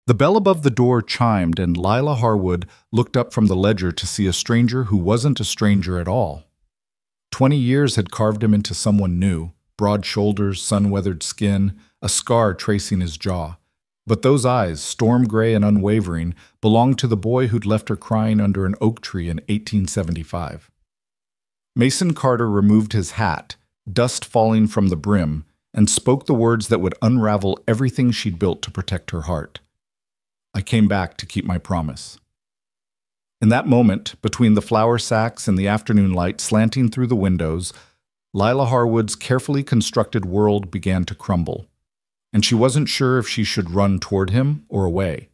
The bell above the door chimed, and Lila Harwood looked up from the ledger to see a stranger who wasn't a stranger at all. 20 years had carved him into someone new, broad shoulders, sun-weathered skin, a scar tracing his jaw. But those eyes, storm-gray and unwavering, belonged to the boy who'd left her crying under an oak tree in 1875. Mason Carter removed his hat, dust falling from the brim, and spoke the words that would unravel everything she'd built to protect her heart. I came back to keep my promise. In that moment, between the flour sacks and the afternoon light slanting through the windows, Lila Harwood's carefully constructed world began to crumble, and she wasn't sure if she should run toward him or away.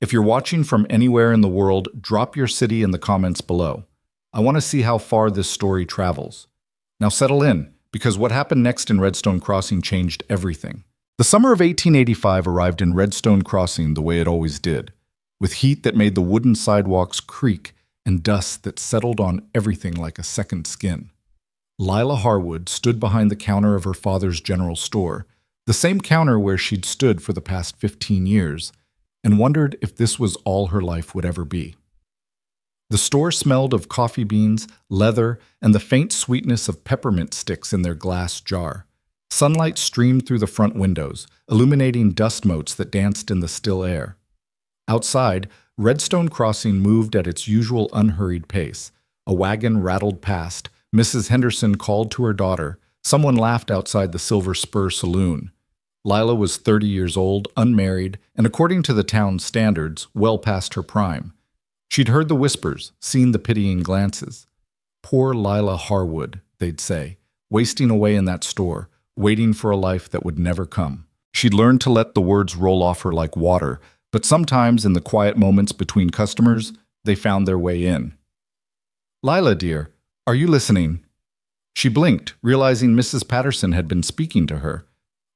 If you're watching from anywhere in the world, drop your city in the comments below. I want to see how far this story travels. Now settle in, because what happened next in Redstone Crossing changed everything. The summer of 1885 arrived in Redstone Crossing the way it always did, with heat that made the wooden sidewalks creak and dust that settled on everything like a second skin. Lila Harwood stood behind the counter of her father's general store, the same counter where she'd stood for the past 15 years, and wondered if this was all her life would ever be. The store smelled of coffee beans, leather, and the faint sweetness of peppermint sticks in their glass jar. Sunlight streamed through the front windows, illuminating dust motes that danced in the still air. Outside, Redstone Crossing moved at its usual unhurried pace. A wagon rattled past. Mrs. Henderson called to her daughter. Someone laughed outside the Silver Spur Saloon. Lila was 30 years old, unmarried, and according to the town's standards, well past her prime. She'd heard the whispers, seen the pitying glances. Poor Lila Harwood, they'd say, wasting away in that store, waiting for a life that would never come. She'd learned to let the words roll off her like water, but sometimes in the quiet moments between customers, they found their way in. "Lila, dear, are you listening?" She blinked, realizing Mrs. Patterson had been speaking to her.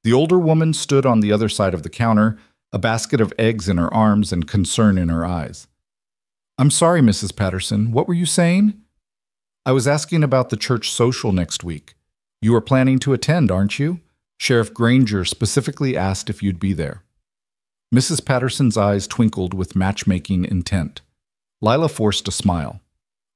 The older woman stood on the other side of the counter, a basket of eggs in her arms and concern in her eyes. "I'm sorry, Mrs. Patterson, what were you saying?" "I was asking about the church social next week. You are planning to attend, aren't you? Sheriff Granger specifically asked if you'd be there." Mrs. Patterson's eyes twinkled with matchmaking intent. Lila forced a smile.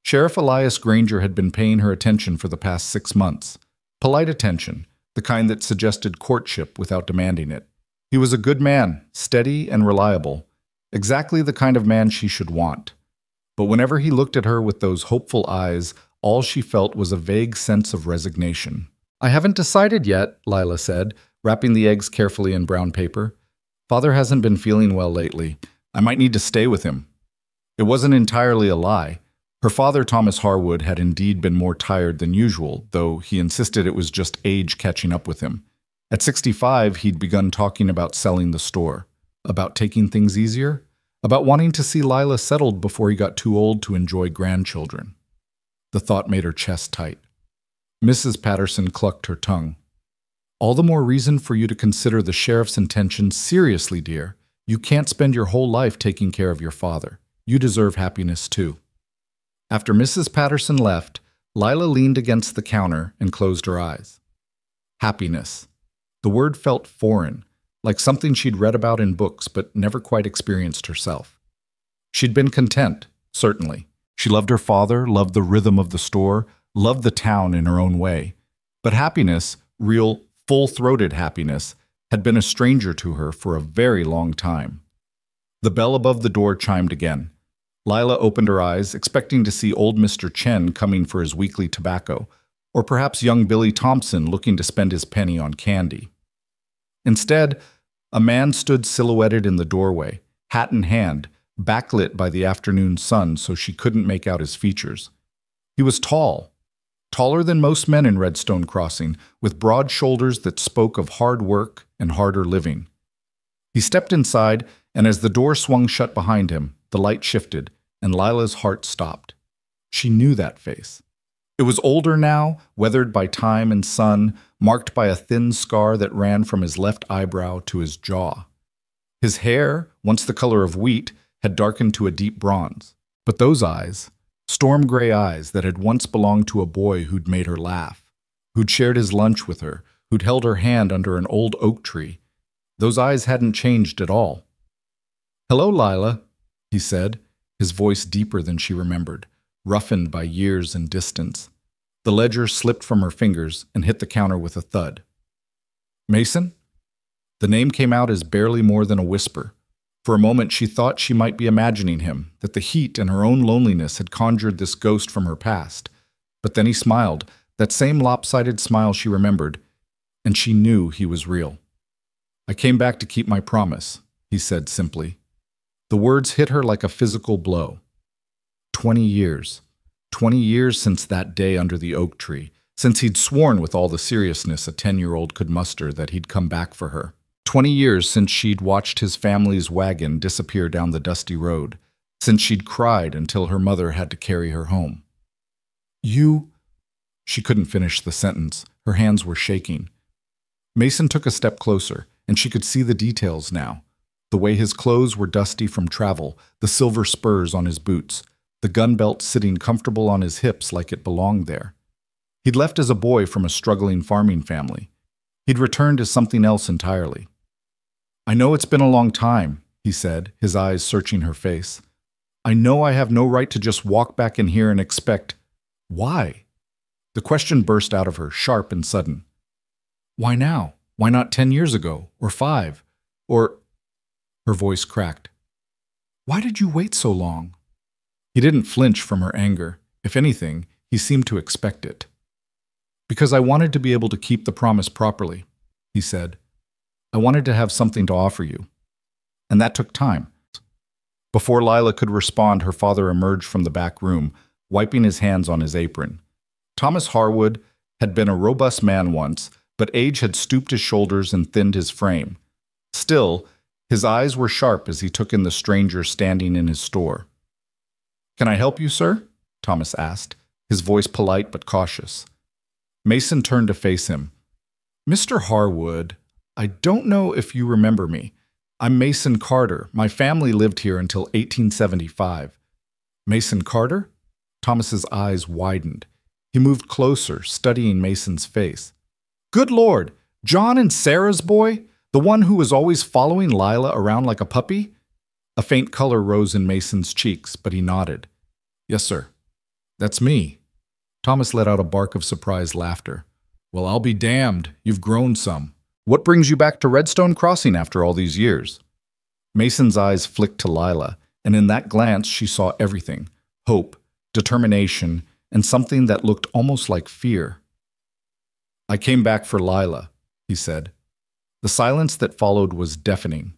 Sheriff Elias Granger had been paying her attention for the past 6 months. Polite attention, the kind that suggested courtship without demanding it. He was a good man, steady and reliable, exactly the kind of man she should want. But whenever he looked at her with those hopeful eyes, all she felt was a vague sense of resignation. "I haven't decided yet," Lila said, wrapping the eggs carefully in brown paper. "Father hasn't been feeling well lately. I might need to stay with him." It wasn't entirely a lie. Her father, Thomas Harwood, had indeed been more tired than usual, though he insisted it was just age catching up with him. At 65, he'd begun talking about selling the store, about taking things easier, about wanting to see Lila settled before he got too old to enjoy grandchildren. The thought made her chest tight. Mrs. Patterson clucked her tongue. "All the more reason for you to consider the sheriff's intentions seriously, dear. You can't spend your whole life taking care of your father. You deserve happiness, too." After Mrs. Patterson left, Lila leaned against the counter and closed her eyes. Happiness. The word felt foreign, like something she'd read about in books but never quite experienced herself. She'd been content, certainly. She loved her father, loved the rhythm of the store, loved the town in her own way. But happiness, real, full-throated happiness, had been a stranger to her for a very long time. The bell above the door chimed again. Lila opened her eyes, expecting to see old Mr. Chen coming for his weekly tobacco, or perhaps young Billy Thompson looking to spend his penny on candy. Instead, a man stood silhouetted in the doorway, hat in hand, backlit by the afternoon sun so she couldn't make out his features. He was tall, taller than most men in Redstone Crossing, with broad shoulders that spoke of hard work and harder living. He stepped inside, and as the door swung shut behind him, the light shifted, and Lila's heart stopped. She knew that face. It was older now, weathered by time and sun, marked by a thin scar that ran from his left eyebrow to his jaw. His hair, once the color of wheat, had darkened to a deep bronze. But those eyes, storm-gray eyes that had once belonged to a boy who'd made her laugh, who'd shared his lunch with her, who'd held her hand under an old oak tree, those eyes hadn't changed at all. "Hello, Lila," he said, his voice deeper than she remembered, roughened by years and distance. The ledger slipped from her fingers and hit the counter with a thud. "Mason?" The name came out as barely more than a whisper. For a moment she thought she might be imagining him, that the heat and her own loneliness had conjured this ghost from her past. But then he smiled, that same lopsided smile she remembered, and she knew he was real. "I came back to keep my promise," he said simply. The words hit her like a physical blow. 20 years. 20 years since that day under the oak tree, since he'd sworn with all the seriousness a 10-year-old could muster that he'd come back for her. 20 years since she'd watched his family's wagon disappear down the dusty road, since she'd cried until her mother had to carry her home. "You—" She couldn't finish the sentence. Her hands were shaking. Mason took a step closer, and she could see the details now. The way his clothes were dusty from travel, the silver spurs on his boots, the gun belt sitting comfortable on his hips like it belonged there. He'd left as a boy from a struggling farming family. He'd returned as something else entirely. "I know it's been a long time," he said, his eyes searching her face. "I know I have no right to just walk back in here and expect—" "Why?" The question burst out of her, sharp and sudden. "Why now? Why not 10 years ago? Or 5? Or—" Her voice cracked. "Why did you wait so long?" He didn't flinch from her anger. If anything, he seemed to expect it. "Because I wanted to be able to keep the promise properly," he said. "I wanted to have something to offer you. And that took time." Before Lila could respond, her father emerged from the back room, wiping his hands on his apron. Thomas Harwood had been a robust man once, but age had stooped his shoulders and thinned his frame. Still, his eyes were sharp as he took in the stranger standing in his store. "Can I help you, sir?" Thomas asked, his voice polite but cautious. Mason turned to face him. "Mr. Harwood, I don't know if you remember me. I'm Mason Carter. My family lived here until 1875. "Mason Carter?" Thomas's eyes widened. He moved closer, studying Mason's face. "Good Lord! John and Sarah's boy? The one who was always following Lila around like a puppy?" A faint color rose in Mason's cheeks, but he nodded. "Yes, sir. That's me." Thomas let out a bark of surprised laughter. "Well, I'll be damned. You've grown some. What brings you back to Redstone Crossing after all these years?" Mason's eyes flicked to Lila, and in that glance she saw everything: hope, determination, and something that looked almost like fear. "I came back for Lila," he said. The silence that followed was deafening.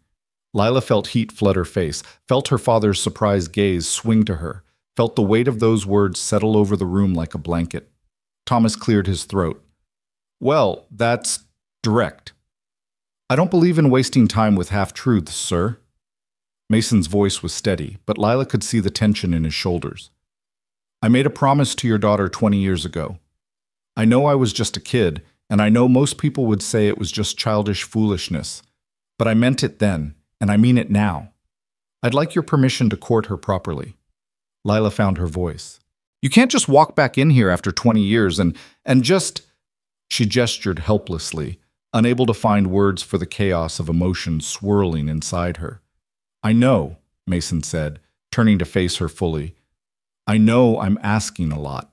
Lila felt heat flood her face, felt her father's surprised gaze swing to her, felt the weight of those words settle over the room like a blanket. Thomas cleared his throat. "Well, that's direct. I don't believe in wasting time with half-truths, sir." Mason's voice was steady, but Lila could see the tension in his shoulders. "I made a promise to your daughter 20 years ago. I know I was just a kid, and I know most people would say it was just childish foolishness, but I meant it then, and I mean it now. I'd like your permission to court her properly." Lila found her voice. "You can't just walk back in here after 20 years and just—" She gestured helplessly, unable to find words for the chaos of emotions swirling inside her. "I know," Mason said, turning to face her fully. "I know I'm asking a lot.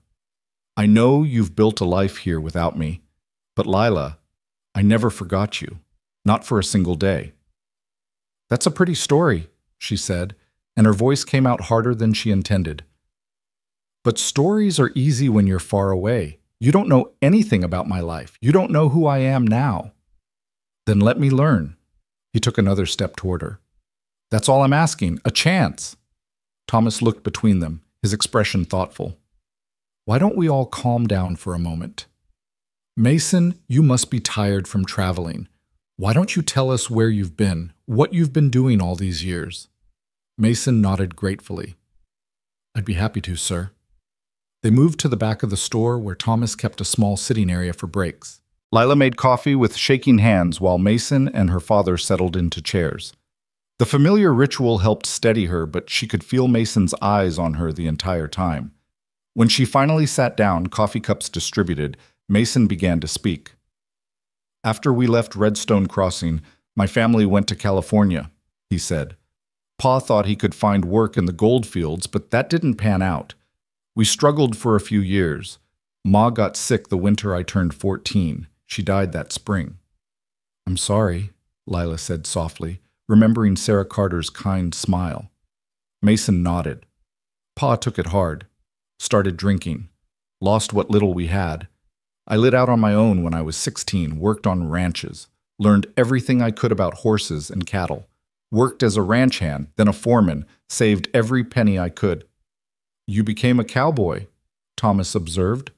I know you've built a life here without me. But Lila, I never forgot you. Not for a single day." "That's a pretty story," she said, and her voice came out harder than she intended. "But stories are easy when you're far away. You don't know anything about my life. You don't know who I am now." "Then let me learn." He took another step toward her. "That's all I'm asking, a chance." Thomas looked between them, his expression thoughtful. "Why don't we all calm down for a moment? Mason, you must be tired from traveling. Why don't you tell us where you've been, what you've been doing all these years?" Mason nodded gratefully. "I'd be happy to, sir." They moved to the back of the store where Thomas kept a small sitting area for breaks. Lila made coffee with shaking hands while Mason and her father settled into chairs. The familiar ritual helped steady her, but she could feel Mason's eyes on her the entire time. When she finally sat down, coffee cups distributed, Mason began to speak. "After we left Redstone Crossing, my family went to California," he said. Pa thought he could find work in the gold fields, but that didn't pan out. We struggled for a few years. Ma got sick the winter I turned 14. She died that spring. I'm sorry, Lila said softly, remembering Sarah Carter's kind smile. Mason nodded. Pa took it hard. Started drinking. Lost what little we had. I lit out on my own when I was 16, worked on ranches, learned everything I could about horses and cattle, worked as a ranch hand, then a foreman, saved every penny I could. You became a cowboy, Thomas observed.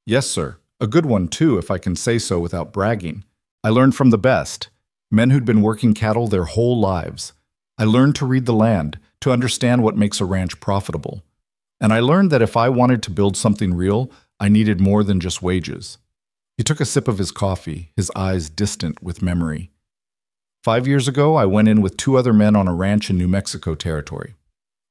Yes, sir. A good one, too, if I can say so without bragging. I learned from the best, men who'd been working cattle their whole lives. I learned to read the land, to understand what makes a ranch profitable. And I learned that if I wanted to build something real, I needed more than just wages. He took a sip of his coffee, his eyes distant with memory. 5 years ago, I went in with 2 other men on a ranch in New Mexico territory.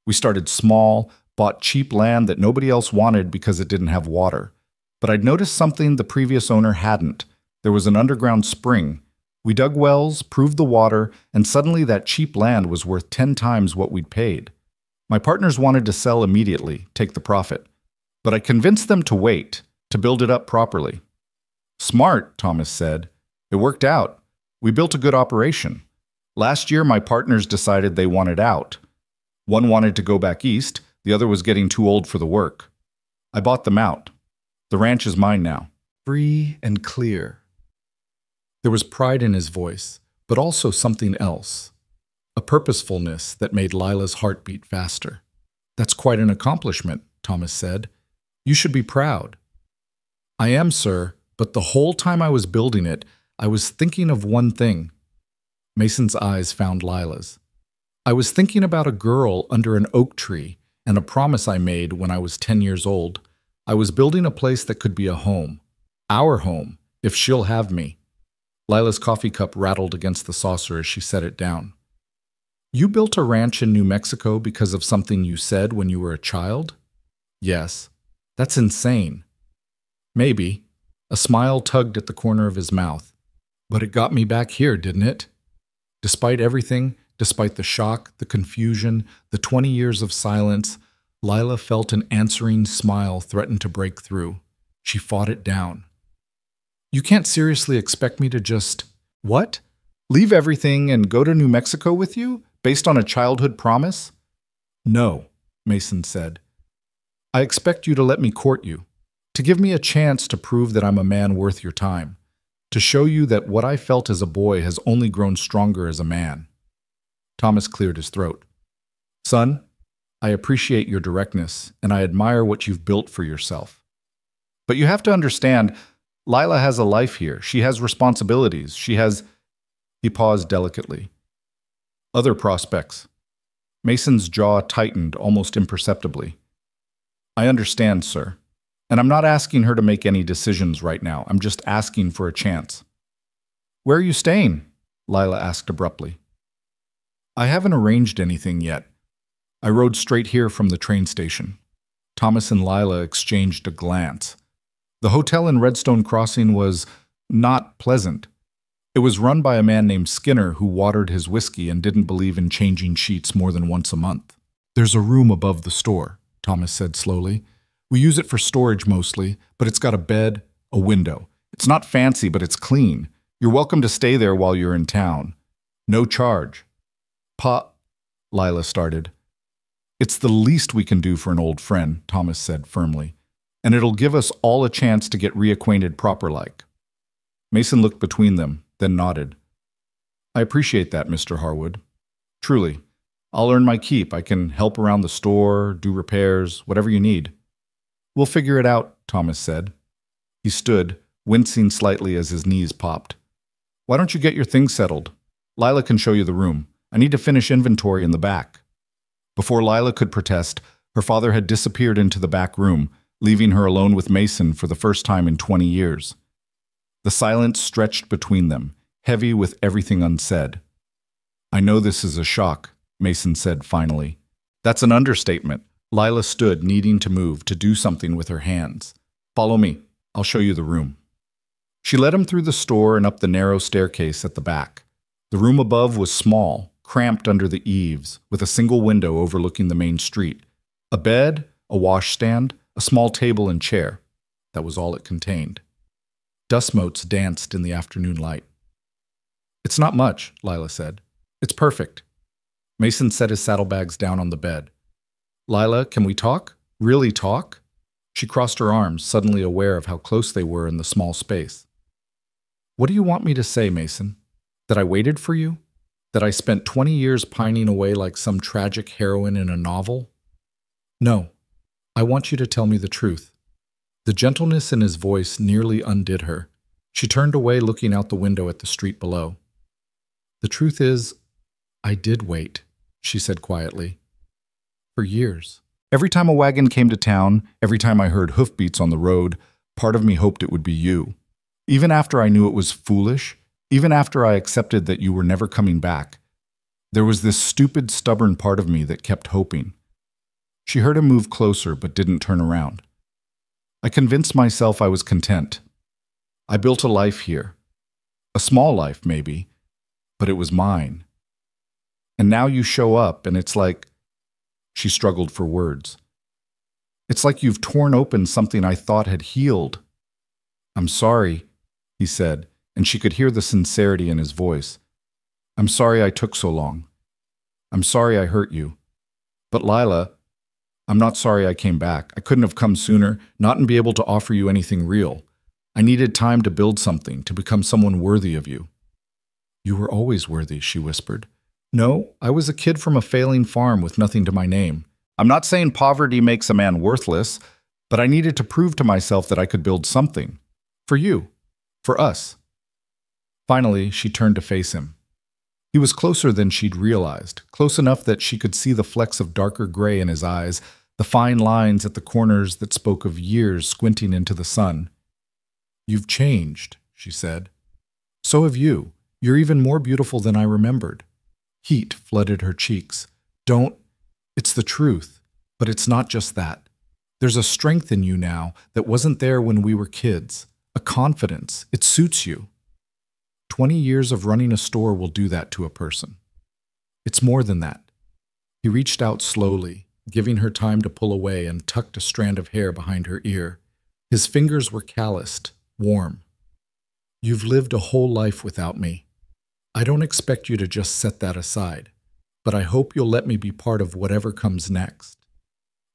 We started small, bought cheap land that nobody else wanted because it didn't have water. But I'd noticed something the previous owner hadn't. There was an underground spring. We dug wells, proved the water, and suddenly that cheap land was worth 10 times what we'd paid. My partners wanted to sell immediately, take the profit. But I convinced them to wait, to build it up properly. Smart, Thomas said. It worked out. We built a good operation. Last year, my partners decided they wanted out. One wanted to go back east, the other was getting too old for the work. I bought them out. The ranch is mine now. Free and clear. There was pride in his voice, but also something else. A purposefulness that made Lila's heart beat faster. That's quite an accomplishment, Thomas said. You should be proud. I am, sir, but the whole time I was building it, I was thinking of one thing. Mason's eyes found Lila's. I was thinking about a girl under an oak tree and a promise I made when I was 10 years old. I was building a place that could be a home. Our home, if she'll have me. Lila's coffee cup rattled against the saucer as she set it down. You built a ranch in New Mexico because of something you said when you were a child? Yes. That's insane. Maybe. A smile tugged at the corner of his mouth. But it got me back here, didn't it? Despite everything, despite the shock, the confusion, the 20 years of silence, Lila felt an answering smile threaten to break through. She fought it down. You can't seriously expect me to just… What? Leave everything and go to New Mexico with you, based on a childhood promise? No, Mason said. I expect you to let me court you, to give me a chance to prove that I'm a man worth your time, to show you that what I felt as a boy has only grown stronger as a man. Thomas cleared his throat. Son, I appreciate your directness, and I admire what you've built for yourself. But you have to understand, Lila has a life here. She has responsibilities. She has… He paused delicately. Other prospects. Mason's jaw tightened almost imperceptibly. I understand, sir. And I'm not asking her to make any decisions right now. I'm just asking for a chance. Where are you staying? Lila asked abruptly. I haven't arranged anything yet. I rode straight here from the train station. Thomas and Lila exchanged a glance. The hotel in Redstone Crossing was not pleasant. It was run by a man named Skinner who watered his whiskey and didn't believe in changing sheets more than once a month. There's a room above the store, Thomas said slowly. We use it for storage mostly, but it's got a bed, a window. It's not fancy, but it's clean. You're welcome to stay there while you're in town. No charge. Lila started. It's the least we can do for an old friend, Thomas said firmly. And it'll give us all a chance to get reacquainted proper-like. Mason looked between them, then nodded. I appreciate that, Mr. Harwood. Truly. I'll earn my keep. I can help around the store, do repairs, whatever you need. We'll figure it out, Thomas said. He stood, wincing slightly as his knees popped. Why don't you get your things settled? Lila can show you the room. I need to finish inventory in the back. Before Lila could protest, her father had disappeared into the back room, leaving her alone with Mason for the first time in 20 years. The silence stretched between them, heavy with everything unsaid. I know this is a shock, Mason said finally. That's an understatement. Lila stood, needing to move, to do something with her hands. Follow me. I'll show you the room. She led him through the store and up the narrow staircase at the back. The room above was small, cramped under the eaves, with a single window overlooking the main street. A bed, a washstand, a small table and chair. That was all it contained. Dust motes danced in the afternoon light. "It's not much," Lila said. "It's perfect." Mason set his saddlebags down on the bed. "Lila, can we talk? Really talk?" She crossed her arms, suddenly aware of how close they were in the small space. "What do you want me to say, Mason? That I waited for you? That I spent 20 years pining away like some tragic heroine in a novel? No, I want you to tell me the truth." The gentleness in his voice nearly undid her. She turned away, looking out the window at the street below. "The truth is, I did wait," she said quietly. "For years. Every time a wagon came to town, every time I heard hoofbeats on the road, part of me hoped it would be you. Even after I knew it was foolish, even after I accepted that you were never coming back, there was this stupid, stubborn part of me that kept hoping." She heard him move closer but didn't turn around. "I convinced myself I was content. I built a life here. A small life, maybe, but it was mine. And now you show up and it's like..." She struggled for words. "It's like you've torn open something I thought had healed." "I'm sorry," he said, and she could hear the sincerity in his voice. "I'm sorry I took so long. I'm sorry I hurt you. But Lila, I'm not sorry I came back. I couldn't have come sooner, not and be able to offer you anything real. I needed time to build something, to become someone worthy of you." "You were always worthy," she whispered. "No, I was a kid from a failing farm with nothing to my name. I'm not saying poverty makes a man worthless, but I needed to prove to myself that I could build something. For you. For us." Finally, she turned to face him. He was closer than she'd realized, close enough that she could see the flecks of darker gray in his eyes, the fine lines at the corners that spoke of years squinting into the sun. "You've changed," she said. "So have you. You're even more beautiful than I remembered." Heat flooded her cheeks. "Don't. It's the truth. But it's not just that. There's a strength in you now that wasn't there when we were kids. A confidence. It suits you. 20 years of running a store will do that to a person. It's more than that." He reached out slowly, giving her time to pull away, and tucked a strand of hair behind her ear. His fingers were calloused, warm. "You've lived a whole life without me. I don't expect you to just set that aside, but I hope you'll let me be part of whatever comes next."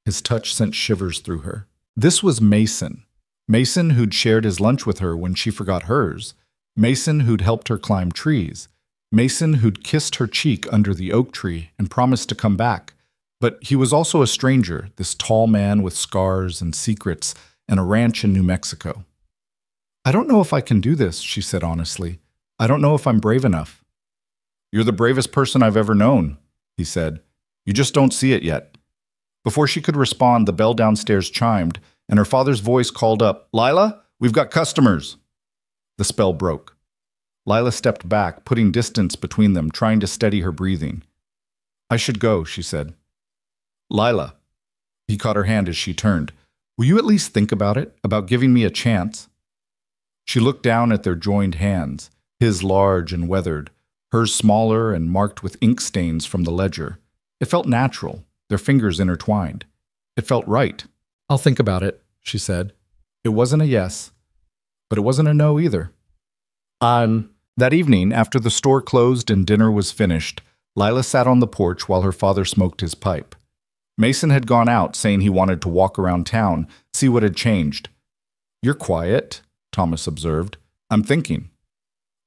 His touch sent shivers through her. This was Mason. Mason who'd shared his lunch with her when she forgot hers. Mason who'd helped her climb trees. Mason who'd kissed her cheek under the oak tree and promised to come back. But he was also a stranger, this tall man with scars and secrets and a ranch in New Mexico. "I don't know if I can do this," she said honestly. "I don't know if I'm brave enough." "You're the bravest person I've ever known," he said. "You just don't see it yet." Before she could respond, the bell downstairs chimed, and her father's voice called up, "Lila, we've got customers." The spell broke. Lila stepped back, putting distance between them, trying to steady her breathing. "I should go," she said. "Lila." He caught her hand as she turned. "Will you at least think about it, about giving me a chance?" She looked down at their joined hands, his large and weathered, hers smaller and marked with ink stains from the ledger. It felt natural, their fingers intertwined. It felt right. "I'll think about it," she said. It wasn't a yes, but it wasn't a no either. That evening, after the store closed and dinner was finished, Lila sat on the porch while her father smoked his pipe. Mason had gone out, saying he wanted to walk around town, see what had changed. "You're quiet," Thomas observed. "I'm thinking."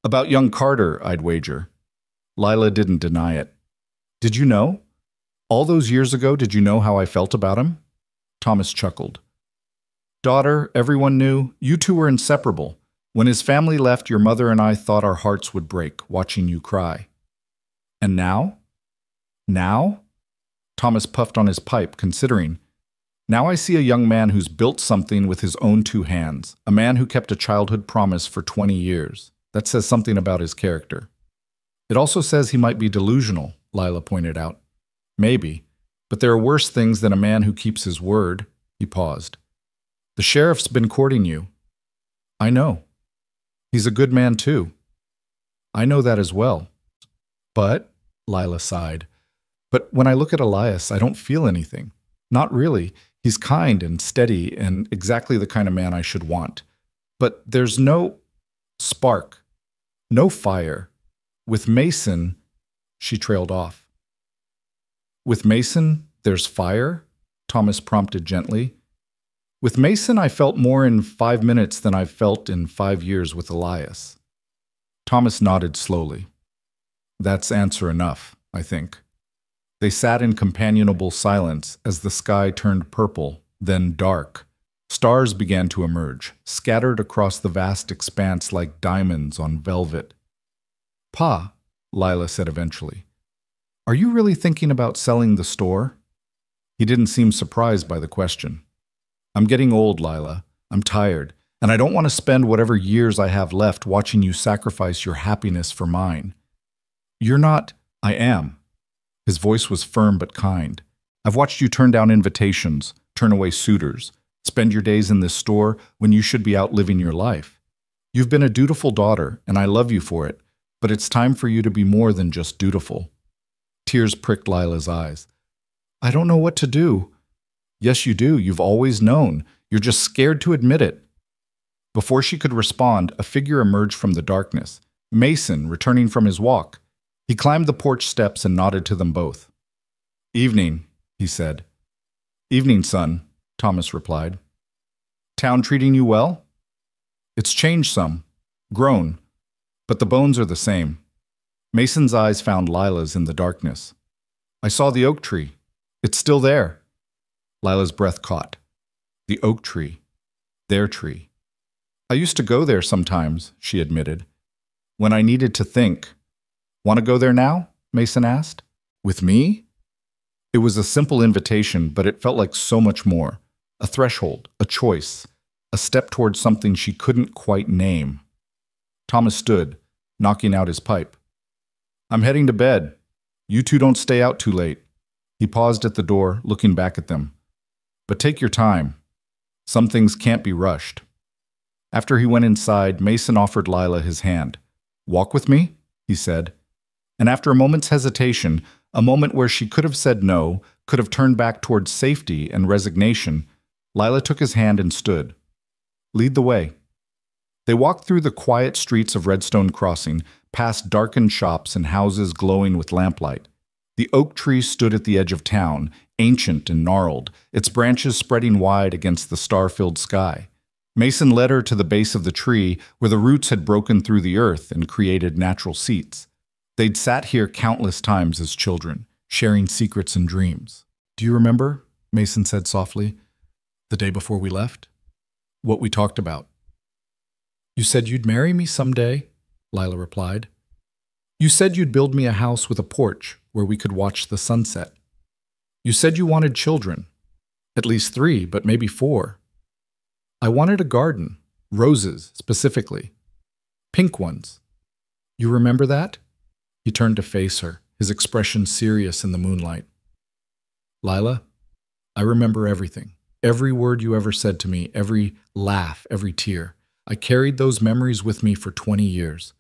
"About young Carter, I'd wager." Lila didn't deny it. "Did you know? All those years ago, did you know how I felt about him?" Thomas chuckled. "Daughter, everyone knew. You two were inseparable. When his family left, your mother and I thought our hearts would break, watching you cry." "And now?" "Now?" Thomas puffed on his pipe, considering. "Now I see a young man who's built something with his own two hands, a man who kept a childhood promise for 20 years. That says something about his character." "It also says he might be delusional," Lila pointed out. "Maybe, but there are worse things than a man who keeps his word." He paused. "The sheriff's been courting you." "I know. He's a good man, too." "I know that as well." "But..." Lila sighed. But when I look at Elias, I don't feel anything. Not really. He's kind and steady and exactly the kind of man I should want. But there's no spark, no fire. With Mason, she trailed off. With Mason, there's fire? Thomas prompted gently. With Mason, I felt more in 5 minutes than I've felt in 5 years with Elias. Thomas nodded slowly. That's answer enough, I think. They sat in companionable silence as the sky turned purple, then dark. Stars began to emerge, scattered across the vast expanse like diamonds on velvet. Pa, Lila said eventually, are you really thinking about selling the store? He didn't seem surprised by the question. I'm getting old, Lila. I'm tired, and I don't want to spend whatever years I have left watching you sacrifice your happiness for mine. You're not. I am. His voice was firm but kind. I've watched you turn down invitations, turn away suitors, spend your days in this store when you should be out living your life. You've been a dutiful daughter, and I love you for it, but it's time for you to be more than just dutiful. Tears pricked Lila's eyes. I don't know what to do. Yes, you do. You've always known. You're just scared to admit it. Before she could respond, a figure emerged from the darkness. Mason, returning from his walk. He climbed the porch steps and nodded to them both. Evening, he said. Evening, son, Thomas replied. Town treating you well? It's changed some, grown, but the bones are the same. Mason's eyes found Lila's in the darkness. I saw the oak tree. It's still there. Lila's breath caught. The oak tree. Their tree. I used to go there sometimes, she admitted, when I needed to think. Want to go there now? Mason asked. With me? It was a simple invitation, but it felt like so much more. A threshold, a choice, a step towards something she couldn't quite name. Thomas stood, knocking out his pipe. I'm heading to bed. You two don't stay out too late. He paused at the door, looking back at them. But take your time. Some things can't be rushed. After he went inside, Mason offered Lila his hand. Walk with me? He said. And after a moment's hesitation, a moment where she could have said no, could have turned back towards safety and resignation, Lila took his hand and stood. Lead the way. They walked through the quiet streets of Redstone Crossing, past darkened shops and houses glowing with lamplight. The oak tree stood at the edge of town, ancient and gnarled, its branches spreading wide against the star-filled sky. Mason led her to the base of the tree, where the roots had broken through the earth and created natural seats. They'd sat here countless times as children, sharing secrets and dreams. Do you remember, Mason said softly, the day before we left? What we talked about. You said you'd marry me someday, Lila replied. You said you'd build me a house with a porch where we could watch the sunset. You said you wanted children. At least 3, but maybe 4. I wanted a garden, roses specifically. Pink ones. You remember that? He turned to face her, his expression serious in the moonlight. Lila, I remember everything. Every word you ever said to me, every laugh, every tear. I carried those memories with me for 20 years.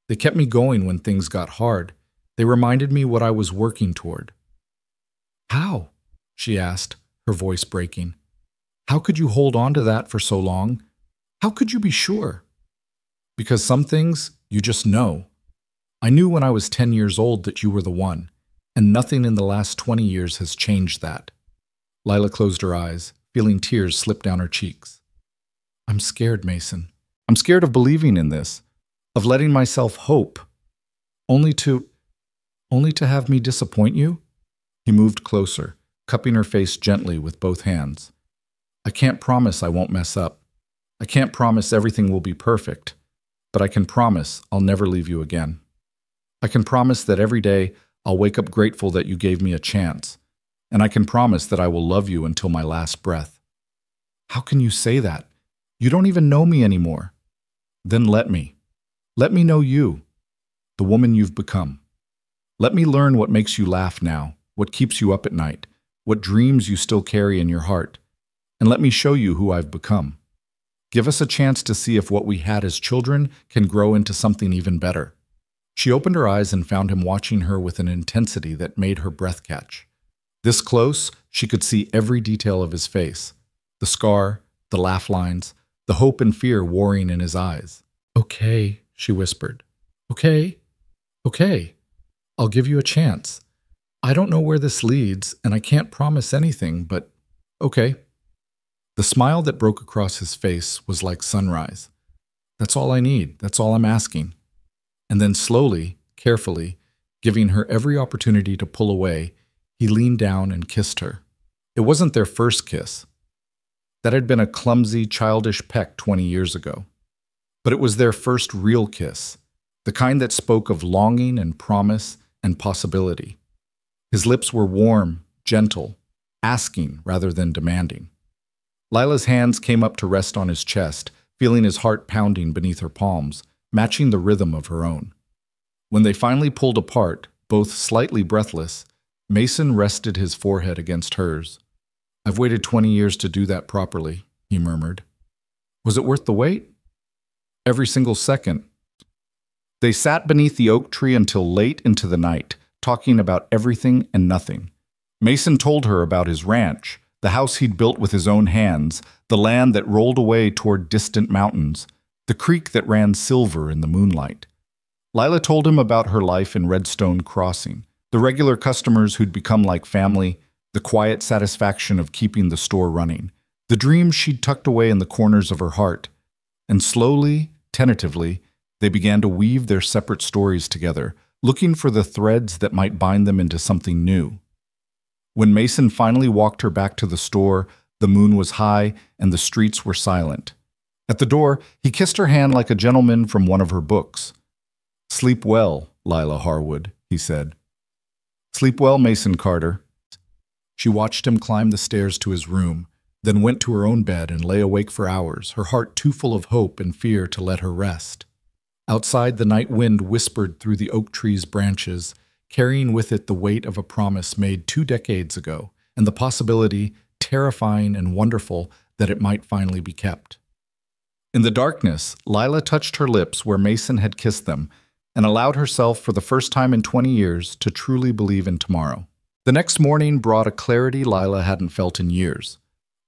They kept me going when things got hard. They reminded me what I was working toward. How? She asked, her voice breaking. How could you hold on to that for so long? How could you be sure? Because some things you just know. I knew when I was 10 years old that you were the one, and nothing in the last 20 years has changed that. Lila closed her eyes, feeling tears slip down her cheeks. I'm scared, Mason. I'm scared of believing in this, of letting myself hope, only to have me disappoint you? He moved closer, cupping her face gently with both hands. I can't promise I won't mess up. I can't promise everything will be perfect, but I can promise I'll never leave you again. I can promise that every day I'll wake up grateful that you gave me a chance, and I can promise that I will love you until my last breath. How can you say that? You don't even know me anymore. Then let me. Let me know you, the woman you've become. Let me learn what makes you laugh now, what keeps you up at night, what dreams you still carry in your heart, and let me show you who I've become. Give us a chance to see if what we had as children can grow into something even better. She opened her eyes and found him watching her with an intensity that made her breath catch. This close, she could see every detail of his face. The scar, the laugh lines, the hope and fear warring in his eyes. "Okay," she whispered. "Okay. Okay. I'll give you a chance. I don't know where this leads, and I can't promise anything, but okay." The smile that broke across his face was like sunrise. "That's all I need. That's all I'm asking." And then slowly, carefully, giving her every opportunity to pull away, he leaned down and kissed her. It wasn't their first kiss. That had been a clumsy, childish peck 20 years ago. But it was their first real kiss, the kind that spoke of longing and promise and possibility. His lips were warm, gentle, asking rather than demanding. Lila's hands came up to rest on his chest, feeling his heart pounding beneath her palms, matching the rhythm of her own. When they finally pulled apart, both slightly breathless, Mason rested his forehead against hers. "I've waited 20 years to do that properly," he murmured. "Was it worth the wait?" "Every single second." They sat beneath the oak tree until late into the night, talking about everything and nothing. Mason told her about his ranch, the house he'd built with his own hands, the land that rolled away toward distant mountains, the creek that ran silver in the moonlight. Lila told him about her life in Redstone Crossing, the regular customers who'd become like family, the quiet satisfaction of keeping the store running, the dreams she'd tucked away in the corners of her heart. And slowly, tentatively, they began to weave their separate stories together, looking for the threads that might bind them into something new. When Mason finally walked her back to the store, the moon was high and the streets were silent. At the door, he kissed her hand like a gentleman from one of her books. "Sleep well, Lila Harwood," he said. "Sleep well, Mason Carter." She watched him climb the stairs to his room, then went to her own bed and lay awake for hours, her heart too full of hope and fear to let her rest. Outside, the night wind whispered through the oak tree's branches, carrying with it the weight of a promise made 2 decades ago, and the possibility, terrifying and wonderful, that it might finally be kept. In the darkness, Lila touched her lips where Mason had kissed them, and allowed herself for the first time in 20 years to truly believe in tomorrow. The next morning brought a clarity Lila hadn't felt in years.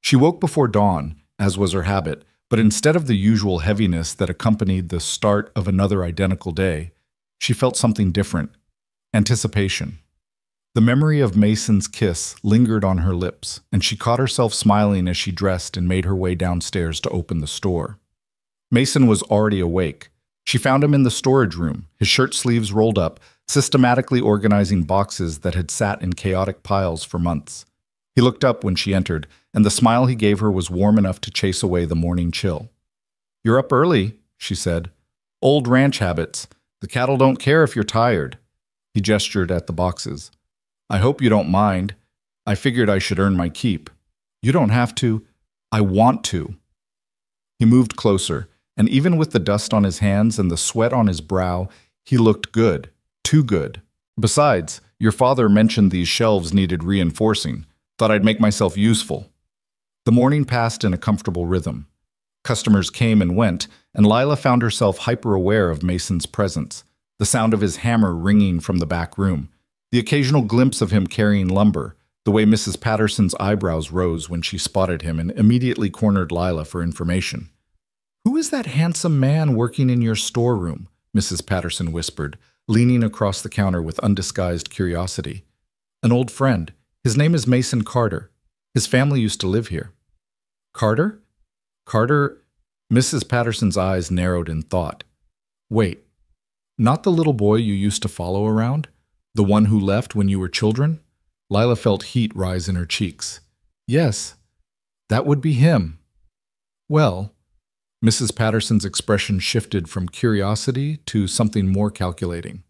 She woke before dawn, as was her habit, but instead of the usual heaviness that accompanied the start of another identical day, she felt something different: anticipation. The memory of Mason's kiss lingered on her lips, and she caught herself smiling as she dressed and made her way downstairs to open the store. Mason was already awake. She found him in the storage room, his shirt sleeves rolled up, systematically organizing boxes that had sat in chaotic piles for months. He looked up when she entered, and the smile he gave her was warm enough to chase away the morning chill. "You're up early," she said. "Old ranch habits. The cattle don't care if you're tired." He gestured at the boxes. "I hope you don't mind. I figured I should earn my keep." "You don't have to." "I want to." He moved closer, and even with the dust on his hands and the sweat on his brow, he looked good, too good. "Besides, your father mentioned these shelves needed reinforcing. Thought I'd make myself useful." The morning passed in a comfortable rhythm. Customers came and went, and Lila found herself hyper-aware of Mason's presence, the sound of his hammer ringing from the back room, the occasional glimpse of him carrying lumber, the way Mrs. Patterson's eyebrows rose when she spotted him and immediately cornered Lila for information. "Who is that handsome man working in your storeroom?" Mrs. Patterson whispered, leaning across the counter with undisguised curiosity. "An old friend. His name is Mason Carter. His family used to live here." "Carter? Carter?" Mrs. Patterson's eyes narrowed in thought. "Wait, not the little boy you used to follow around? The one who left when you were children?" Lila felt heat rise in her cheeks. "Yes, that would be him." "Well," Mrs. Patterson's expression shifted from curiosity to something more calculating.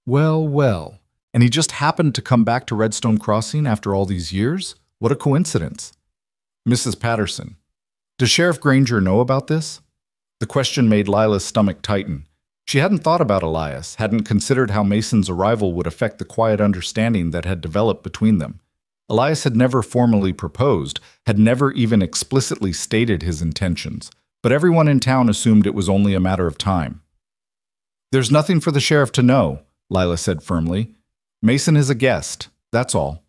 "Well, well. And he just happened to come back to Redstone Crossing after all these years? What a coincidence." "Mrs. Patterson, does Sheriff Granger know about this?" The question made Lila's stomach tighten. She hadn't thought about Elias, hadn't considered how Mason's arrival would affect the quiet understanding that had developed between them. Elias had never formally proposed, had never even explicitly stated his intentions, but everyone in town assumed it was only a matter of time. There's nothing for the sheriff to know, Lila said firmly. Mason is a guest, that's all.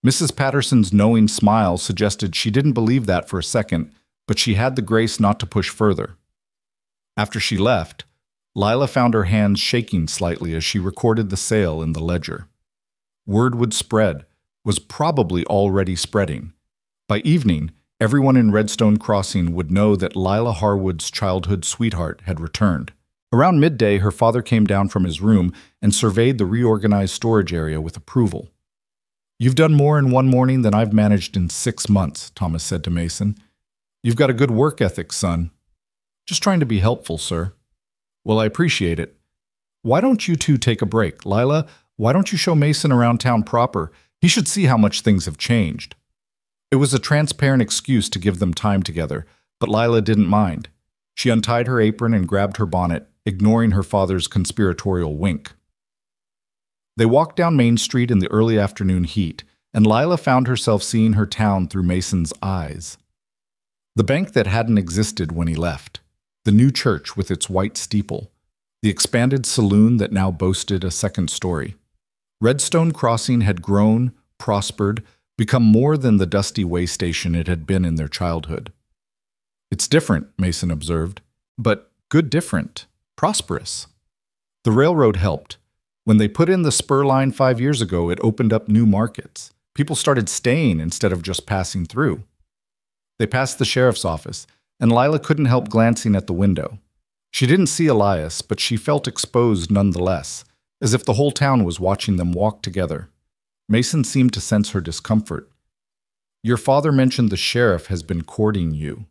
Mrs. Patterson's knowing smile suggested she didn't believe that for a second, but she had the grace not to push further. After she left, Lila found her hands shaking slightly as she recorded the sale in the ledger. Word would spread, was probably already spreading. By evening, everyone in Redstone Crossing would know that Lila Harwood's childhood sweetheart had returned. Around midday, her father came down from his room and surveyed the reorganized storage area with approval. "You've done more in one morning than I've managed in 6 months," Thomas said to Mason. "You've got a good work ethic, son." "Just trying to be helpful, sir." "Well, I appreciate it. Why don't you two take a break? Lila, why don't you show Mason around town proper? He should see how much things have changed." It was a transparent excuse to give them time together, but Lila didn't mind. She untied her apron and grabbed her bonnet, ignoring her father's conspiratorial wink. They walked down Main Street in the early afternoon heat, and Lila found herself seeing her town through Mason's eyes. The bank that hadn't existed when he left, the new church with its white steeple, the expanded saloon that now boasted a second story. Redstone Crossing had grown, prospered, become more than the dusty way station it had been in their childhood. "It's different," Mason observed, "but good different, prosperous." The railroad helped. When they put in the spur line 5 years ago, it opened up new markets. People started staying instead of just passing through. They passed the sheriff's office, and Lila couldn't help glancing at the window. She didn't see Elias, but she felt exposed nonetheless, as if the whole town was watching them walk together. Mason seemed to sense her discomfort. "Your father mentioned the sheriff has been courting you."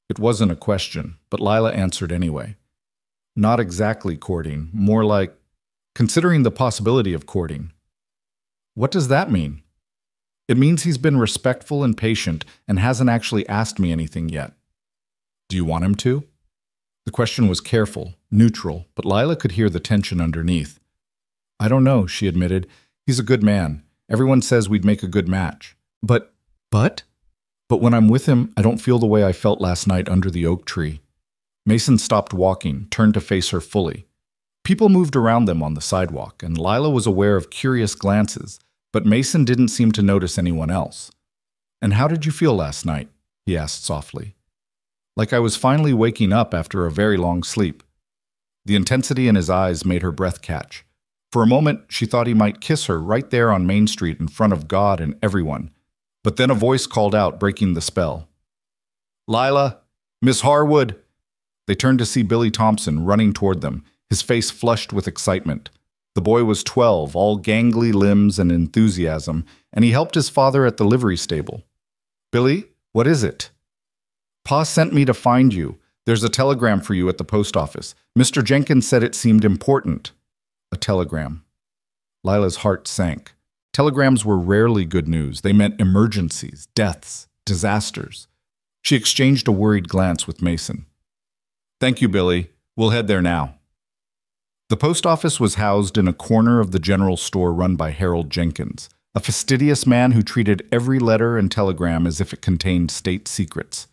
It wasn't a question, but Lila answered anyway. "Not exactly courting, more like considering the possibility of courting." "What does that mean?" "It means he's been respectful and patient and hasn't actually asked me anything yet." "Do you want him to?" The question was careful, neutral, but Lila could hear the tension underneath. "I don't know," she admitted. "He's a good man. Everyone says we'd make a good match. But when I'm with him, I don't feel the way I felt last night under the oak tree." Mason stopped walking, turned to face her fully. People moved around them on the sidewalk, and Lila was aware of curious glances, but Mason didn't seem to notice anyone else. "And how did you feel last night?" he asked softly. "Like I was finally waking up after a very long sleep." The intensity in his eyes made her breath catch. For a moment, she thought he might kiss her right there on Main Street in front of God and everyone. But then a voice called out, breaking the spell. "Lila! Miss Harwood!" They turned to see Billy Thompson running toward them, his face flushed with excitement. The boy was 12, all gangly limbs and enthusiasm, and he helped his father at the livery stable. "Billy, what is it?" "Pa sent me to find you. There's a telegram for you at the post office. Mr. Jenkins said it seemed important." A telegram. Lila's heart sank. Telegrams were rarely good news. They meant emergencies, deaths, disasters. She exchanged a worried glance with Mason. "Thank you, Billy. We'll head there now." The post office was housed in a corner of the general store run by Harold Jenkins, a fastidious man who treated every letter and telegram as if it contained state secrets.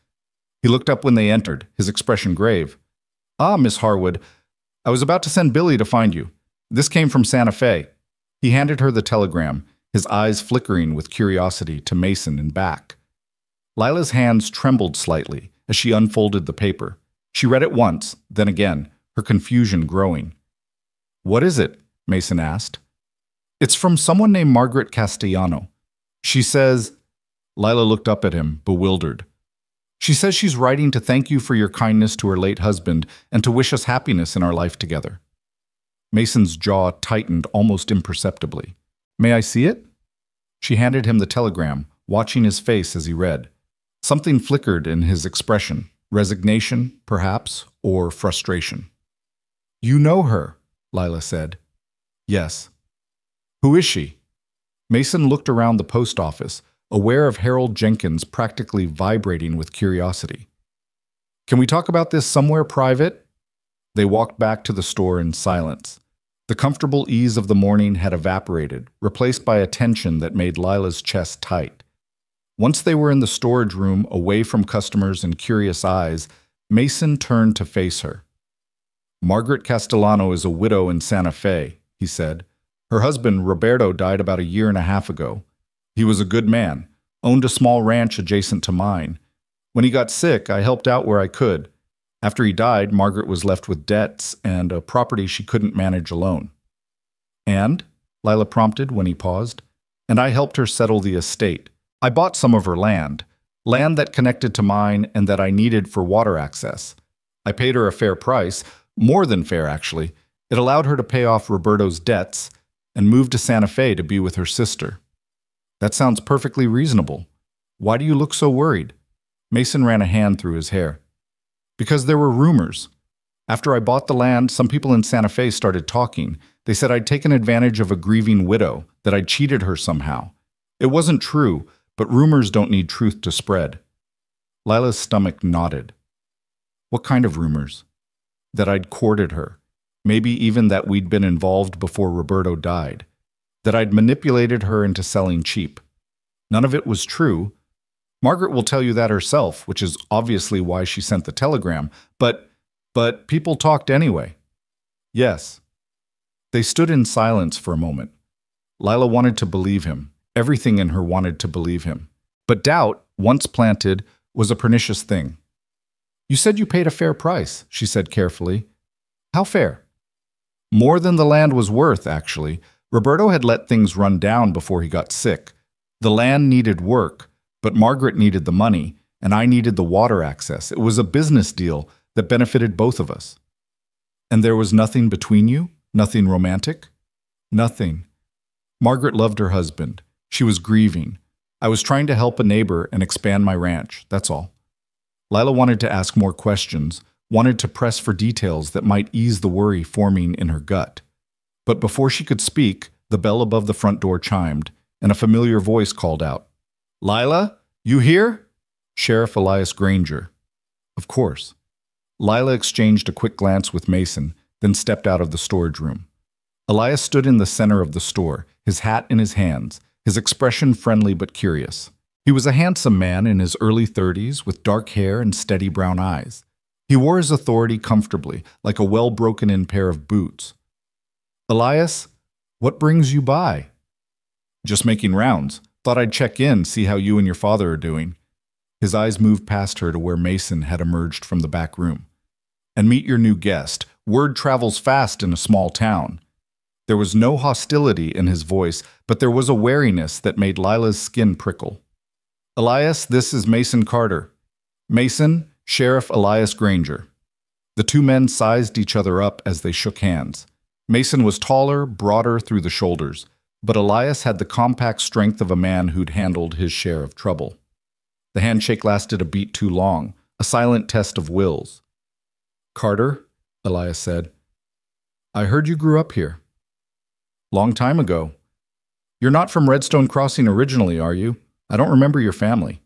He looked up when they entered, his expression grave. "Ah, Miss Harwood, I was about to send Billy to find you. This came from Santa Fe." He handed her the telegram, his eyes flickering with curiosity, to Mason and back. Lila's hands trembled slightly as she unfolded the paper. She read it once, then again, her confusion growing. "What is it?" Mason asked. "It's from someone named Margaret Castellano. She says—" Lila looked up at him, bewildered. "She says she's writing to thank you for your kindness to her late husband and to wish us happiness in our life together." Mason's jaw tightened almost imperceptibly. "May I see it?" She handed him the telegram, watching his face as he read. Something flickered in his expression, resignation, perhaps, or frustration. "You know her," Lila said. "Yes." "Who is she?" Mason looked around the post office, aware of Harold Jenkins practically vibrating with curiosity. "Can we talk about this somewhere private?" They walked back to the store in silence. The comfortable ease of the morning had evaporated, replaced by a tension that made Lila's chest tight. Once they were in the storage room, away from customers and curious eyes, Mason turned to face her. Margaret Castellano is a widow in Santa Fe, he said. Her husband, Roberto, died about a year and a half ago. He was a good man, owned a small ranch adjacent to mine. When he got sick, I helped out where I could. After he died, Margaret was left with debts and a property she couldn't manage alone. And? Lila prompted when he paused. And I helped her settle the estate. I bought some of her land that connected to mine and that I needed for water access. I paid her a fair price, more than fair actually. It allowed her to pay off Roberto's debts and move to Santa Fe to be with her sister. That sounds perfectly reasonable. Why do you look so worried? Mason ran a hand through his hair. Because there were rumors. After I bought the land, some people in Santa Fe started talking. They said I'd taken advantage of a grieving widow, that I'd cheated her somehow. It wasn't true, but rumors don't need truth to spread. Lila's stomach nodded. What kind of rumors? That I'd courted her. Maybe even that we'd been involved before Roberto died. That I'd manipulated her into selling cheap. None of it was true. Margaret will tell you that herself, which is obviously why she sent the telegram. But people talked anyway. Yes. They stood in silence for a moment. Lila wanted to believe him. Everything in her wanted to believe him. But doubt, once planted, was a pernicious thing. You said you paid a fair price, she said carefully. How fair? More than the land was worth, actually. Roberto had let things run down before he got sick. The land needed work, but Margaret needed the money, and I needed the water access. It was a business deal that benefited both of us. And there was nothing between you? Nothing romantic? Nothing. Margaret loved her husband. She was grieving. I was trying to help a neighbor and expand my ranch, that's all. Lila wanted to ask more questions, wanted to press for details that might ease the worry forming in her gut. But before she could speak, the bell above the front door chimed, and a familiar voice called out. Lila, you here? Sheriff Elias Granger. Of course. Lila exchanged a quick glance with Mason, then stepped out of the storage room. Elias stood in the center of the store, his hat in his hands, his expression friendly but curious. He was a handsome man in his early 30s with dark hair and steady brown eyes. He wore his authority comfortably, like a well-broken-in pair of boots. Elias, what brings you by? Just making rounds. Thought I'd check in, see how you and your father are doing. His eyes moved past her to where Mason had emerged from the back room. And meet your new guest. Word travels fast in a small town. There was no hostility in his voice, but there was a wariness that made Lila's skin prickle. Elias, this is Mason Carter. Mason, Sheriff Elias Granger. The two men sized each other up as they shook hands. Mason was taller, broader through the shoulders, but Elias had the compact strength of a man who'd handled his share of trouble. The handshake lasted a beat too long, a silent test of wills. Carter, Elias said, I heard you grew up here. Long time ago. You're not from Redstone Crossing originally, are you? I don't remember your family.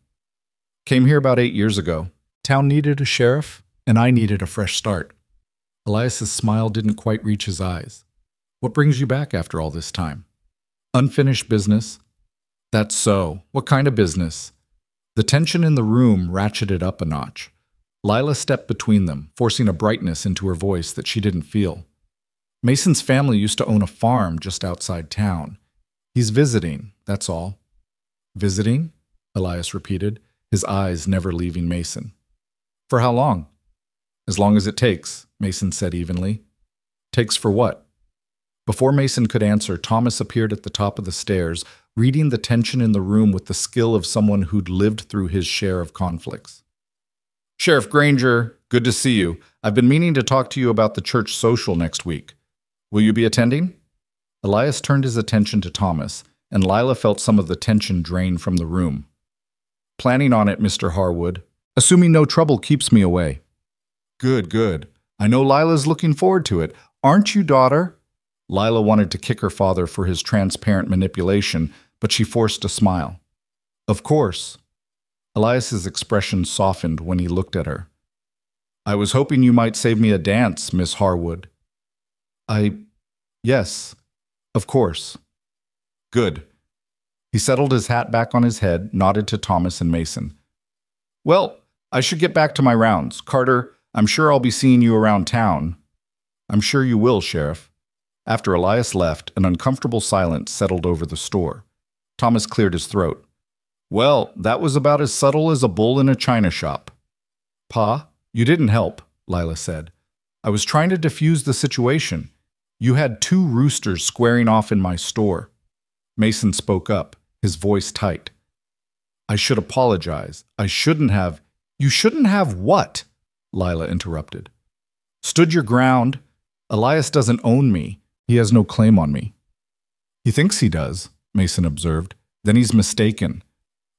Came here about 8 years ago. Town needed a sheriff, and I needed a fresh start. Elias's smile didn't quite reach his eyes. What brings you back after all this time? Unfinished business? That's so. What kind of business? The tension in the room ratcheted up a notch. Lila stepped between them, forcing a brightness into her voice that she didn't feel. Mason's family used to own a farm just outside town. He's visiting, that's all. Visiting? Elias repeated, his eyes never leaving Mason. For how long? As long as it takes, Mason said evenly. Takes for what? Before Mason could answer, Thomas appeared at the top of the stairs, reading the tension in the room with the skill of someone who'd lived through his share of conflicts. Sheriff Granger, good to see you. I've been meaning to talk to you about the church social next week. Will you be attending? Elias turned his attention to Thomas, and Lila felt some of the tension drain from the room. Planning on it, Mr. Harwood. Assuming no trouble keeps me away. Good, good. I know Lila's looking forward to it. Aren't you, daughter? Lila wanted to kick her father for his transparent manipulation, but she forced a smile. Of course. Elias's expression softened when he looked at her. I was hoping you might save me a dance, Miss Harwood. Yes, of course. Good. He settled his hat back on his head, nodded to Thomas and Mason. Well, I should get back to my rounds. Carter, I'm sure I'll be seeing you around town. I'm sure you will, Sheriff. After Elias left, an uncomfortable silence settled over the store. Thomas cleared his throat. Well, that was about as subtle as a bull in a china shop. Pa, you didn't help, Lila said. I was trying to defuse the situation. You had two roosters squaring off in my store. Mason spoke up, his voice tight. I should apologize. I shouldn't have. You shouldn't have what? Lila interrupted. Stood your ground. Elias doesn't own me. He has no claim on me. He thinks he does, Mason observed. Then he's mistaken.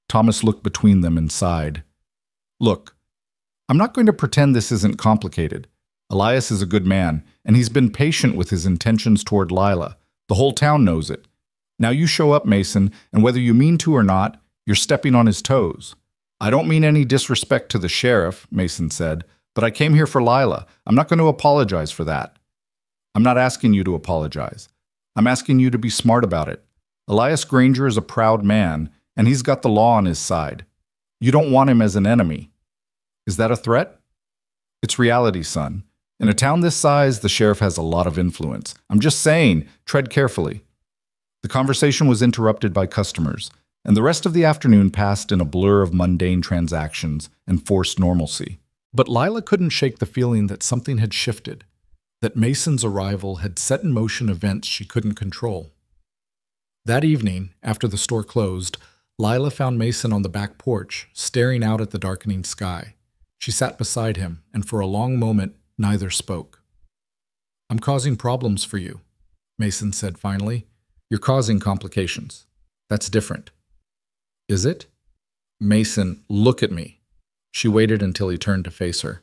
Thomas looked between them and sighed. Look, I'm not going to pretend this isn't complicated. Elias is a good man, and he's been patient with his intentions toward Lila. The whole town knows it. Now you show up, Mason, and whether you mean to or not, you're stepping on his toes. I don't mean any disrespect to the sheriff, Mason said, but I came here for Lila. I'm not going to apologize for that. I'm not asking you to apologize. I'm asking you to be smart about it. Elias Granger is a proud man, and he's got the law on his side. You don't want him as an enemy. Is that a threat? It's reality, son. In a town this size, the sheriff has a lot of influence. I'm just saying, tread carefully. The conversation was interrupted by customers, and the rest of the afternoon passed in a blur of mundane transactions and forced normalcy. But Lila couldn't shake the feeling that something had shifted, that Mason's arrival had set in motion events she couldn't control. That evening, after the store closed, Lila found Mason on the back porch, staring out at the darkening sky. She sat beside him, and for a long moment, neither spoke. I'm causing problems for you, Mason said finally. You're causing complications. That's different. Is it? Mason, look at me. She waited until he turned to face her.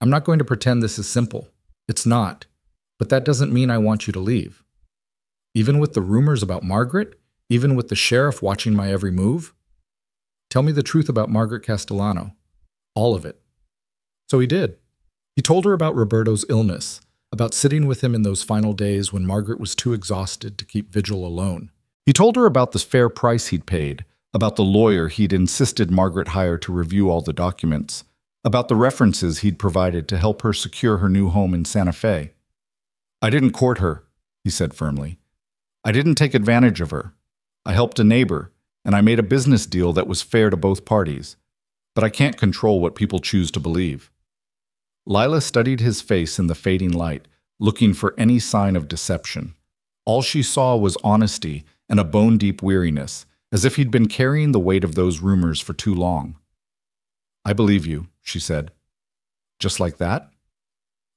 I'm not going to pretend this is simple. It's not. But that doesn't mean I want you to leave. Even with the rumors about Margaret? Even with the sheriff watching my every move? Tell me the truth about Margaret Castellano. All of it. So he did. He told her about Roberto's illness, about sitting with him in those final days when Margaret was too exhausted to keep vigil alone. He told her about the fair price he'd paid, about the lawyer he'd insisted Margaret hire to review all the documents, about the references he'd provided to help her secure her new home in Santa Fe. I didn't court her, he said firmly. I didn't take advantage of her. I helped a neighbor, and I made a business deal that was fair to both parties. But I can't control what people choose to believe. Lila studied his face in the fading light, looking for any sign of deception. All she saw was honesty and a bone-deep weariness, as if he'd been carrying the weight of those rumors for too long. I believe you, she said. Just like that?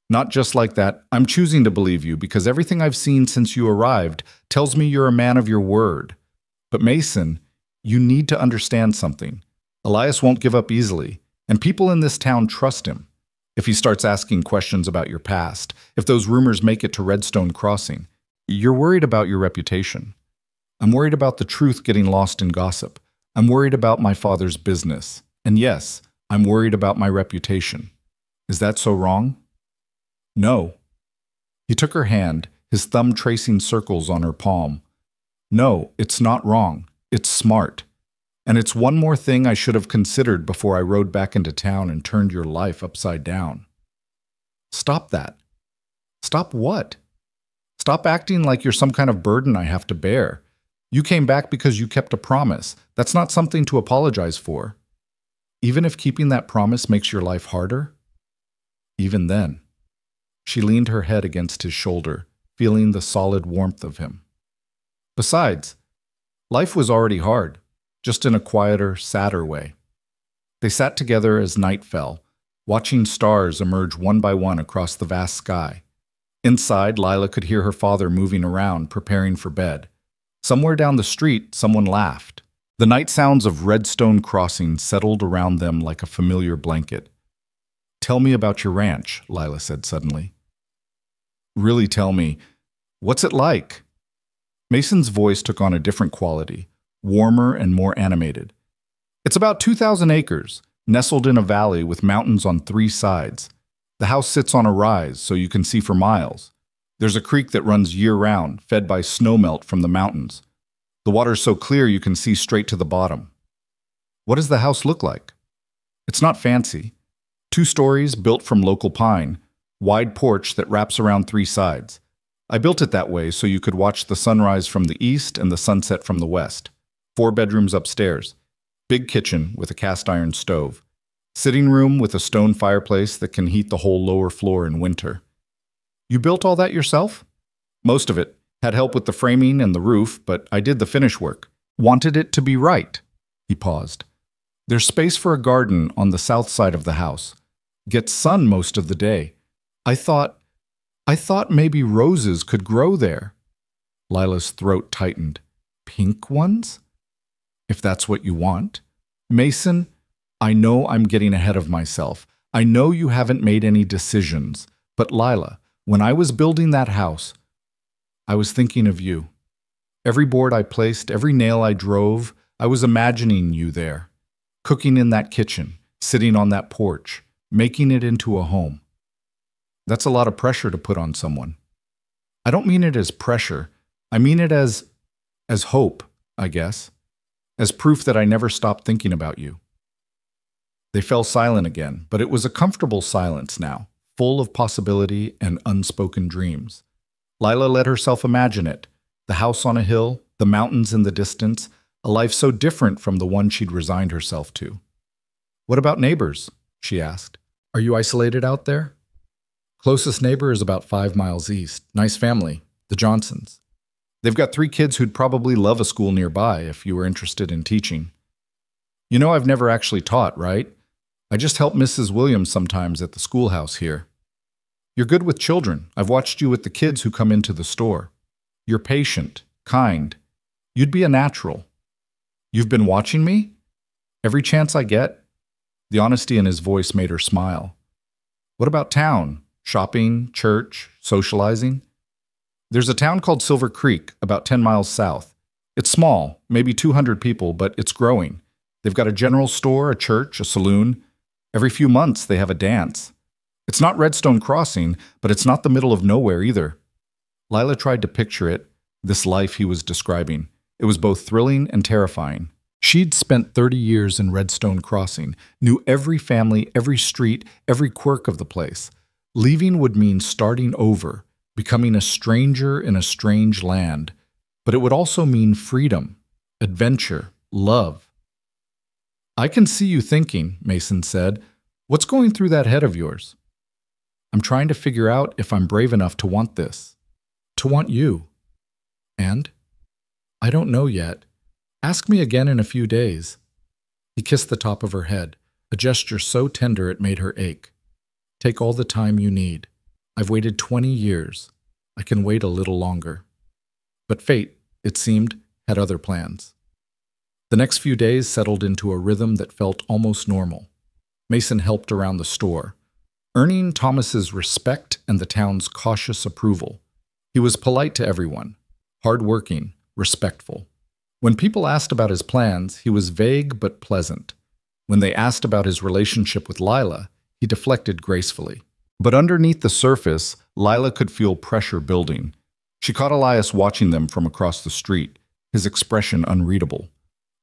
Not just like that. I'm choosing to believe you because everything I've seen since you arrived tells me you're a man of your word. But Mason, you need to understand something. Elias won't give up easily, and people in this town trust him. If he starts asking questions about your past, if those rumors make it to Redstone Crossing, you're worried about your reputation. I'm worried about the truth getting lost in gossip. I'm worried about my father's business. And yes, I'm worried about my reputation. Is that so wrong? No. He took her hand, his thumb tracing circles on her palm. No, it's not wrong. It's smart. And it's one more thing I should have considered before I rode back into town and turned your life upside down. Stop that. Stop what? Stop acting like you're some kind of burden I have to bear. You came back because you kept a promise. That's not something to apologize for. Even if keeping that promise makes your life harder? Even then. She leaned her head against his shoulder, feeling the solid warmth of him. Besides, life was already hard. Just in a quieter, sadder way. They sat together as night fell, watching stars emerge one by one across the vast sky. Inside, Lila could hear her father moving around, preparing for bed. Somewhere down the street, someone laughed. The night sounds of Redstone Crossing settled around them like a familiar blanket. Tell me about your ranch, Lila said suddenly. Really tell me, what's it like? Mason's voice took on a different quality. Warmer and more animated. It's about 2,000 acres, nestled in a valley with mountains on 3 sides. The house sits on a rise so you can see for miles. There's a creek that runs year-round, fed by snowmelt from the mountains. The water's so clear you can see straight to the bottom. What does the house look like? It's not fancy. 2 stories built from local pine, Wide porch that wraps around 3 sides. I built it that way so you could watch the sunrise from the east and the sunset from the west. 4 bedrooms upstairs. Big kitchen with a cast iron stove. Sitting room with a stone fireplace that can heat the whole lower floor in winter. You built all that yourself? Most of it. Had help with the framing and the roof, but I did the finish work. Wanted it to be right. He paused. There's space for a garden on the south side of the house. Gets sun most of the day. I thought maybe roses could grow there. Lila's throat tightened. Pink ones? If that's what you want. Mason, I know I'm getting ahead of myself. I know you haven't made any decisions. But Lila, when I was building that house, I was thinking of you. Every board I placed, every nail I drove, I was imagining you there. Cooking in that kitchen, sitting on that porch, making it into a home. That's a lot of pressure to put on someone. I don't mean it as pressure. I mean it as hope, I guess. As proof that I never stopped thinking about you. They fell silent again, but it was a comfortable silence now, full of possibility and unspoken dreams. Lila let herself imagine it. The house on a hill, the mountains in the distance, a life so different from the one she'd resigned herself to. What about neighbors? She asked. Are you isolated out there? Closest neighbor is about 5 miles east. Nice family, the Johnsons. They've got 3 kids who'd probably love a school nearby if you were interested in teaching. You know I've never actually taught, right? I just help Mrs. Williams sometimes at the schoolhouse here. You're good with children. I've watched you with the kids who come into the store. You're patient, kind. You'd be a natural. You've been watching me? Every chance I get? The honesty in his voice made her smile. What about town? Shopping, church, socializing? There's a town called Silver Creek, about 10 miles south. It's small, maybe 200 people, but it's growing. They've got a general store, a church, a saloon. Every few months they have a dance. It's not Redstone Crossing, but it's not the middle of nowhere either. Lila tried to picture it, this life he was describing. It was both thrilling and terrifying. She'd spent 30 years in Redstone Crossing, knew every family, every street, every quirk of the place. Leaving would mean starting over, becoming a stranger in a strange land. But it would also mean freedom, adventure, love. I can see you thinking, Mason said. What's going through that head of yours? I'm trying to figure out if I'm brave enough to want this. To want you. And? I don't know yet. Ask me again in a few days. He kissed the top of her head, a gesture so tender it made her ache. Take all the time you need. I've waited 20 years. I can wait a little longer. But fate, it seemed, had other plans. The next few days settled into a rhythm that felt almost normal. Mason helped around the store, earning Thomas's respect and the town's cautious approval. He was polite to everyone, hard-working, respectful. When people asked about his plans, he was vague but pleasant. When they asked about his relationship with Lila, he deflected gracefully. But underneath the surface, Lila could feel pressure building. She caught Elias watching them from across the street, his expression unreadable.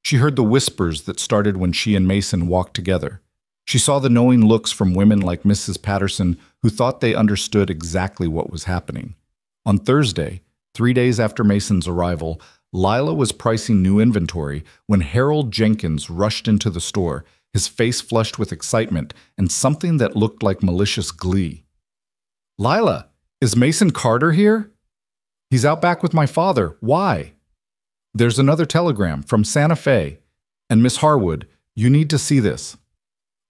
She heard the whispers that started when she and Mason walked together. She saw the knowing looks from women like Mrs. Patterson who thought they understood exactly what was happening. On Thursday, 3 days after Mason's arrival, Lila was pricing new inventory when Harold Jenkins rushed into the store, his face flushed with excitement and something that looked like malicious glee. Lila, is Mason Carter here? He's out back with my father. Why? There's another telegram from Santa Fe. And Miss Harwood, you need to see this.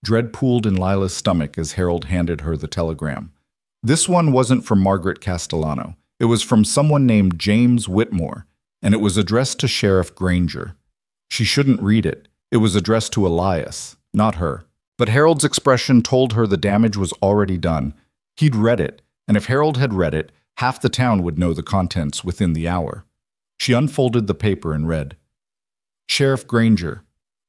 Dread pooled in Lila's stomach as Harold handed her the telegram. This one wasn't from Margaret Castellano. It was from someone named James Whitmore, and it was addressed to Sheriff Granger. She shouldn't read it. It was addressed to Elias, not her. But Harold's expression told her the damage was already done. He'd read it, and if Harold had read it, half the town would know the contents within the hour. She unfolded the paper and read, Sheriff Granger,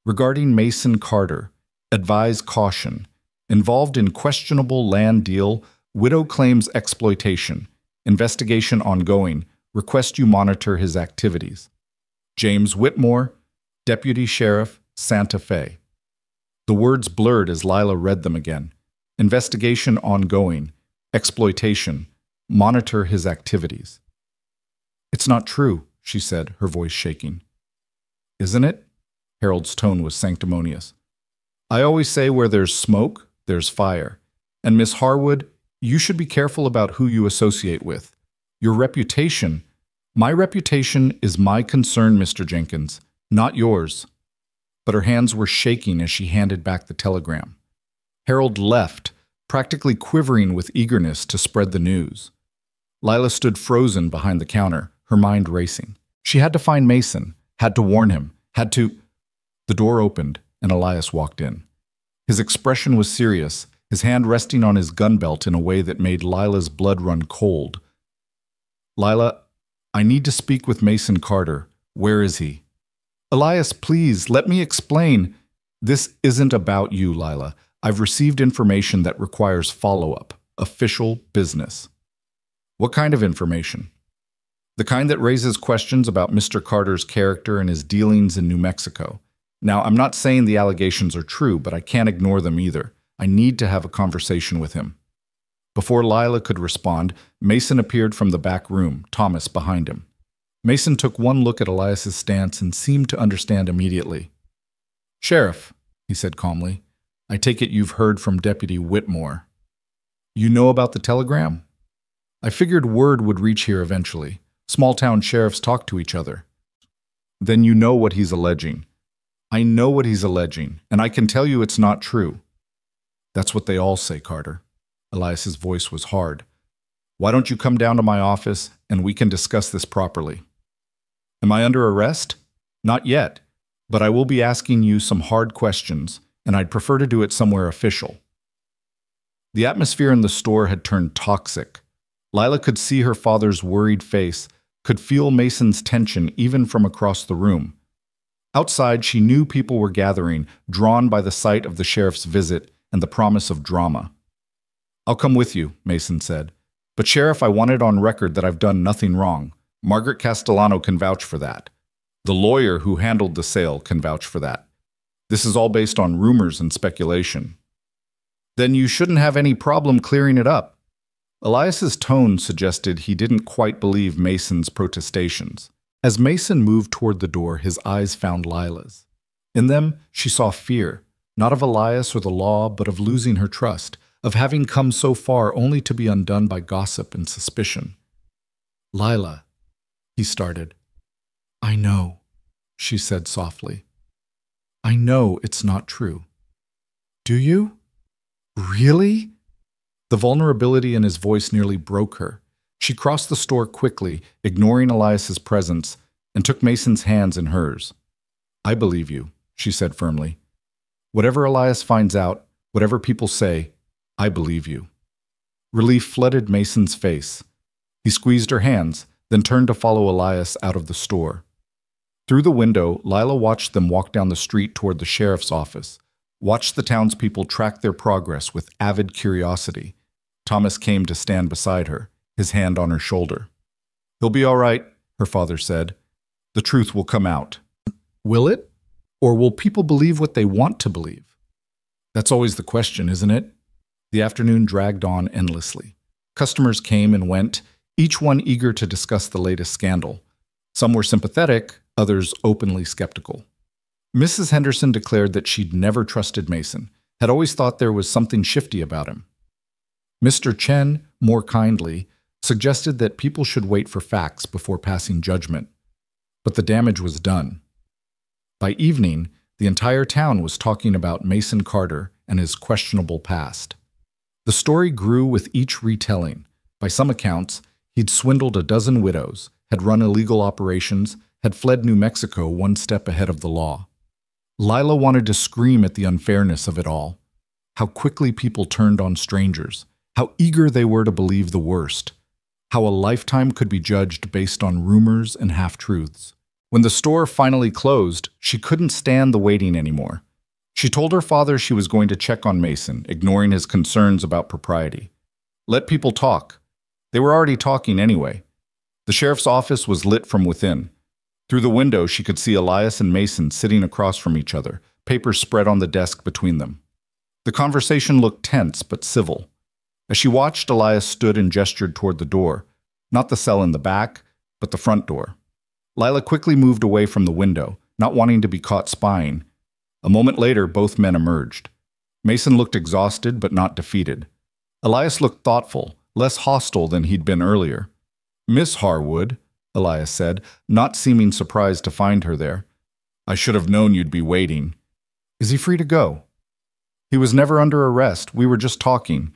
regarding Mason Carter, advise caution. Involved in questionable land deal, widow claims exploitation. Investigation ongoing. Request you monitor his activities. James Whitmore, Deputy Sheriff, Santa Fe. The words blurred as Lila read them again. Investigation ongoing. exploitation, monitor his activities. It's not true, she said, her voice shaking. Isn't it? Harold's tone was sanctimonious. I always say where there's smoke, there's fire. And Miss Harwood, you should be careful about who you associate with. Your reputation, my reputation is my concern, Mr. Jenkins, not yours. But her hands were shaking as she handed back the telegram. Harold left, practically quivering with eagerness to spread the news. Lila stood frozen behind the counter, her mind racing. She had to find Mason, had to warn him, had to... The door opened, and Elias walked in. His expression was serious, his hand resting on his gun belt in a way that made Lila's blood run cold. Lila, I need to speak with Mason Carter. Where is he? Elias, please, let me explain. This isn't about you, Lila. I've received information that requires follow-up, official business. What kind of information? The kind that raises questions about Mr. Carter's character and his dealings in New Mexico. Now, I'm not saying the allegations are true, but I can't ignore them either. I need to have a conversation with him. Before Lila could respond, Mason appeared from the back room, Thomas behind him. Mason took one look at Elias's stance and seemed to understand immediately. Sheriff, he said calmly, I take it you've heard from Deputy Whitmore. You know about the telegram? I figured word would reach here eventually. Small-town sheriffs talk to each other. Then you know what he's alleging. I know what he's alleging, and I can tell you it's not true. That's what they all say, Carter. Elias's voice was hard. Why don't you come down to my office, and we can discuss this properly? Am I under arrest? Not yet, but I will be asking you some hard questions, and I'd prefer to do it somewhere official. The atmosphere in the store had turned toxic. Lila could see her father's worried face, could feel Mason's tension even from across the room. Outside, she knew people were gathering, drawn by the sight of the sheriff's visit and the promise of drama. I'll come with you, Mason said. But Sheriff, I want it on record that I've done nothing wrong. Margaret Castellano can vouch for that. The lawyer who handled the sale can vouch for that. This is all based on rumors and speculation. Then you shouldn't have any problem clearing it up. Elias's tone suggested he didn't quite believe Mason's protestations. As Mason moved toward the door, his eyes found Lila's. In them, she saw fear, not of Elias or the law, but of losing her trust, of having come so far only to be undone by gossip and suspicion. Lila, he started. I know, she said softly. I know it's not true. Do you? Really? The vulnerability in his voice nearly broke her. She crossed the store quickly, ignoring Elias's presence, and took Mason's hands in hers. I believe you, she said firmly. Whatever Elias finds out, whatever people say, I believe you. Relief flooded Mason's face. He squeezed her hands, then turned to follow Elias out of the store. Through the window, Lila watched them walk down the street toward the sheriff's office, watched the townspeople track their progress with avid curiosity. Thomas came to stand beside her, his hand on her shoulder. He'll be all right, her father said. The truth will come out. Will it? Or will people believe what they want to believe? That's always the question, isn't it? The afternoon dragged on endlessly. Customers came and went, each one eager to discuss the latest scandal. Some were sympathetic, others openly skeptical. Mrs. Henderson declared that she'd never trusted Mason, had always thought there was something shifty about him. Mr. Chen, more kindly, suggested that people should wait for facts before passing judgment. But the damage was done. By evening, the entire town was talking about Mason Carter and his questionable past. The story grew with each retelling. By some accounts, he'd swindled a dozen widows, had run illegal operations, had fled New Mexico one step ahead of the law. Lila wanted to scream at the unfairness of it all. How quickly people turned on strangers. How eager they were to believe the worst. How a lifetime could be judged based on rumors and half-truths. When the store finally closed, she couldn't stand the waiting anymore. She told her father she was going to check on Mason, ignoring his concerns about propriety. Let people talk. They were already talking anyway. The sheriff's office was lit from within. Through the window, she could see Elias and Mason sitting across from each other, papers spread on the desk between them. The conversation looked tense but civil. As she watched, Elias stood and gestured toward the door. Not the cell in the back, but the front door. Lila quickly moved away from the window, not wanting to be caught spying. A moment later, both men emerged. Mason looked exhausted but not defeated. Elias looked thoughtful, less hostile than he'd been earlier. "Miss Harwood," Elias said, not seeming surprised to find her there. "I should have known you'd be waiting." "Is he free to go?" "He was never under arrest. We were just talking."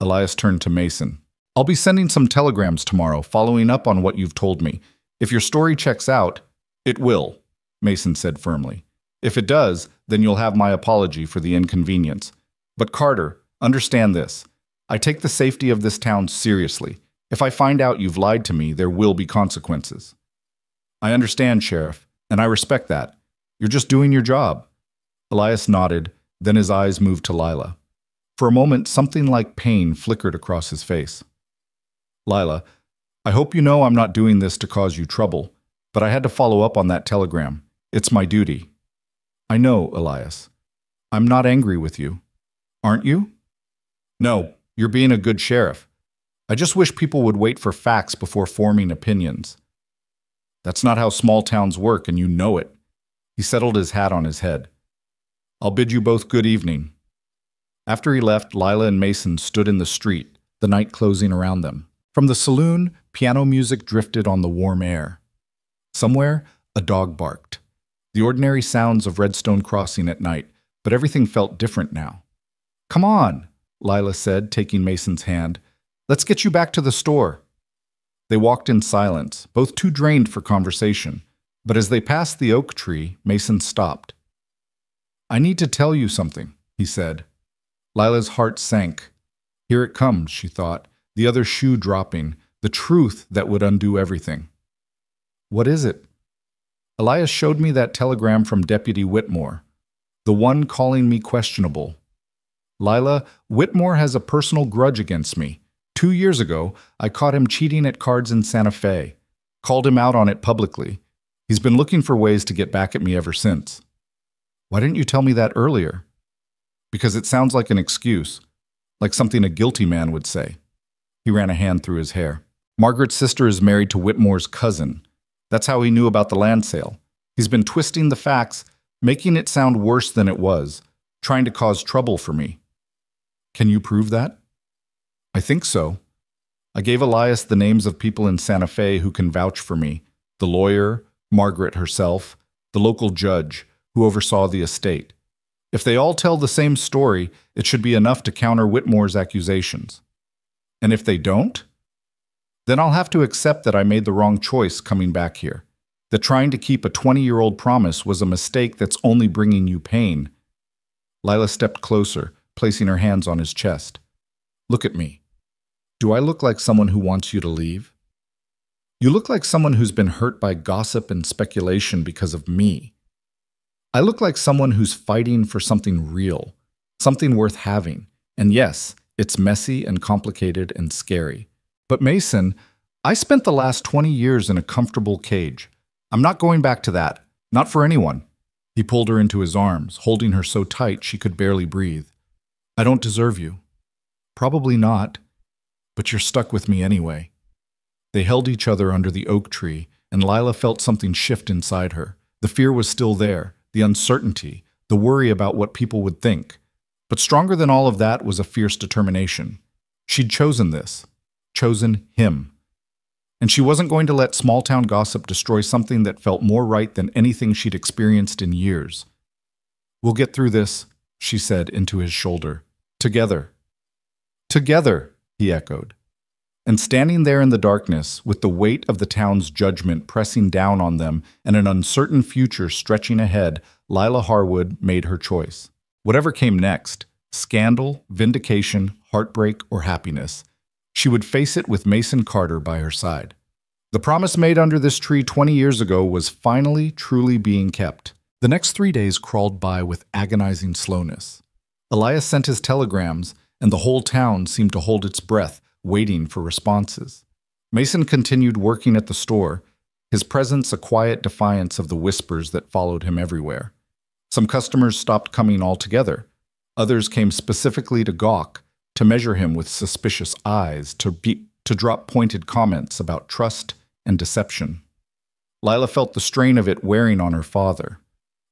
Elias turned to Mason. "I'll be sending some telegrams tomorrow, following up on what you've told me. If your story checks out, it will," Mason said firmly. "If it does, then you'll have my apology for the inconvenience. But Carter, understand this. I take the safety of this town seriously. If I find out you've lied to me, there will be consequences." "I understand, Sheriff, and I respect that. You're just doing your job." Elias nodded, then his eyes moved to Lila. For a moment, something like pain flickered across his face. "Lila, I hope you know I'm not doing this to cause you trouble, but I had to follow up on that telegram. It's my duty." "I know, Elias. I'm not angry with you. Aren't you?" "No, you're being a good sheriff. I just wish people would wait for facts before forming opinions. That's not how small towns work, and you know it." He settled his hat on his head. "I'll bid you both good evening." After he left, Lila and Mason stood in the street, the night closing around them. From the saloon, piano music drifted on the warm air. Somewhere, a dog barked. The ordinary sounds of Redstone Crossing at night, but everything felt different now. "Come on," Lila said, taking Mason's hand. "Let's get you back to the store." They walked in silence, both too drained for conversation. But as they passed the oak tree, Mason stopped. "I need to tell you something," he said. Lila's heart sank. Here it comes, she thought, the other shoe dropping, the truth that would undo everything. "What is it?" "Elias showed me that telegram from Deputy Whitmore, the one calling me questionable. Lila, Whitmore has a personal grudge against me. 2 years ago, I caught him cheating at cards in Santa Fe, called him out on it publicly. He's been looking for ways to get back at me ever since." "Why didn't you tell me that earlier?" "Because it sounds like an excuse, like something a guilty man would say." He ran a hand through his hair. "Margaret's sister is married to Whitmore's cousin. That's how he knew about the land sale. He's been twisting the facts, making it sound worse than it was, trying to cause trouble for me." "Can you prove that?" "I think so. I gave Elias the names of people in Santa Fe who can vouch for me, the lawyer, Margaret herself, the local judge who oversaw the estate. If they all tell the same story, it should be enough to counter Whitmore's accusations. And if they don't, then I'll have to accept that I made the wrong choice coming back here, that trying to keep a 20-year-old promise was a mistake that's only bringing you pain." Lila stepped closer, placing her hands on his chest. "Look at me. Do I look like someone who wants you to leave? You look like someone who's been hurt by gossip and speculation because of me. I look like someone who's fighting for something real, something worth having. And yes, it's messy and complicated and scary. But Mason, I spent the last 20 years in a comfortable cage. I'm not going back to that. Not for anyone." He pulled her into his arms, holding her so tight she could barely breathe. "I don't deserve you." "Probably not. But you're stuck with me anyway." They held each other under the oak tree, and Lila felt something shift inside her. The fear was still there, the uncertainty, the worry about what people would think. But stronger than all of that was a fierce determination. She'd chosen this, chosen him. And she wasn't going to let small-town gossip destroy something that felt more right than anything she'd experienced in years. "We'll get through this," she said into his shoulder. "Together." "Together," he echoed. And standing there in the darkness, with the weight of the town's judgment pressing down on them and an uncertain future stretching ahead, Lila Harwood made her choice. Whatever came next, scandal, vindication, heartbreak, or happiness, she would face it with Mason Carter by her side. The promise made under this tree 20 years ago was finally, truly being kept. The next 3 days crawled by with agonizing slowness. Elias sent his telegrams, and the whole town seemed to hold its breath, waiting for responses. Mason continued working at the store, his presence a quiet defiance of the whispers that followed him everywhere. Some customers stopped coming altogether. Others came specifically to gawk, to measure him with suspicious eyes, to drop pointed comments about trust and deception. Lila felt the strain of it wearing on her father.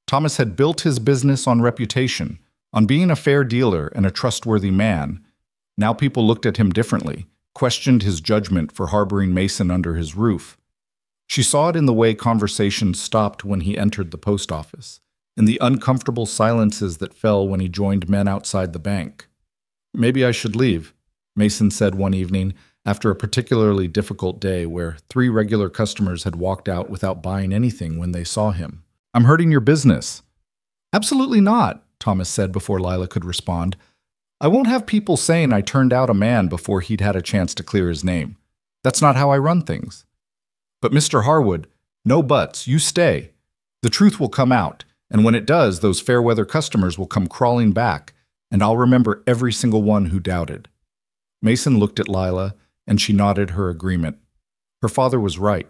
Thomas had built his business on reputation, on being a fair dealer and a trustworthy man. Now people looked at him differently, questioned his judgment for harboring Mason under his roof. She saw it in the way conversations stopped when he entered the post office, in the uncomfortable silences that fell when he joined men outside the bank. "Maybe I should leave," Mason said one evening after a particularly difficult day where 3 regular customers had walked out without buying anything when they saw him. "I'm hurting your business." "Absolutely not," Thomas said before Lila could respond. "I won't have people saying I turned out a man before he'd had a chance to clear his name. That's not how I run things." "But Mr. Harwood, no buts, you stay. The truth will come out, and when it does, those fair-weather customers will come crawling back, and I'll remember every single one who doubted." Mason looked at Lila, and she nodded her agreement. Her father was right.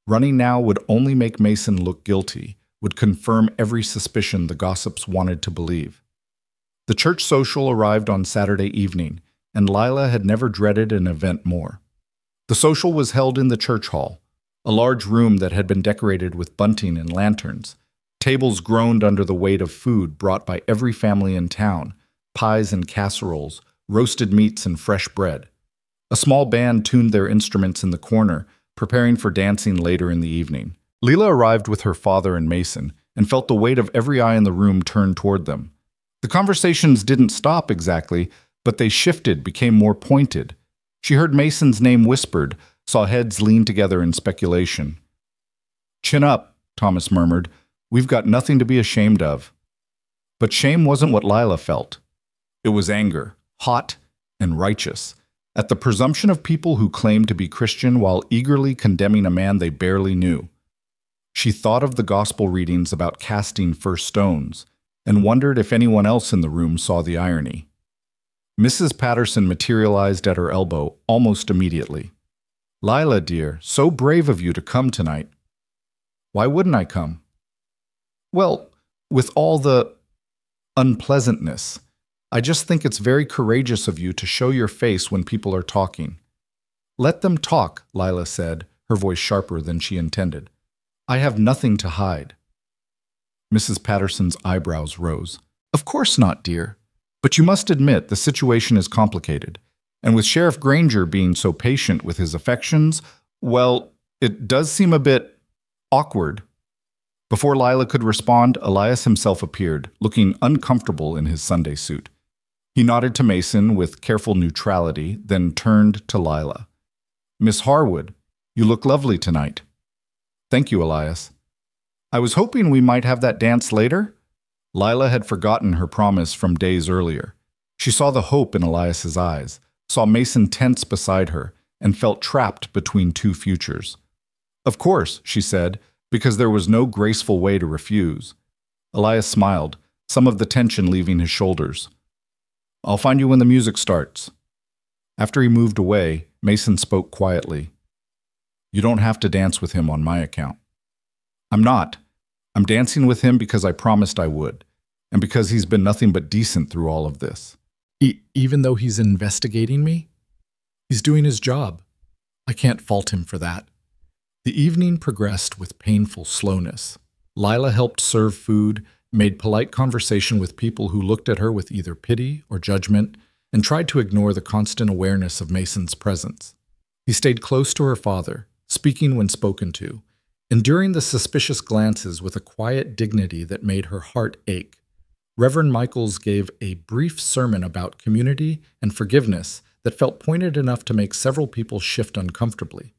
Running now would only make Mason look guilty, would confirm every suspicion the gossips wanted to believe. The church social arrived on Saturday evening, and Lila had never dreaded an event more. The social was held in the church hall, a large room that had been decorated with bunting and lanterns. Tables groaned under the weight of food brought by every family in town, pies and casseroles, roasted meats and fresh bread. A small band tuned their instruments in the corner, preparing for dancing later in the evening. Lila arrived with her father and Mason, and felt the weight of every eye in the room turned toward them. The conversations didn't stop exactly, but they shifted, became more pointed. She heard Mason's name whispered, saw heads lean together in speculation. "Chin up," Thomas murmured. "We've got nothing to be ashamed of." But shame wasn't what Lila felt. It was anger, hot and righteous, at the presumption of people who claimed to be Christian while eagerly condemning a man they barely knew. She thought of the gospel readings about casting first stones, and wondered if anyone else in the room saw the irony. Mrs. Patterson materialized at her elbow almost immediately. "Lila, dear, so brave of you to come tonight." "Why wouldn't I come?" "Well, with all the unpleasantness, I just think it's very courageous of you to show your face when people are talking." "Let them talk," Lila said, her voice sharper than she intended. "I have nothing to hide." Mrs. Patterson's eyebrows rose. "Of course not, dear. But you must admit the situation is complicated. And with Sheriff Granger being so patient with his affections, well, it does seem a bit awkward." Before Lila could respond, Elias himself appeared, looking uncomfortable in his Sunday suit. He nodded to Mason with careful neutrality, then turned to Lila. "Miss Harwood, you look lovely tonight." "Thank you, Elias." "I was hoping we might have that dance later." Lila had forgotten her promise from days earlier. She saw the hope in Elias's eyes, saw Mason tense beside her, and felt trapped between 2 futures. "Of course," she said, because there was no graceful way to refuse. Elias smiled, some of the tension leaving his shoulders. "I'll find you when the music starts." After he moved away, Mason spoke quietly. "You don't have to dance with him on my account." "I'm not. I'm dancing with him because I promised I would, and because he's been nothing but decent through all of this." Even though he's investigating me? He's doing his job. I can't fault him for that." The evening progressed with painful slowness. Lila helped serve food, made polite conversation with people who looked at her with either pity or judgment, and tried to ignore the constant awareness of Mason's presence. He stayed close to her father, speaking when spoken to, enduring the suspicious glances with a quiet dignity that made her heart ache. Reverend Michaels gave a brief sermon about community and forgiveness that felt pointed enough to make several people shift uncomfortably.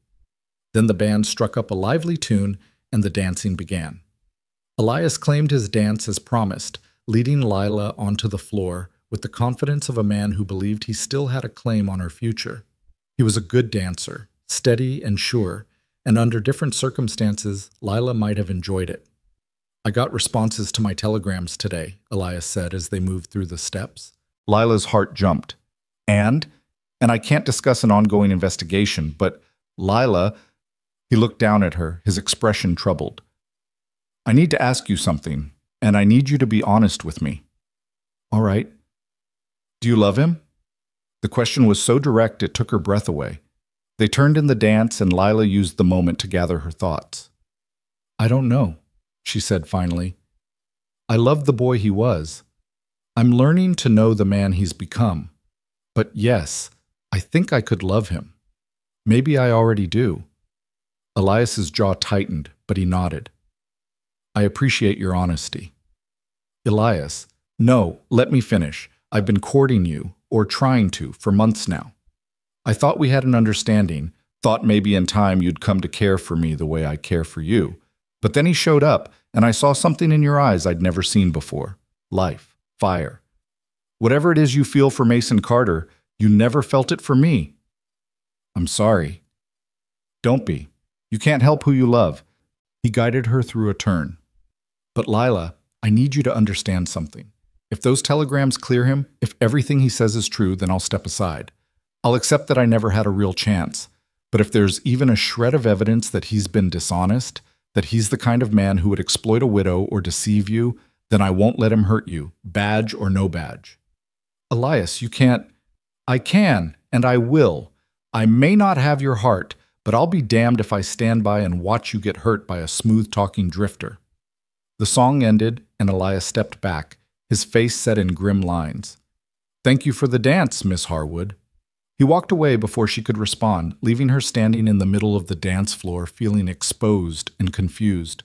Then the band struck up a lively tune, and the dancing began. Elias claimed his dance as promised, leading Lila onto the floor with the confidence of a man who believed he still had a claim on her future. He was a good dancer, steady and sure, and under different circumstances, Lila might have enjoyed it. "I got responses to my telegrams today," Elias said as they moved through the steps. Lila's heart jumped. And I can't discuss an ongoing investigation, but Lila..." He looked down at her, his expression troubled. "I need to ask you something, and I need you to be honest with me." "All right." "Do you love him?" The question was so direct it took her breath away. They turned in the dance, and Lila used the moment to gather her thoughts. "I don't know," she said finally. "I loved the boy he was. I'm learning to know the man he's become. But yes, I think I could love him. Maybe I already do." Elias's jaw tightened, but he nodded. "I appreciate your honesty." "Elias, no, let me finish. I've been courting you, or trying to, for months now. I thought we had an understanding, thought maybe in time you'd come to care for me the way I care for you. But then he showed up, and I saw something in your eyes I'd never seen before. Life, fire. Whatever it is you feel for Mason Carter, you never felt it for me." "I'm sorry." "Don't be. You can't help who you love." He guided her through a turn. "But Lila, I need you to understand something. If those telegrams clear him, if everything he says is true, then I'll step aside. I'll accept that I never had a real chance. But if there's even a shred of evidence that he's been dishonest, that he's the kind of man who would exploit a widow or deceive you, then I won't let him hurt you, badge or no badge." "Elias, you can't." "I can, and I will. I may not have your heart, but I'll be damned if I stand by and watch you get hurt by a smooth-talking drifter." The song ended, and Elias stepped back, his face set in grim lines. "Thank you for the dance, Miss Harwood." He walked away before she could respond, leaving her standing in the middle of the dance floor, feeling exposed and confused.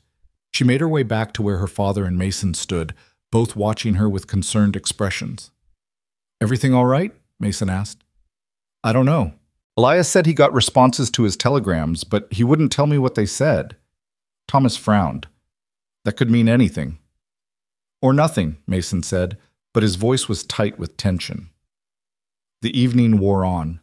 She made her way back to where her father and Mason stood, both watching her with concerned expressions. "Everything all right?" Mason asked. "I don't know. Elias said he got responses to his telegrams, but he wouldn't tell me what they said." Thomas frowned. "That could mean anything." "Or nothing," Mason said, but his voice was tight with tension. The evening wore on.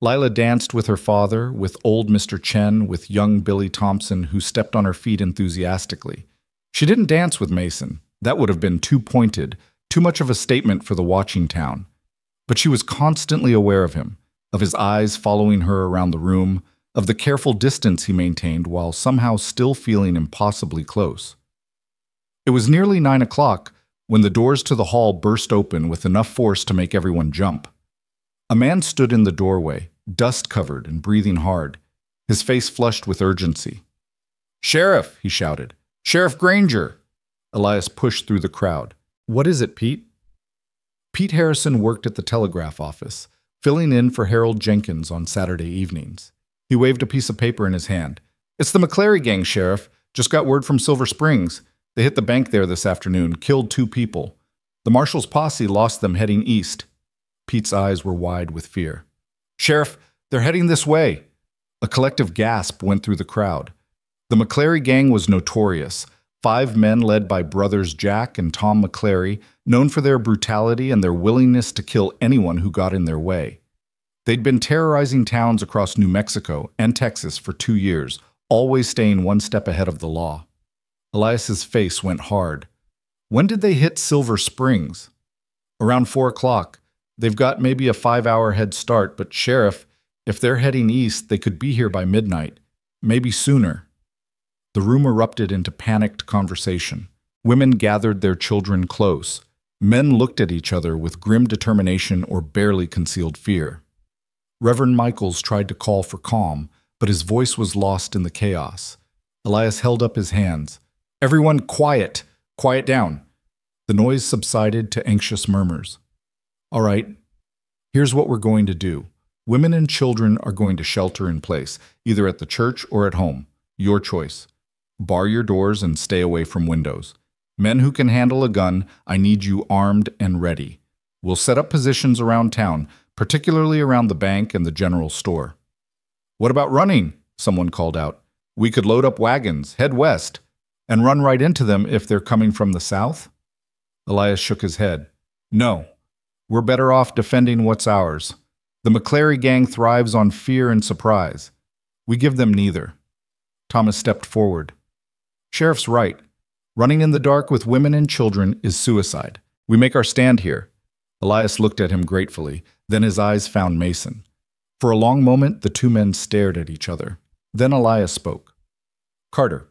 Lila danced with her father, with old Mr. Chen, with young Billy Thompson, who stepped on her feet enthusiastically. She didn't dance with Mason. That would have been too pointed, too much of a statement for the watching town. But she was constantly aware of him, of his eyes following her around the room, of the careful distance he maintained while somehow still feeling impossibly close. It was nearly 9 o'clock when the doors to the hall burst open with enough force to make everyone jump. A man stood in the doorway, dust-covered and breathing hard, his face flushed with urgency. "Sheriff!" he shouted. "Sheriff Granger!" Elias pushed through the crowd. "What is it, Pete?" Pete Harrison worked at the telegraph office, filling in for Harold Jenkins on Saturday evenings. He waved a piece of paper in his hand. "It's the McClary gang, Sheriff. Just got word from Silver Springs. They hit the bank there this afternoon, killed 2 people. The marshal's posse lost them heading east." Pete's eyes were wide with fear. "Sheriff, they're heading this way." A collective gasp went through the crowd. The McClary gang was notorious. 5 men led by brothers Jack and Tom McClary, known for their brutality and their willingness to kill anyone who got in their way. They'd been terrorizing towns across New Mexico and Texas for 2 years, always staying one step ahead of the law. Elias's face went hard. "When did they hit Silver Springs?" "Around 4 o'clock. They've got maybe a 5-hour head start, but Sheriff, if they're heading east, they could be here by midnight. Maybe sooner." The room erupted into panicked conversation. Women gathered their children close. Men looked at each other with grim determination or barely concealed fear. Reverend Michaels tried to call for calm, but his voice was lost in the chaos. Elias held up his hands. "Everyone quiet! Quiet down!" The noise subsided to anxious murmurs. "All right, here's what we're going to do. Women and children are going to shelter in place, either at the church or at home. Your choice. Bar your doors and stay away from windows. Men who can handle a gun, I need you armed and ready. We'll set up positions around town, particularly around the bank and the general store." "What about running?" someone called out. "We could load up wagons, head west, and run right into them if they're coming from the south?" Elias shook his head. "No. We're better off defending what's ours. The McClary gang thrives on fear and surprise. We give them neither." Thomas stepped forward. "Sheriff's right. Running in the dark with women and children is suicide. We make our stand here." Elias looked at him gratefully, then his eyes found Mason. For a long moment, the 2 men stared at each other. Then Elias spoke. "Carter,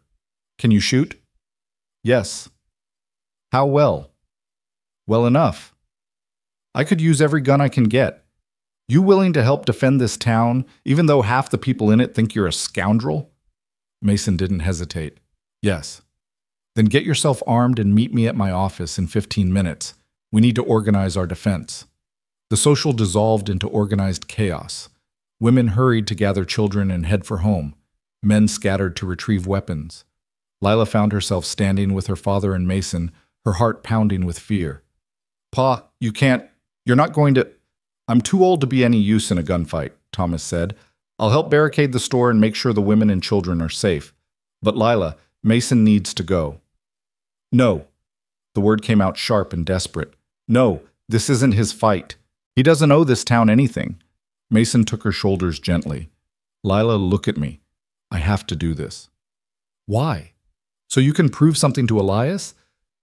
can you shoot?" "Yes." "How well?" "Well enough." "I could use every gun I can get." You willing to help defend this town, even though half the people in it think you're a scoundrel? Mason didn't hesitate. Yes. Then get yourself armed and meet me at my office in 15 minutes. We need to organize our defense. The social dissolved into organized chaos. Women hurried to gather children and head for home. Men scattered to retrieve weapons. Lila found herself standing with her father and Mason, her heart pounding with fear. Pa, you can't. You're not going to. I'm too old to be any use in a gunfight, Thomas said. I'll help barricade the store and make sure the women and children are safe. But Lila, Mason needs to go. No. The word came out sharp and desperate. No, this isn't his fight. He doesn't owe this town anything. Mason took her shoulders gently. Lila, look at me. I have to do this. Why? So you can prove something to Elias?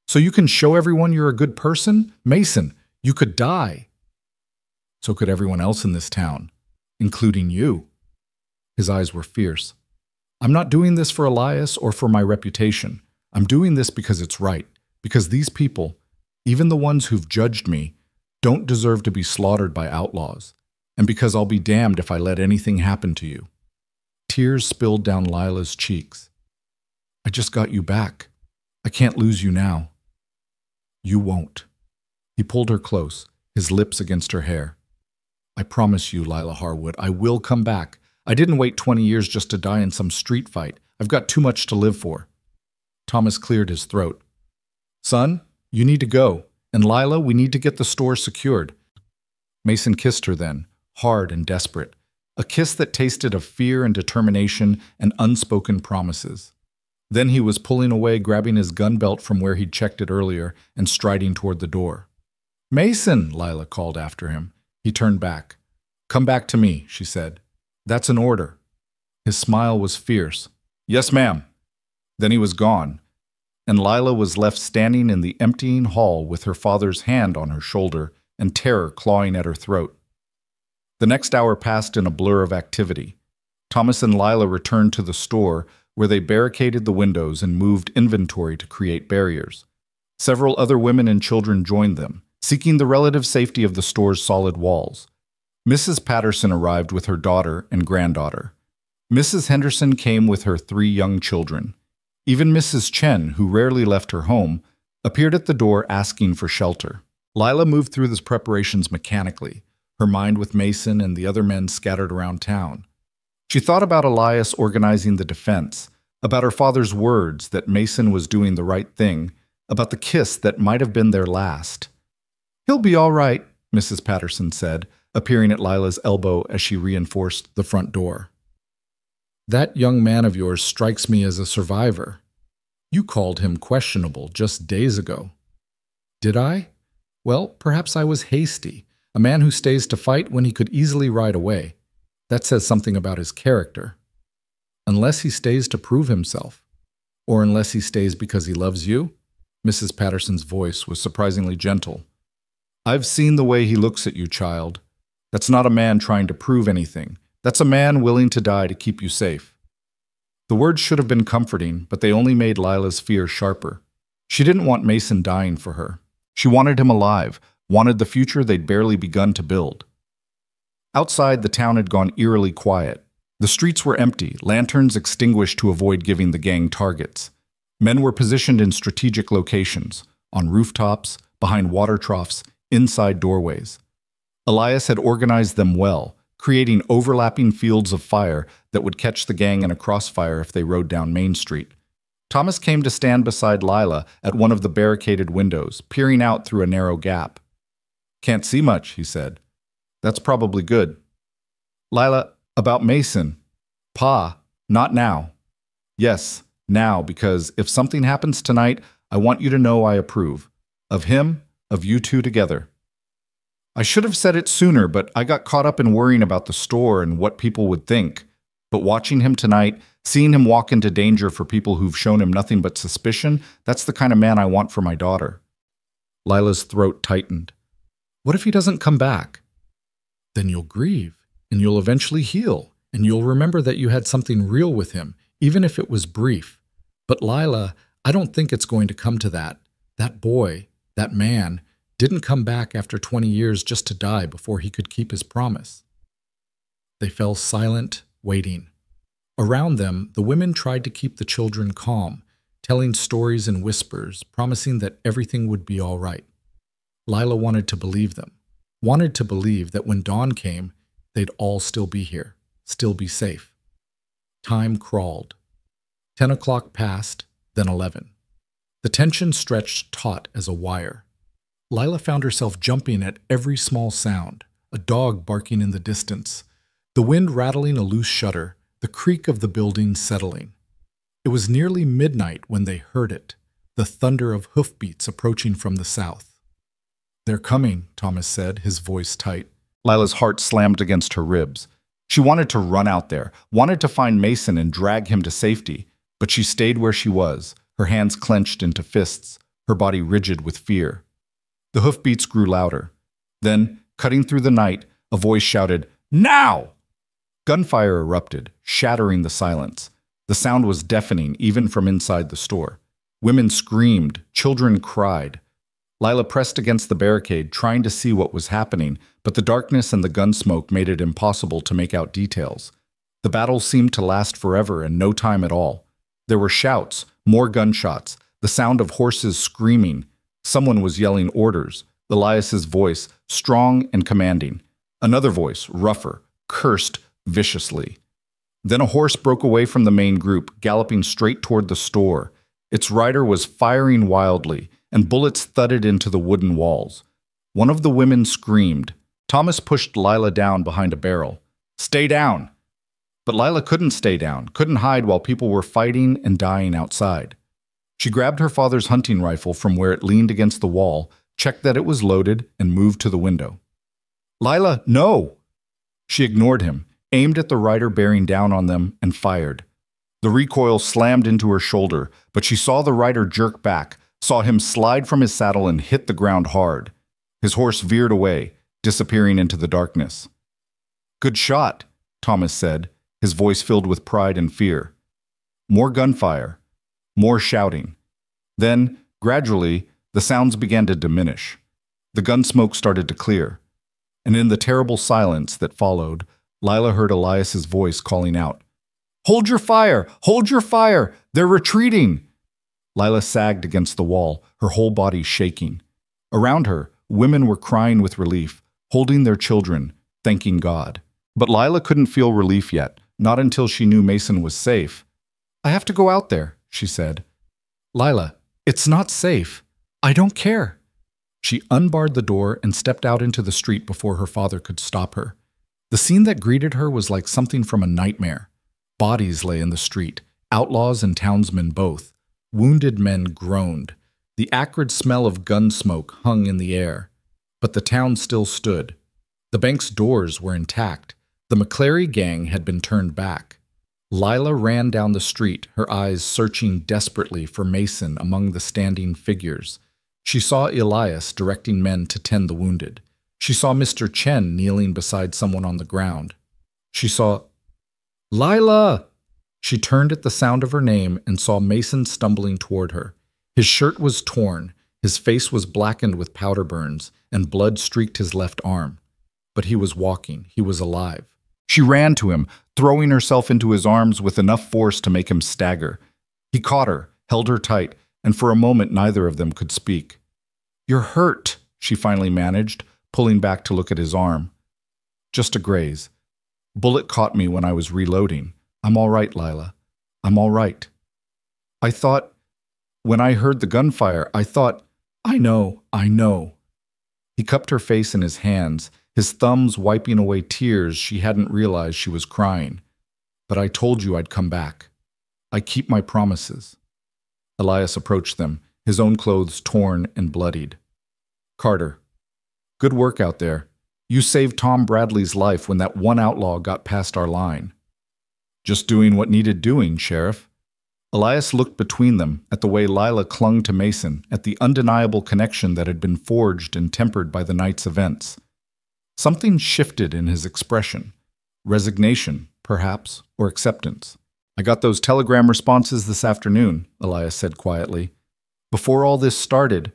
So you can show everyone you're a good person? Mason, you could die. So could everyone else in this town, including you. His eyes were fierce. I'm not doing this for Elias or for my reputation. I'm doing this because it's right, because these people, even the ones who've judged me, don't deserve to be slaughtered by outlaws, and because I'll be damned if I let anything happen to you. Tears spilled down Lila's cheeks. I just got you back. I can't lose you now. You won't. He pulled her close, his lips against her hair. I promise you, Lila Harwood, I will come back. I didn't wait 20 years just to die in some street fight. I've got too much to live for. Thomas cleared his throat. Son, you need to go. And Lila, we need to get the store secured. Mason kissed her then, hard and desperate. A kiss that tasted of fear and determination and unspoken promises. Then he was pulling away, grabbing his gun belt from where he'd checked it earlier and striding toward the door. Mason, Lila called after him. He turned back. Come back to me, she said. That's an order. His smile was fierce. Yes, ma'am. Then he was gone, and Lila was left standing in the emptying hall with her father's hand on her shoulder and terror clawing at her throat. The next hour passed in a blur of activity. Thomas and Lila returned to the store, where they barricaded the windows and moved inventory to create barriers. Several other women and children joined them, seeking the relative safety of the store's solid walls. Mrs. Patterson arrived with her daughter and granddaughter. Mrs. Henderson came with her 3 young children. Even Mrs. Chen, who rarely left her home, appeared at the door asking for shelter. Lila moved through these preparations mechanically, her mind with Mason and the other men scattered around town. She thought about Elias organizing the defense, about her father's words that Mason was doing the right thing, about the kiss that might have been their last. He'll be all right, Mrs. Patterson said, appearing at Lila's elbow as she reinforced the front door. That young man of yours strikes me as a survivor. You called him questionable just days ago. Did I? Well, perhaps I was hasty, a man who stays to fight when he could easily ride away. That says something about his character. Unless he stays to prove himself, or unless he stays because he loves you, Mrs. Patterson's voice was surprisingly gentle. I've seen the way he looks at you, child. That's not a man trying to prove anything. That's a man willing to die to keep you safe. The words should have been comforting, but they only made Lila's fear sharper. She didn't want Mason dying for her. She wanted him alive, wanted the future they'd barely begun to build. Outside, the town had gone eerily quiet. The streets were empty, lanterns extinguished to avoid giving the gang targets. Men were positioned in strategic locations, on rooftops, behind water troughs, inside doorways. Elias had organized them well, creating overlapping fields of fire that would catch the gang in a crossfire if they rode down Main Street. Thomas came to stand beside Lila at one of the barricaded windows, peering out through a narrow gap. Can't see much, he said. That's probably good. Lila, about Mason. Pa, not now. Yes, now, because if something happens tonight, I want you to know I approve. Of him, of you two together. I should have said it sooner, but I got caught up in worrying about the store and what people would think. But watching him tonight, seeing him walk into danger for people who've shown him nothing but suspicion, that's the kind of man I want for my daughter. Lila's throat tightened. What if he doesn't come back? Then you'll grieve, and you'll eventually heal, and you'll remember that you had something real with him, even if it was brief. But Lila, I don't think it's going to come to that. That boy, that man, Didn't come back after 20 years just to die before he could keep his promise. They fell silent, waiting. Around them, the women tried to keep the children calm, telling stories in whispers, promising that everything would be all right. Lila wanted to believe them, wanted to believe that when dawn came, they'd all still be here, still be safe. Time crawled. 10 o'clock passed, then 11. The tension stretched taut as a wire. Lila found herself jumping at every small sound, a dog barking in the distance, the wind rattling a loose shutter, the creak of the building settling. It was nearly midnight when they heard it, the thunder of hoofbeats approaching from the south. "They're coming," Thomas said, his voice tight. Lila's heart slammed against her ribs. She wanted to run out there, wanted to find Mason and drag him to safety, but she stayed where she was, her hands clenched into fists, her body rigid with fear. The hoofbeats grew louder. Then, cutting through the night, a voice shouted, "Now!" Gunfire erupted, shattering the silence. The sound was deafening even from inside the store. Women screamed, children cried. Lila pressed against the barricade, trying to see what was happening, but the darkness and the gun smoke made it impossible to make out details. The battle seemed to last forever and no time at all. There were shouts, more gunshots, the sound of horses screaming. Someone was yelling orders, Elias's voice, strong and commanding. Another voice, rougher, cursed viciously. Then a horse broke away from the main group, galloping straight toward the store. Its rider was firing wildly, and bullets thudded into the wooden walls. One of the women screamed. Thomas pushed Lila down behind a barrel. "Stay down!" But Lila couldn't stay down, couldn't hide while people were fighting and dying outside. She grabbed her father's hunting rifle from where it leaned against the wall, checked that it was loaded, and moved to the window. "Lila, no!" She ignored him, aimed at the rider bearing down on them, and fired. The recoil slammed into her shoulder, but she saw the rider jerk back, saw him slide from his saddle and hit the ground hard. His horse veered away, disappearing into the darkness. "Good shot," Thomas said, his voice filled with pride and fear. More gunfire, more shouting. Then, gradually, the sounds began to diminish. The gun smoke started to clear. And in the terrible silence that followed, Lila heard Elias's voice calling out, "Hold your fire! Hold your fire! They're retreating!" Lila sagged against the wall, her whole body shaking. Around her, women were crying with relief, holding their children, thanking God. But Lila couldn't feel relief yet, not until she knew Mason was safe. "I have to go out there," she said. "Lila, it's not safe. I don't care." She unbarred the door and stepped out into the street before her father could stop her. The scene that greeted her was like something from a nightmare. Bodies lay in the street, outlaws and townsmen both. Wounded men groaned. The acrid smell of gun smoke hung in the air. But the town still stood. The bank's doors were intact. The McClary gang had been turned back. Lila ran down the street, her eyes searching desperately for Mason among the standing figures. She saw Elias directing men to tend the wounded. She saw Mr. Chen kneeling beside someone on the ground. She saw Lila! She turned at the sound of her name and saw Mason stumbling toward her. His shirt was torn, his face was blackened with powder burns, and blood streaked his left arm. But he was walking, he was alive. She ran to him, throwing herself into his arms with enough force to make him stagger. He caught her, held her tight, and for a moment neither of them could speak. "You're hurt," she finally managed, pulling back to look at his arm. "Just a graze. Bullet caught me when I was reloading. I'm all right, Lila. I'm all right." "I thought, when I heard the gunfire, I thought, I know. He cupped her face in his hands, his thumbs wiping away tears she hadn't realized she was crying. "But I told you I'd come back. I keep my promises." Elias approached them, his own clothes torn and bloodied. "Carter, good work out there. You saved Tom Bradley's life when that one outlaw got past our line." "Just doing what needed doing, Sheriff." Elias looked between them at the way Lila clung to Mason, at the undeniable connection that had been forged and tempered by the night's events. Something shifted in his expression. Resignation, perhaps, or acceptance. "I got those telegram responses this afternoon," Elias said quietly. "Before all this started,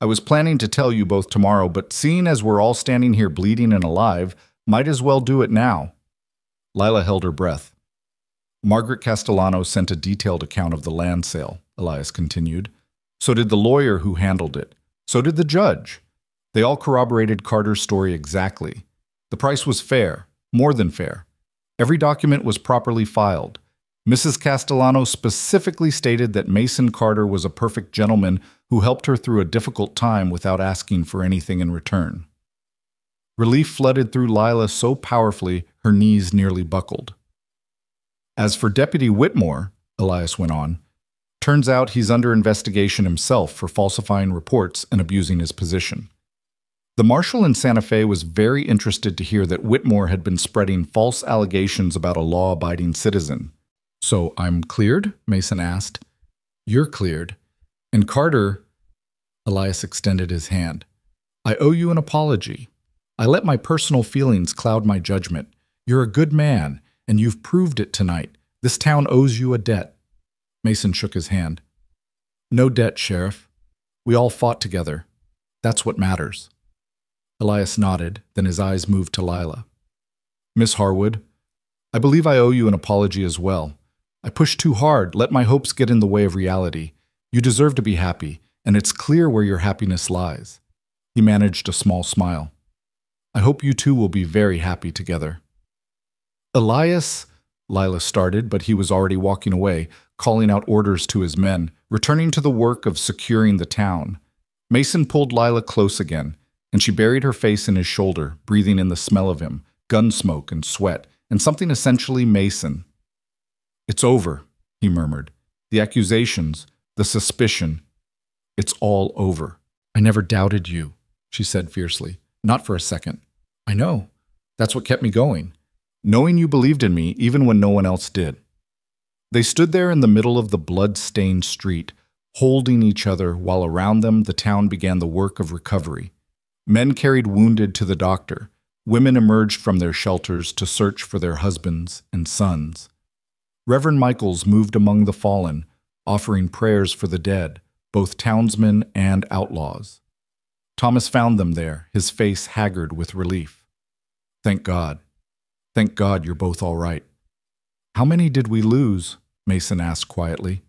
I was planning to tell you both tomorrow, but seeing as we're all standing here bleeding and alive, might as well do it now." Lila held her breath. "Margaret Castellano sent a detailed account of the land sale," Elias continued. "So did the lawyer who handled it. So did the judge. They all corroborated Carter's story exactly. The price was fair, more than fair. Every document was properly filed. Mrs. Castellano specifically stated that Mason Carter was a perfect gentleman who helped her through a difficult time without asking for anything in return." Relief flooded through Lila so powerfully her knees nearly buckled. "As for Deputy Whitmore," Elias went on, "turns out he's under investigation himself for falsifying reports and abusing his position. The marshal in Santa Fe was very interested to hear that Whitmore had been spreading false allegations about a law-abiding citizen." "So I'm cleared?" Mason asked. "You're cleared. And Carter—" Elias extended his hand. "I owe you an apology. I let my personal feelings cloud my judgment. You're a good man, and you've proved it tonight. This town owes you a debt." Mason shook his hand. "No debt, Sheriff. We all fought together. That's what matters." Elias nodded, then his eyes moved to Lila. "Miss Harwood, I believe I owe you an apology as well. I pushed too hard, let my hopes get in the way of reality. You deserve to be happy, and it's clear where your happiness lies." He managed a small smile. "I hope you two will be very happy together." "Elias," Lila started, but he was already walking away, calling out orders to his men, returning to the work of securing the town. Mason pulled Lila close again, and she buried her face in his shoulder, breathing in the smell of him, gun smoke and sweat, and something essentially Mason. "It's over," he murmured. "The accusations, the suspicion, it's all over." "I never doubted you," she said fiercely. "Not for a second. I know. That's what kept me going. Knowing you believed in me even when no one else did." They stood there in the middle of the blood-stained street, holding each other while around them the town began the work of recovery. Men carried wounded to the doctor. Women emerged from their shelters to search for their husbands and sons. Reverend Michaels moved among the fallen, offering prayers for the dead, both townsmen and outlaws. Thomas found them there, his face haggard with relief. "Thank God. Thank God you're both all right." "How many did we lose?" Mason asked quietly.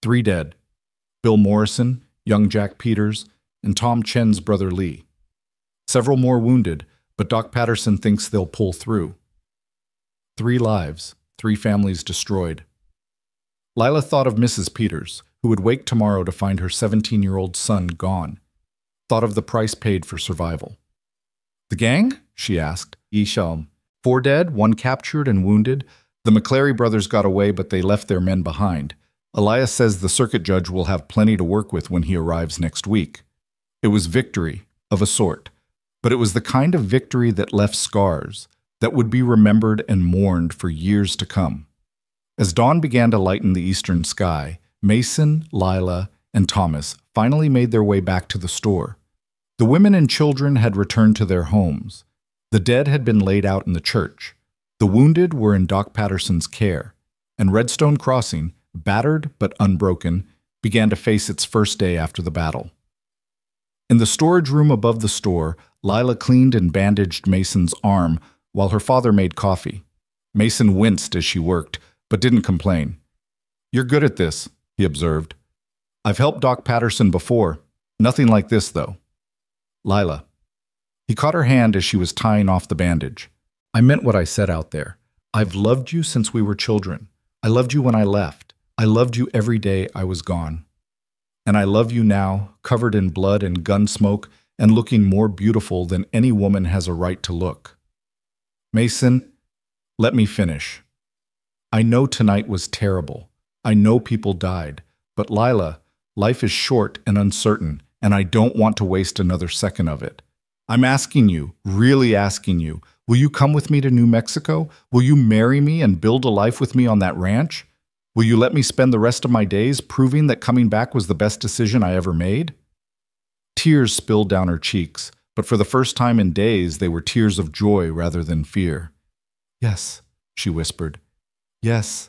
"3 dead. Bill Morrison, young Jack Peters, and Tom Chen's brother Lee. Several more wounded, but Doc Patterson thinks they'll pull through. 3 lives, 3 families destroyed." Lila thought of Mrs. Peters, who would wake tomorrow to find her 17-year-old son gone. Thought of the price paid for survival. "The gang?" she asked. "Yeesh, 4 dead, 1 captured and wounded. The McClary brothers got away, but they left their men behind. Elias says the circuit judge will have plenty to work with when he arrives next week." It was victory, of a sort, but it was the kind of victory that left scars, that would be remembered and mourned for years to come. As dawn began to lighten the eastern sky, Mason, Lila, and Thomas finally made their way back to the store. The women and children had returned to their homes. The dead had been laid out in the church. The wounded were in Doc Patterson's care, and Redstone Crossing, battered but unbroken, began to face its first day after the battle. In the storage room above the store, Lila cleaned and bandaged Mason's arm while her father made coffee. Mason winced as she worked, but didn't complain. "You're good at this," he observed. "I've helped Doc Patterson before. Nothing like this, though." "Lila." He caught her hand as she was tying off the bandage. "I meant what I said out there. I've loved you since we were children. I loved you when I left. I loved you every day I was gone. And I love you now, covered in blood and gun smoke, and looking more beautiful than any woman has a right to look." "Mason, let me finish. I know tonight was terrible. I know people died. But Lila, life is short and uncertain, and I don't want to waste another second of it. I'm asking you, really asking you, will you come with me to New Mexico? Will you marry me and build a life with me on that ranch? Will you let me spend the rest of my days proving that coming back was the best decision I ever made?" Tears spilled down her cheeks, but for the first time in days they were tears of joy rather than fear. "Yes," she whispered. "Yes,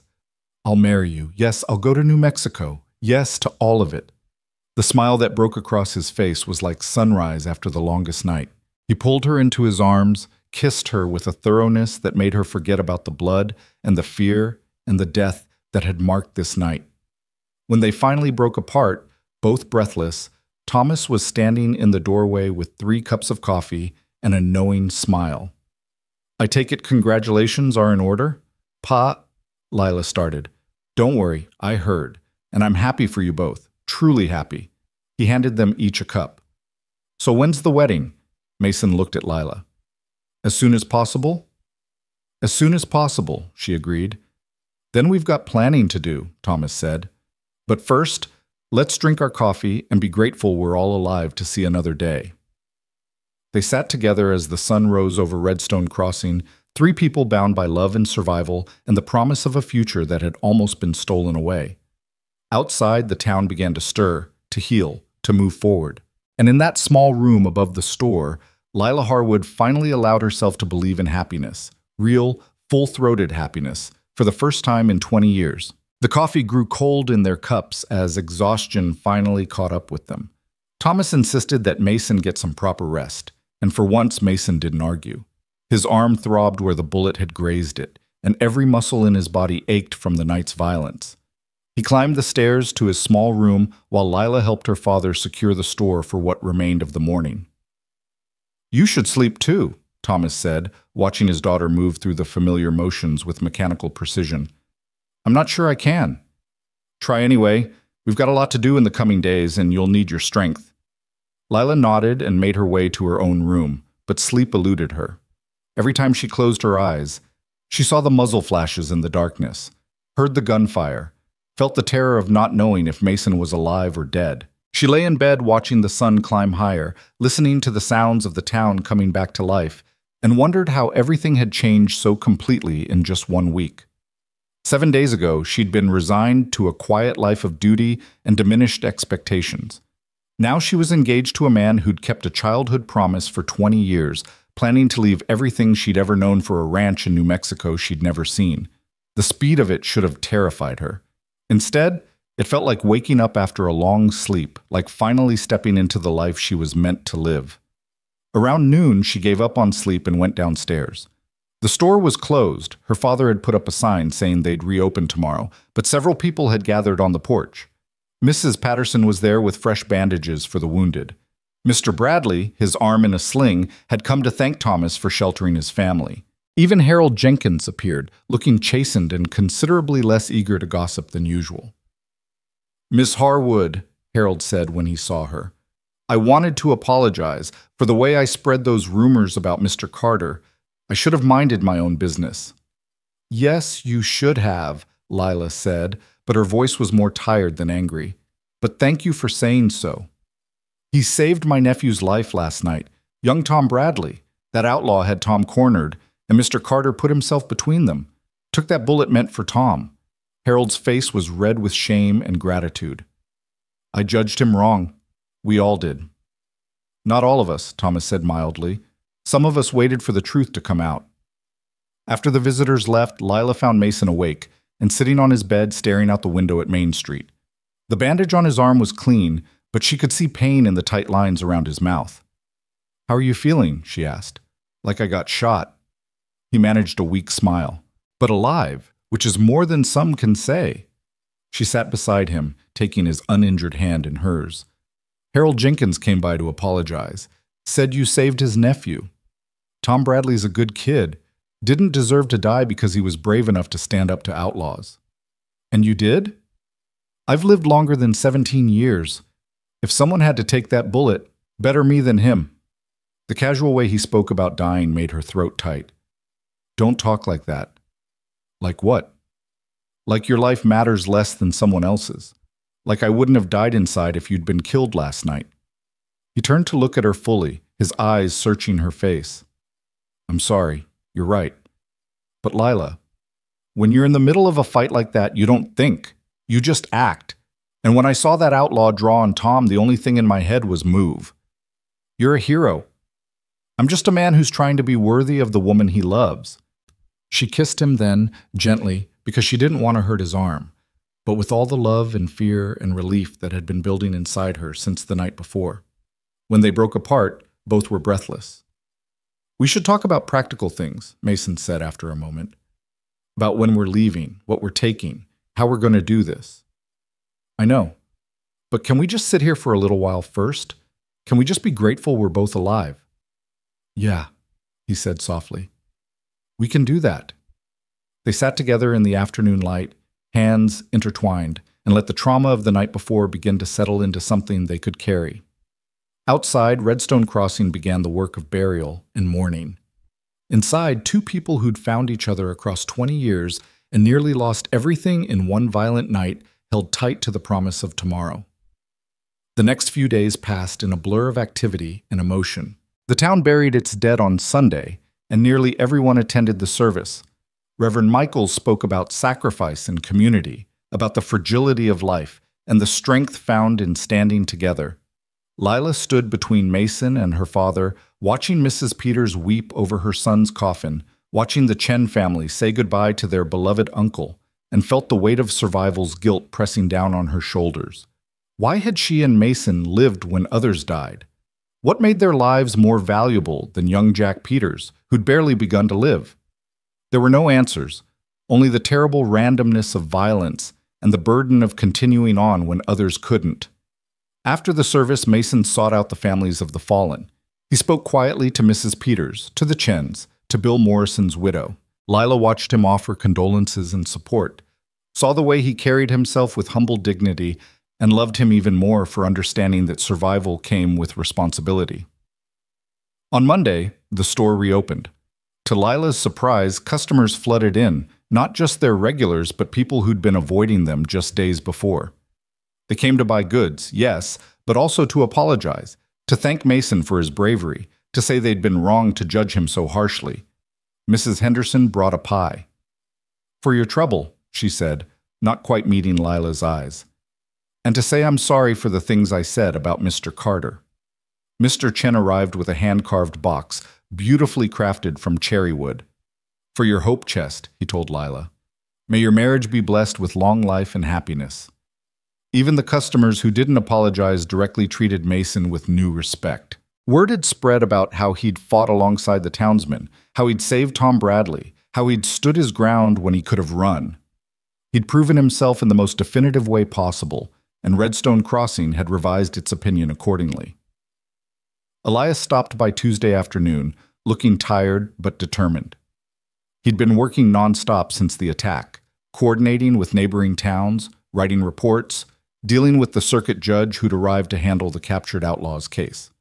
I'll marry you. Yes, I'll go to New Mexico. Yes to all of it." The smile that broke across his face was like sunrise after the longest night. He pulled her into his arms, kissed her with a thoroughness that made her forget about the blood and the fear and the death that had marked this night. When they finally broke apart, both breathless, Thomas was standing in the doorway with 3 cups of coffee and a knowing smile. "I take it congratulations are in order?" "Pa," Lila started. "Don't worry, I heard, and I'm happy for you both, truly happy." He handed them each a cup. "So when's the wedding?" Mason looked at Lila. "As soon as possible?" "As soon as possible," she agreed. "Then we've got planning to do," Thomas said. "But first, let's drink our coffee and be grateful we're all alive to see another day." They sat together as the sun rose over Redstone Crossing, 3 people bound by love and survival and the promise of a future that had almost been stolen away. Outside, the town began to stir, to heal, to move forward. And in that small room above the store, Lila Harwood finally allowed herself to believe in happiness, real, full-throated happiness, for the first time in 20 years. The coffee grew cold in their cups as exhaustion finally caught up with them. Thomas insisted that Mason get some proper rest, and for once Mason didn't argue. His arm throbbed where the bullet had grazed it, and every muscle in his body ached from the night's violence. He climbed the stairs to his small room while Lila helped her father secure the store for what remained of the morning. "You should sleep too," Thomas said, watching his daughter move through the familiar motions with mechanical precision. "I'm not sure I can." "Try anyway. We've got a lot to do in the coming days, and you'll need your strength." Lila nodded and made her way to her own room, but sleep eluded her. Every time she closed her eyes, she saw the muzzle flashes in the darkness, heard the gunfire, felt the terror of not knowing if Mason was alive or dead. She lay in bed watching the sun climb higher, listening to the sounds of the town coming back to life, and wondered how everything had changed so completely in just 1 week. 7 days ago, she'd been resigned to a quiet life of duty and diminished expectations. Now she was engaged to a man who'd kept a childhood promise for 20 years, planning to leave everything she'd ever known for a ranch in New Mexico she'd never seen. The speed of it should have terrified her. Instead, it felt like waking up after a long sleep, like finally stepping into the life she was meant to live. Around noon, she gave up on sleep and went downstairs. The store was closed. Her father had put up a sign saying they'd reopen tomorrow, but several people had gathered on the porch. Mrs. Patterson was there with fresh bandages for the wounded. Mr. Bradley, his arm in a sling, had come to thank Thomas for sheltering his family. Even Harold Jenkins appeared, looking chastened and considerably less eager to gossip than usual. "Miss Harwood," Harold said when he saw her, "I wanted to apologize for the way I spread those rumors about Mr. Carter. I should have minded my own business." "Yes, you should have," Lila said, but her voice was more tired than angry. "But thank you for saying so. He saved my nephew's life last night, young Tom Bradley. That outlaw had Tom cornered, and Mr. Carter put himself between them. Took that bullet meant for Tom." Harold's face was red with shame and gratitude. "I judged him wrong. We all did." "Not all of us," Thomas said mildly. "Some of us waited for the truth to come out." After the visitors left, Lila found Mason awake and sitting on his bed staring out the window at Main Street. The bandage on his arm was clean, but she could see pain in the tight lines around his mouth. "How are you feeling?" she asked. "Like I got shot." He managed a weak smile. "But alive, which is more than some can say." She sat beside him, taking his uninjured hand in hers. "Harold Jenkins came by to apologize. Said you saved his nephew. Tom Bradley's a good kid. Didn't deserve to die because he was brave enough to stand up to outlaws." "And you did?" "I've lived longer than 17 years. If someone had to take that bullet, better me than him." The casual way he spoke about dying made her throat tight. "Don't talk like that." "Like what?" "Like your life matters less than someone else's. Like I wouldn't have died inside if you'd been killed last night." He turned to look at her fully, his eyes searching her face. "I'm sorry. You're right. But Lila, when you're in the middle of a fight like that, you don't think. You just act. And when I saw that outlaw draw on Tom, the only thing in my head was move. You're a hero. I'm just a man who's trying to be worthy of the woman he loves." She kissed him then, gently, because she didn't want to hurt his arm. but with all the love and fear and relief that had been building inside her since the night before. When they broke apart, both were breathless. "We should talk about practical things," Mason said after a moment. "About when we're leaving, what we're taking, how we're going to do this." "I know. But can we just sit here for a little while first? Can we just be grateful we're both alive?" "Yeah," he said softly. "We can do that." They sat together in the afternoon light, hands intertwined, and let the trauma of the night before begin to settle into something they could carry. Outside, Redstone Crossing began the work of burial and mourning. Inside, two people who'd found each other across 20 years and nearly lost everything in one violent night held tight to the promise of tomorrow. The next few days passed in a blur of activity and emotion. The town buried its dead on Sunday, and nearly everyone attended the service. Reverend Michaels spoke about sacrifice and community, about the fragility of life, and the strength found in standing together. Lila stood between Mason and her father, watching Mrs. Peters weep over her son's coffin, watching the Chen family say goodbye to their beloved uncle, and felt the weight of survival's guilt pressing down on her shoulders. Why had she and Mason lived when others died? What made their lives more valuable than young Jack Peters, who'd barely begun to live? There were no answers, only the terrible randomness of violence and the burden of continuing on when others couldn't. After the service, Mason sought out the families of the fallen. He spoke quietly to Mrs. Peters, to the Chens, to Bill Morrison's widow. Lila watched him offer condolences and support, saw the way he carried himself with humble dignity, and loved him even more for understanding that survival came with responsibility. On Monday, the store reopened. To Lila's surprise, customers flooded in, not just their regulars, but people who'd been avoiding them just days before. They came to buy goods, yes, but also to apologize, to thank Mason for his bravery, to say they'd been wrong to judge him so harshly. Mrs. Henderson brought a pie. "For your trouble," she said, not quite meeting Lila's eyes. "And to say I'm sorry for the things I said about Mr. Carter." Mr. Chen arrived with a hand-carved box, beautifully crafted from cherry wood. "For your hope chest," he told Lila. "May your marriage be blessed with long life and happiness." Even the customers who didn't apologize directly treated Mason with new respect. Word had spread about how he'd fought alongside the townsmen, how he'd saved Tom Bradley, how he'd stood his ground when he could have run. He'd proven himself in the most definitive way possible, and Redstone Crossing had revised its opinion accordingly. Elias stopped by Tuesday afternoon, looking tired but determined. He'd been working nonstop since the attack, coordinating with neighboring towns, writing reports, dealing with the circuit judge who'd arrived to handle the captured outlaw's case.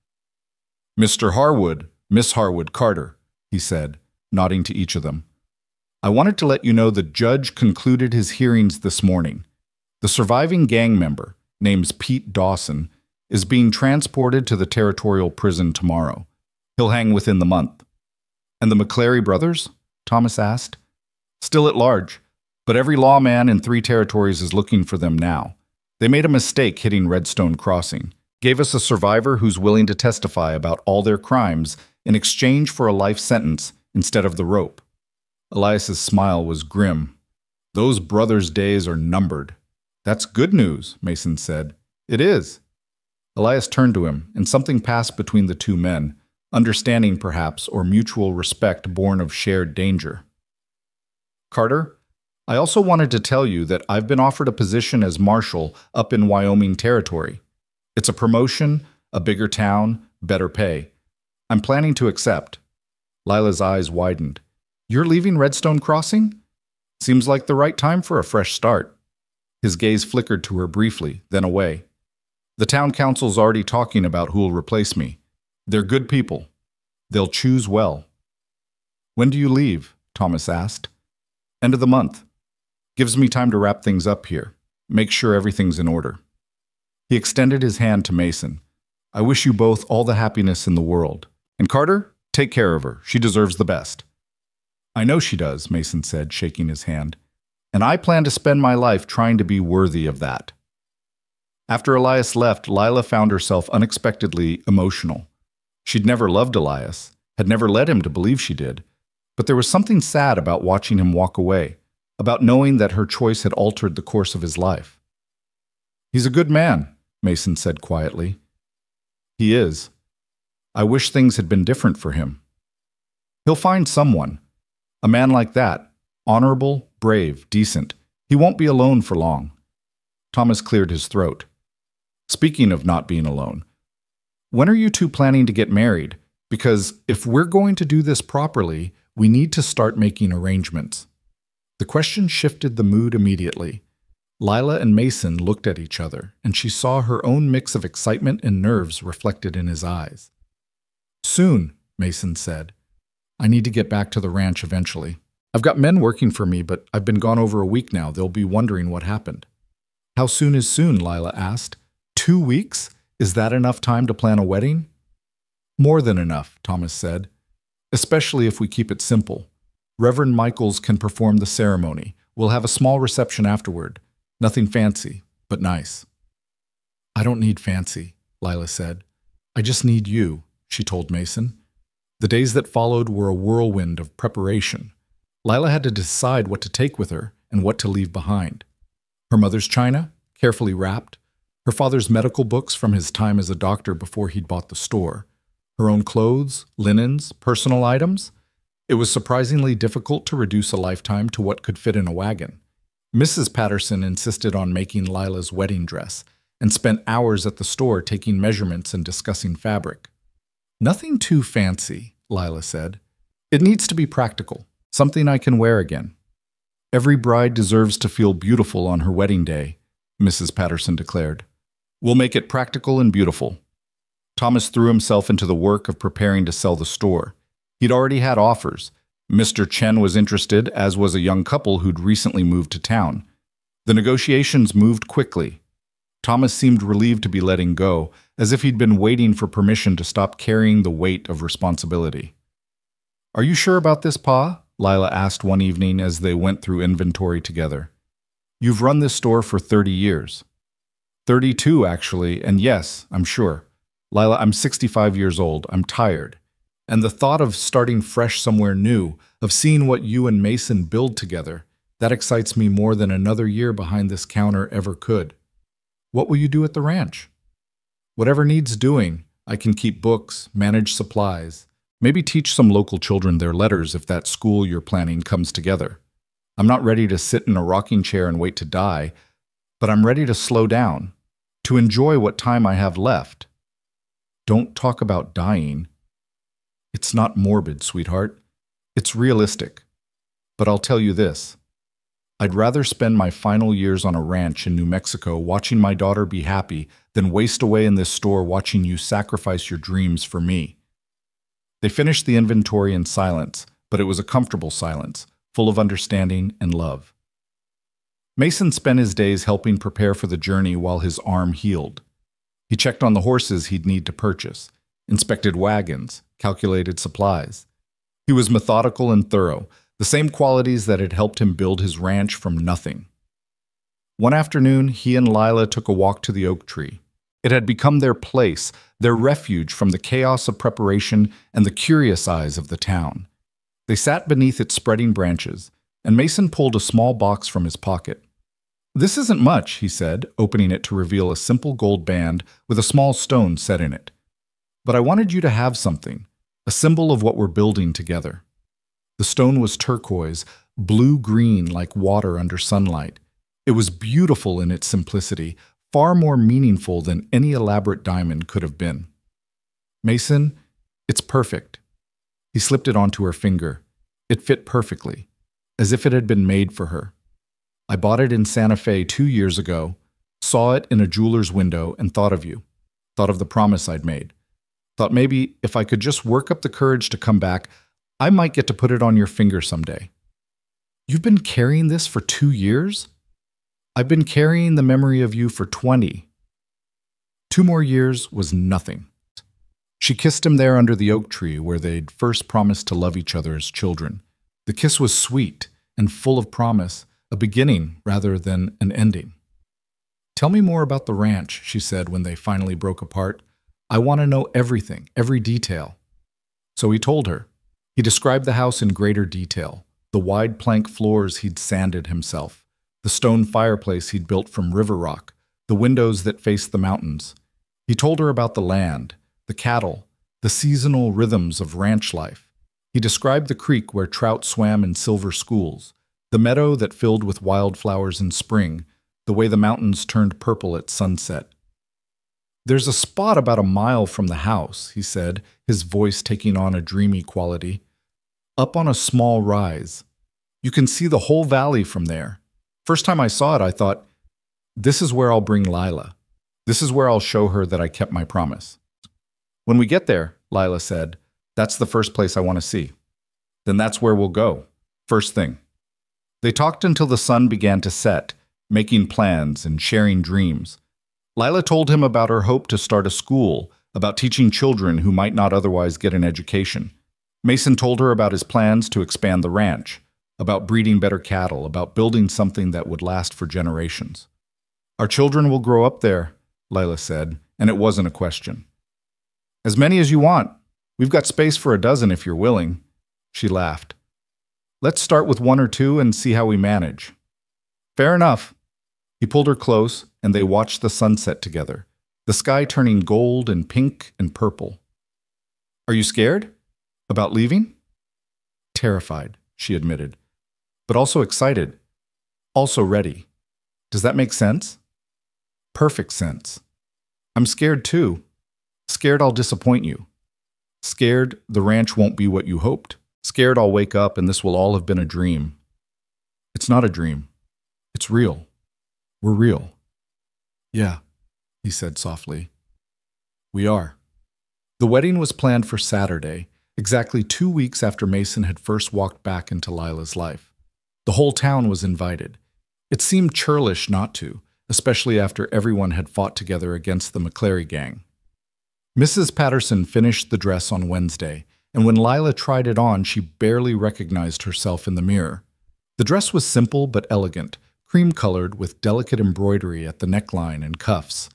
"Mr. Harwood, Miss Harwood Carter," he said, nodding to each of them. "I wanted to let you know the judge concluded his hearings this morning. The surviving gang member, name's Pete Dawson, is being transported to the territorial prison tomorrow. He'll hang within the month." "And the McClary brothers?" Thomas asked. "Still at large, but every lawman in 3 territories is looking for them now. They made a mistake hitting Redstone Crossing, gave us a survivor who's willing to testify about all their crimes in exchange for a life sentence instead of the rope." Elias's smile was grim. "Those brothers' days are numbered." "That's good news," Mason said. "It is." Elias turned to him, and something passed between the two men, understanding perhaps, or mutual respect born of shared danger. "Carter, I also wanted to tell you that I've been offered a position as marshal up in Wyoming Territory. It's a promotion, a bigger town, better pay. I'm planning to accept." Lila's eyes widened. "You're leaving Redstone Crossing? Seems like the right time for a fresh start." His gaze flickered to her briefly, then away. "The town council's already talking about who'll replace me. They're good people. They'll choose well." "When do you leave?" Thomas asked. "End of the month. Gives me time to wrap things up here. Make sure everything's in order." He extended his hand to Mason. "I wish you both all the happiness in the world. And Carter, take care of her. She deserves the best." "I know she does," Mason said, shaking his hand. "And I plan to spend my life trying to be worthy of that." After Elias left, Lila found herself unexpectedly emotional. She'd never loved Elias, had never led him to believe she did, but there was something sad about watching him walk away, about knowing that her choice had altered the course of his life. "He's a good man," Mason said quietly. "He is. I wish things had been different for him. He'll find someone. A man like that, honorable, brave, decent. He won't be alone for long." Thomas cleared his throat. "Speaking of not being alone, when are you two planning to get married? Because if we're going to do this properly, we need to start making arrangements." The question shifted the mood immediately. Lila and Mason looked at each other, and she saw her own mix of excitement and nerves reflected in his eyes. "Soon," Mason said. "I need to get back to the ranch eventually. I've got men working for me, but I've been gone over a week now. They'll be wondering what happened." "How soon is soon?" Lila asked. 2 weeks? Is that enough time to plan a wedding?" "More than enough," Thomas said. "Especially if we keep it simple. Reverend Michaels can perform the ceremony. We'll have a small reception afterward. Nothing fancy, but nice." "I don't need fancy," Lila said. "I just need you," she told Mason. The days that followed were a whirlwind of preparation. Lila had to decide what to take with her and what to leave behind. Her mother's china, carefully wrapped. Her father's medical books from his time as a doctor before he'd bought the store. Her own clothes, linens, personal items. It was surprisingly difficult to reduce a lifetime to what could fit in a wagon. Mrs. Patterson insisted on making Lila's wedding dress and spent hours at the store taking measurements and discussing fabric. "Nothing too fancy," Lila said. "It needs to be practical, something I can wear again." "Every bride deserves to feel beautiful on her wedding day," Mrs. Patterson declared. "We'll make it practical and beautiful." Thomas threw himself into the work of preparing to sell the store. He'd already had offers. Mr. Chen was interested, as was a young couple who'd recently moved to town. The negotiations moved quickly. Thomas seemed relieved to be letting go, as if he'd been waiting for permission to stop carrying the weight of responsibility. "Are you sure about this, Pa?" Lila asked one evening as they went through inventory together. "You've run this store for 30 years. 32, actually, and yes, I'm sure. Lila, I'm 65 years old. I'm tired. And the thought of starting fresh somewhere new, of seeing what you and Mason build together, that excites me more than another year behind this counter ever could. What will you do at the ranch?" "Whatever needs doing. I can keep books, manage supplies, maybe teach some local children their letters if that school you're planning comes together. I'm not ready to sit in a rocking chair and wait to die, but I'm ready to slow down, to enjoy what time I have left." "Don't talk about dying." "It's not morbid, sweetheart. It's realistic. But I'll tell you this. I'd rather spend my final years on a ranch in New Mexico watching my daughter be happy than waste away in this store watching you sacrifice your dreams for me." They finished the inventory in silence, but it was a comfortable silence, full of understanding and love. Mason spent his days helping prepare for the journey while his arm healed. He checked on the horses he'd need to purchase, inspected wagons, calculated supplies. He was methodical and thorough, the same qualities that had helped him build his ranch from nothing. One afternoon, he and Lila took a walk to the oak tree. It had become their place, their refuge from the chaos of preparation and the curious eyes of the town. They sat beneath its spreading branches, and Mason pulled a small box from his pocket. "This isn't much," he said, opening it to reveal a simple gold band with a small stone set in it. "But I wanted you to have something, a symbol of what we're building together." The stone was turquoise, blue-green like water under sunlight. It was beautiful in its simplicity, far more meaningful than any elaborate diamond could have been. "Mason, it's perfect." He slipped it onto her finger. It fit perfectly, as if it had been made for her. "I bought it in Santa Fe 2 years ago, saw it in a jeweler's window, and thought of you. Thought of the promise I'd made. Thought maybe if I could just work up the courage to come back, I might get to put it on your finger someday." "You've been carrying this for 2 years?" "I've been carrying the memory of you for 20. 2 more years was nothing." She kissed him there under the oak tree where they'd first promised to love each other as children. The kiss was sweet and full of promise, a beginning rather than an ending. "Tell me more about the ranch," she said when they finally broke apart. "I want to know everything, every detail." So he told her. He described the house in greater detail, the wide plank floors he'd sanded himself, the stone fireplace he'd built from river rock, the windows that faced the mountains. He told her about the land, the cattle, the seasonal rhythms of ranch life. He described the creek where trout swam in silver schools, the meadow that filled with wildflowers in spring, the way the mountains turned purple at sunset. "There's a spot about a mile from the house," he said, his voice taking on a dreamy quality. "Up on a small rise. You can see the whole valley from there. First time I saw it, I thought, this is where I'll bring Lila. This is where I'll show her that I kept my promise." "When we get there," Lila said, "that's the first place I want to see. Then that's where we'll go. First thing." They talked until the sun began to set, making plans and sharing dreams. Lila told him about her hope to start a school, about teaching children who might not otherwise get an education. Mason told her about his plans to expand the ranch, about breeding better cattle, about building something that would last for generations. "Our children will grow up there," Lila said, and it wasn't a question. "As many as you want. We've got space for a dozen if you're willing." She laughed. "Let's start with 1 or 2 and see how we manage." "Fair enough." He pulled her close, and they watched the sunset together, the sky turning gold and pink and purple. "Are you scared? About leaving?" "Terrified," she admitted, "but also excited, also ready. Does that make sense?" "Perfect sense. I'm scared too. Scared I'll disappoint you. Scared the ranch won't be what you hoped. Scared I'll wake up and this will all have been a dream." "It's not a dream. It's real. We're real." "Yeah," he said softly. "We are." The wedding was planned for Saturday, exactly 2 weeks after Mason had first walked back into Lila's life. The whole town was invited. It seemed churlish not to, especially after everyone had fought together against the McClary gang. Mrs. Patterson finished the dress on Wednesday, and when Lila tried it on, she barely recognized herself in the mirror. The dress was simple but elegant, cream-colored with delicate embroidery at the neckline and cuffs.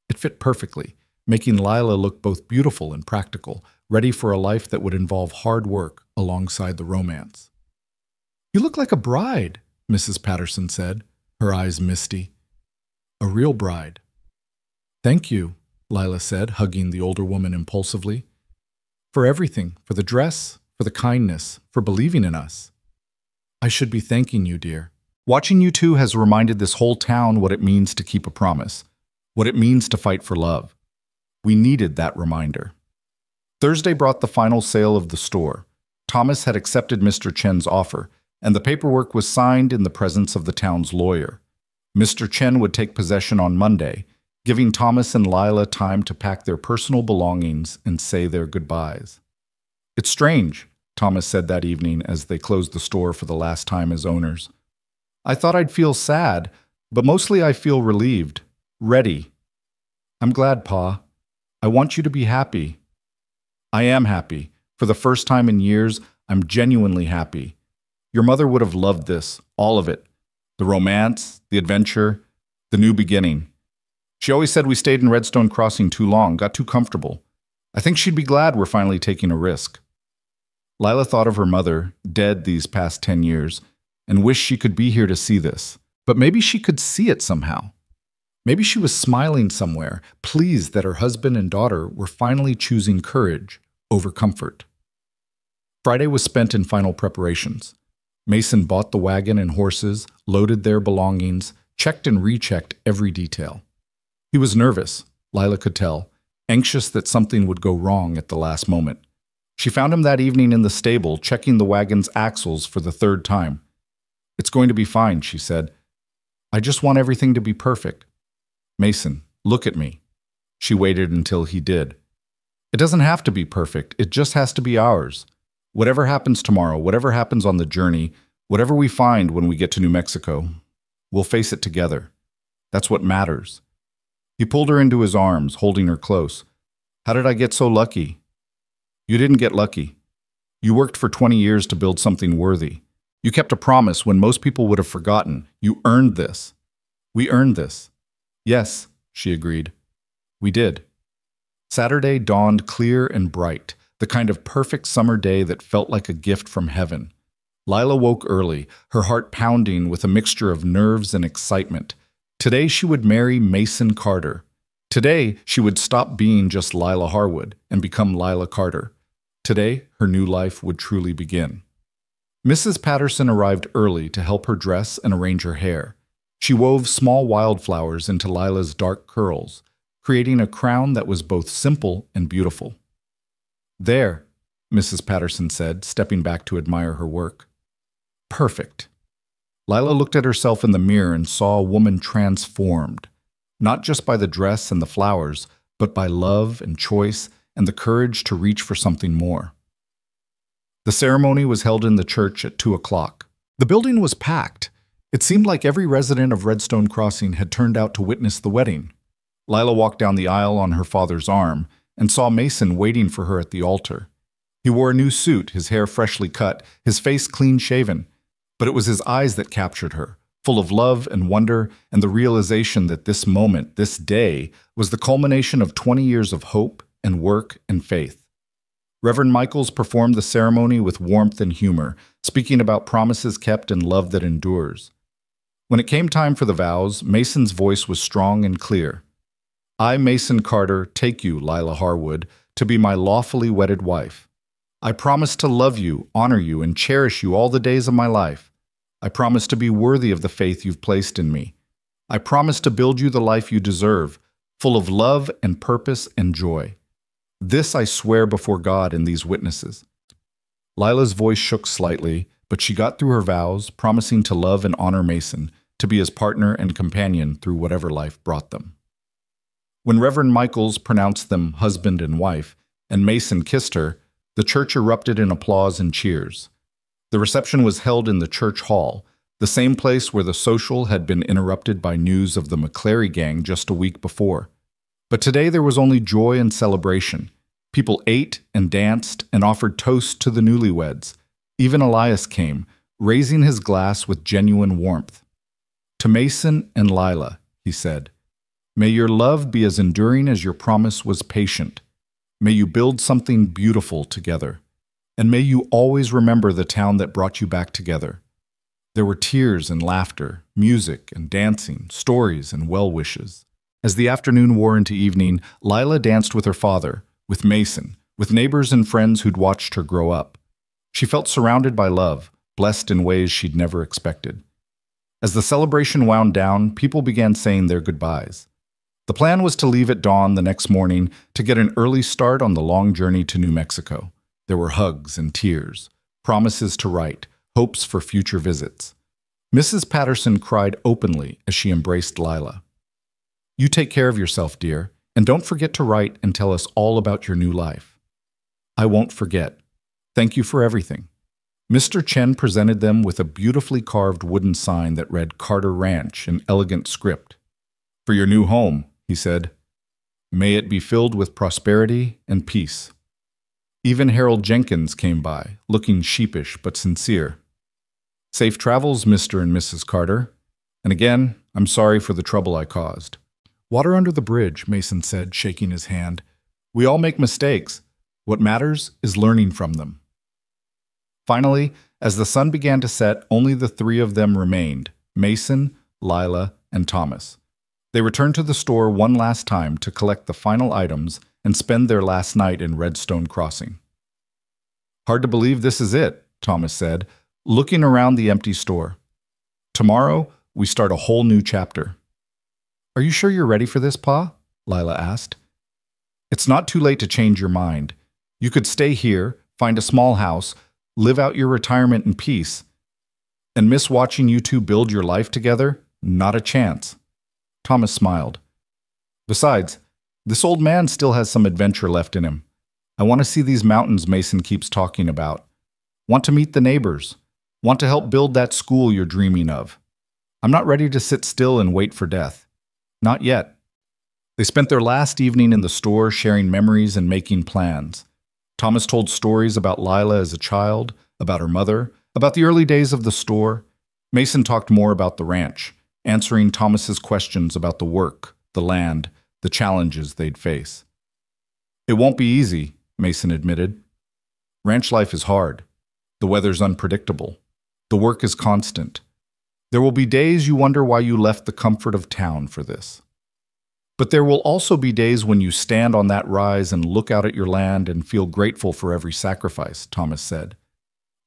It fit perfectly, making Lila look both beautiful and practical, ready for a life that would involve hard work alongside the romance. "You look like a bride," Mrs. Patterson said, her eyes misty. "A real bride." "Thank you," Lila said, hugging the older woman impulsively. "For everything, for the dress, for the kindness, for believing in us." "I should be thanking you, dear. Watching you two has reminded this whole town what it means to keep a promise, what it means to fight for love. We needed that reminder." Thursday brought the final sale of the store. Thomas had accepted Mr. Chen's offer, and the paperwork was signed in the presence of the town's lawyer. Mr. Chen would take possession on Monday, giving Thomas and Lila time to pack their personal belongings and say their goodbyes. "It's strange," Thomas said that evening as they closed the store for the last time as owners. "I thought I'd feel sad, but mostly I feel relieved, ready." "I'm glad, Pa. I want you to be happy." "I am happy. For the first time in years, I'm genuinely happy. Your mother would have loved this, all of it. The romance, the adventure, the new beginning. She always said we stayed in Redstone Crossing too long, got too comfortable. I think she'd be glad we're finally taking a risk." Lila thought of her mother, dead these past 10 years, and wished she could be here to see this. But maybe she could see it somehow. Maybe she was smiling somewhere, pleased that her husband and daughter were finally choosing courage over comfort. Friday was spent in final preparations. Mason bought the wagon and horses, loaded their belongings, checked and rechecked every detail. He was nervous, Lila could tell, anxious that something would go wrong at the last moment. She found him that evening in the stable, checking the wagon's axles for the 3rd time. "It's going to be fine," she said. "I just want everything to be perfect. Mason, look at me." She waited until he did. "It doesn't have to be perfect. It just has to be ours. Whatever happens tomorrow, whatever happens on the journey, whatever we find when we get to New Mexico, we'll face it together. That's what matters." He pulled her into his arms, holding her close. "How did I get so lucky?" "You didn't get lucky. You worked for 20 years to build something worthy. You kept a promise when most people would have forgotten. You earned this. We earned this." "Yes," she agreed. "We did." Saturday dawned clear and bright, the kind of perfect summer day that felt like a gift from heaven. Lila woke early, her heart pounding with a mixture of nerves and excitement. Today she would marry Mason Carter. Today she would stop being just Lila Harwood and become Lila Carter. Today her new life would truly begin. Mrs. Patterson arrived early to help her dress and arrange her hair. She wove small wildflowers into Lila's dark curls, creating a crown that was both simple and beautiful. "There," Mrs. Patterson said, stepping back to admire her work. "Perfect." Lila looked at herself in the mirror and saw a woman transformed, not just by the dress and the flowers, but by love and choice and the courage to reach for something more. The ceremony was held in the church at 2 o'clock. The building was packed. It seemed like every resident of Redstone Crossing had turned out to witness the wedding. Lila walked down the aisle on her father's arm and saw Mason waiting for her at the altar. He wore a new suit, his hair freshly cut, his face clean-shaven. But it was his eyes that captured her, full of love and wonder and the realization that this moment, this day, was the culmination of 20 years of hope and work and faith. Reverend Michaels performed the ceremony with warmth and humor, speaking about promises kept and love that endures. When it came time for the vows, Mason's voice was strong and clear. "I, Mason Carter, take you, Lila Harwood, to be my lawfully wedded wife. I promise to love you, honor you, and cherish you all the days of my life. I promise to be worthy of the faith you've placed in me. I promise to build you the life you deserve, full of love and purpose and joy. This I swear before God and these witnesses." Lila's voice shook slightly, but she got through her vows, promising to love and honor Mason, to be his partner and companion through whatever life brought them. When Reverend Michaels pronounced them husband and wife, and Mason kissed her, the church erupted in applause and cheers. The reception was held in the church hall, the same place where the social had been interrupted by news of the McClary gang just a week before. But today there was only joy and celebration. People ate and danced and offered toasts to the newlyweds. Even Elias came, raising his glass with genuine warmth. "To Mason and Lila," he said, "may your love be as enduring as your promise was patient. May you build something beautiful together. And may you always remember the town that brought you back together." There were tears and laughter, music and dancing, stories and well wishes. As the afternoon wore into evening, Lila danced with her father, with Mason, with neighbors and friends who'd watched her grow up. She felt surrounded by love, blessed in ways she'd never expected. As the celebration wound down, people began saying their goodbyes. The plan was to leave at dawn the next morning to get an early start on the long journey to New Mexico. There were hugs and tears, promises to write, hopes for future visits. Mrs. Patterson cried openly as she embraced Lila. "You take care of yourself, dear, and don't forget to write and tell us all about your new life." "I won't forget. Thank you for everything." Mr. Chen presented them with a beautifully carved wooden sign that read Carter Ranch in elegant script. "For your new home," he said. "May it be filled with prosperity and peace." Even Harold Jenkins came by, looking sheepish but sincere. "Safe travels, Mr. and Mrs. Carter. And again, I'm sorry for the trouble I caused." "Water under the bridge," Mason said, shaking his hand. "We all make mistakes. What matters is learning from them." Finally, as the sun began to set, only the three of them remained, Mason, Lila, and Thomas. They returned to the store one last time to collect the final items and spend their last night in Redstone Crossing. "Hard to believe this is it," Thomas said, looking around the empty store. "Tomorrow, we start a whole new chapter." "Are you sure you're ready for this, Pa?" Lila asked. "It's not too late to change your mind. You could stay here, find a small house, live out your retirement in peace. And miss watching you two build your life together? Not a chance." Thomas smiled. "Besides, this old man still has some adventure left in him. I want to see these mountains Mason keeps talking about. Want to meet the neighbors. Want to help build that school you're dreaming of. I'm not ready to sit still and wait for death. Not yet." They spent their last evening in the store sharing memories and making plans. Thomas told stories about Lila as a child, about her mother, about the early days of the store. Mason talked more about the ranch, answering Thomas's questions about the work, the land, the challenges they'd face. "It won't be easy," Mason admitted. "Ranch life is hard. The weather's unpredictable. The work is constant. There will be days you wonder why you left the comfort of town for this. But there will also be days when you stand on that rise and look out at your land and feel grateful for every sacrifice, Thomas said.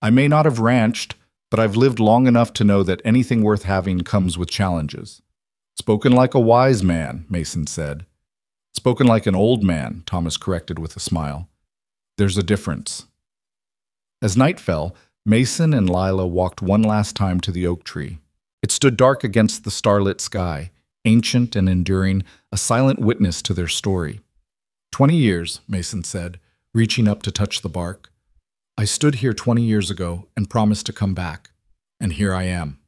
I may not have ranched, but I've lived long enough to know that anything worth having comes with challenges. Spoken like a wise man, Mason said. Spoken like an old man, Thomas corrected with a smile. There's a difference. As night fell, Mason and Lila walked one last time to the oak tree. It stood dark against the starlit sky, ancient and enduring, a silent witness to their story. 20 years, Mason said, reaching up to touch the bark. I stood here 20 years ago and promised to come back, and here I am.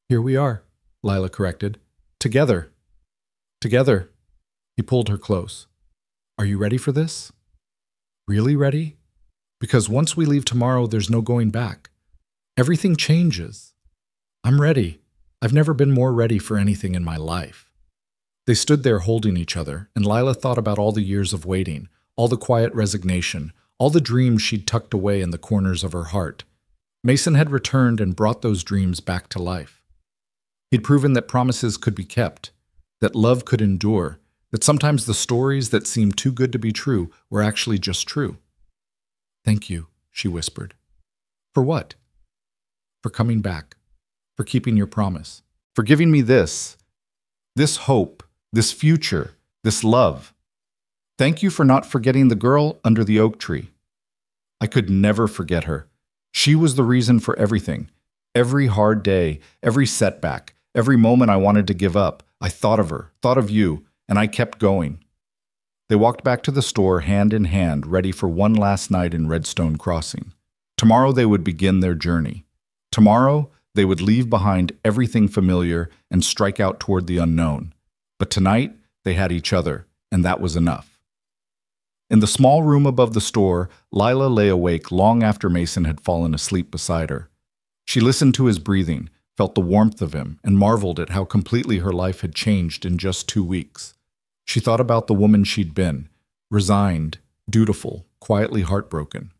Here we are, Lila corrected. Together. Together. He pulled her close. Are you ready for this? Really ready? Because once we leave tomorrow, there's no going back. Everything changes. I'm ready. I've never been more ready for anything in my life. They stood there holding each other, and Lila thought about all the years of waiting, all the quiet resignation, all the dreams she'd tucked away in the corners of her heart. Mason had returned and brought those dreams back to life. He'd proven that promises could be kept, that love could endure, that sometimes the stories that seemed too good to be true were actually just true. Thank you, she whispered. For what? For coming back, for keeping your promise, for giving me this hope, this future, this love. Thank you for not forgetting the girl under the oak tree. I could never forget her. She was the reason for everything. Every hard day, every setback, every moment I wanted to give up, I thought of her, thought of you, and I kept going. They walked back to the store hand in hand, ready for one last night in Redstone Crossing. Tomorrow they would begin their journey. Tomorrow they would leave behind everything familiar and strike out toward the unknown. But tonight they had each other, and that was enough. In the small room above the store, Lila lay awake long after Mason had fallen asleep beside her. She listened to his breathing, felt the warmth of him, and marveled at how completely her life had changed in just 2 weeks. She thought about the woman she'd been, resigned, dutiful, quietly heartbroken.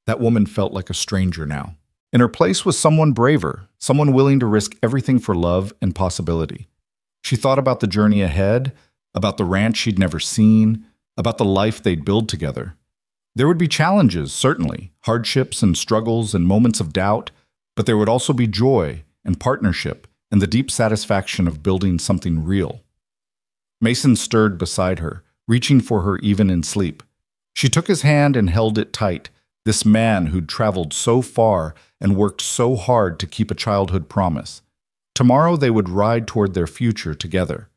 That woman felt like a stranger now. In her place was someone braver, someone willing to risk everything for love and possibility. She thought about the journey ahead, about the ranch she'd never seen, about the life they'd build together. There would be challenges, certainly, hardships and struggles and moments of doubt, but there would also be joy and partnership and the deep satisfaction of building something real. Mason stirred beside her, reaching for her even in sleep. She took his hand and held it tight, this man who'd traveled so far and worked so hard to keep a childhood promise. Tomorrow they would ride toward their future together.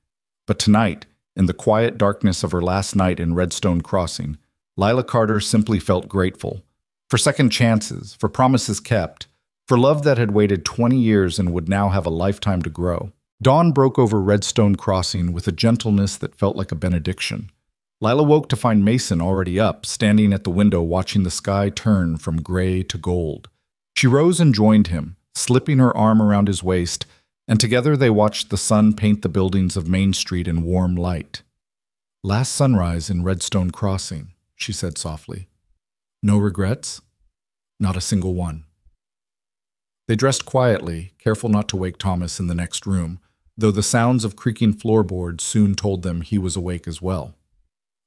But tonight, in the quiet darkness of her last night in Redstone Crossing, Lila Carter simply felt grateful. For second chances, for promises kept, for love that had waited 20 years and would now have a lifetime to grow. Dawn broke over Redstone Crossing with a gentleness that felt like a benediction. Lila woke to find Mason already up, standing at the window watching the sky turn from gray to gold. She rose and joined him, slipping her arm around his waist, and together they watched the sun paint the buildings of Main Street in warm light. Last sunrise in Redstone Crossing, she said softly. No regrets? Not a single one. They dressed quietly, careful not to wake Thomas in the next room, though the sounds of creaking floorboards soon told them he was awake as well.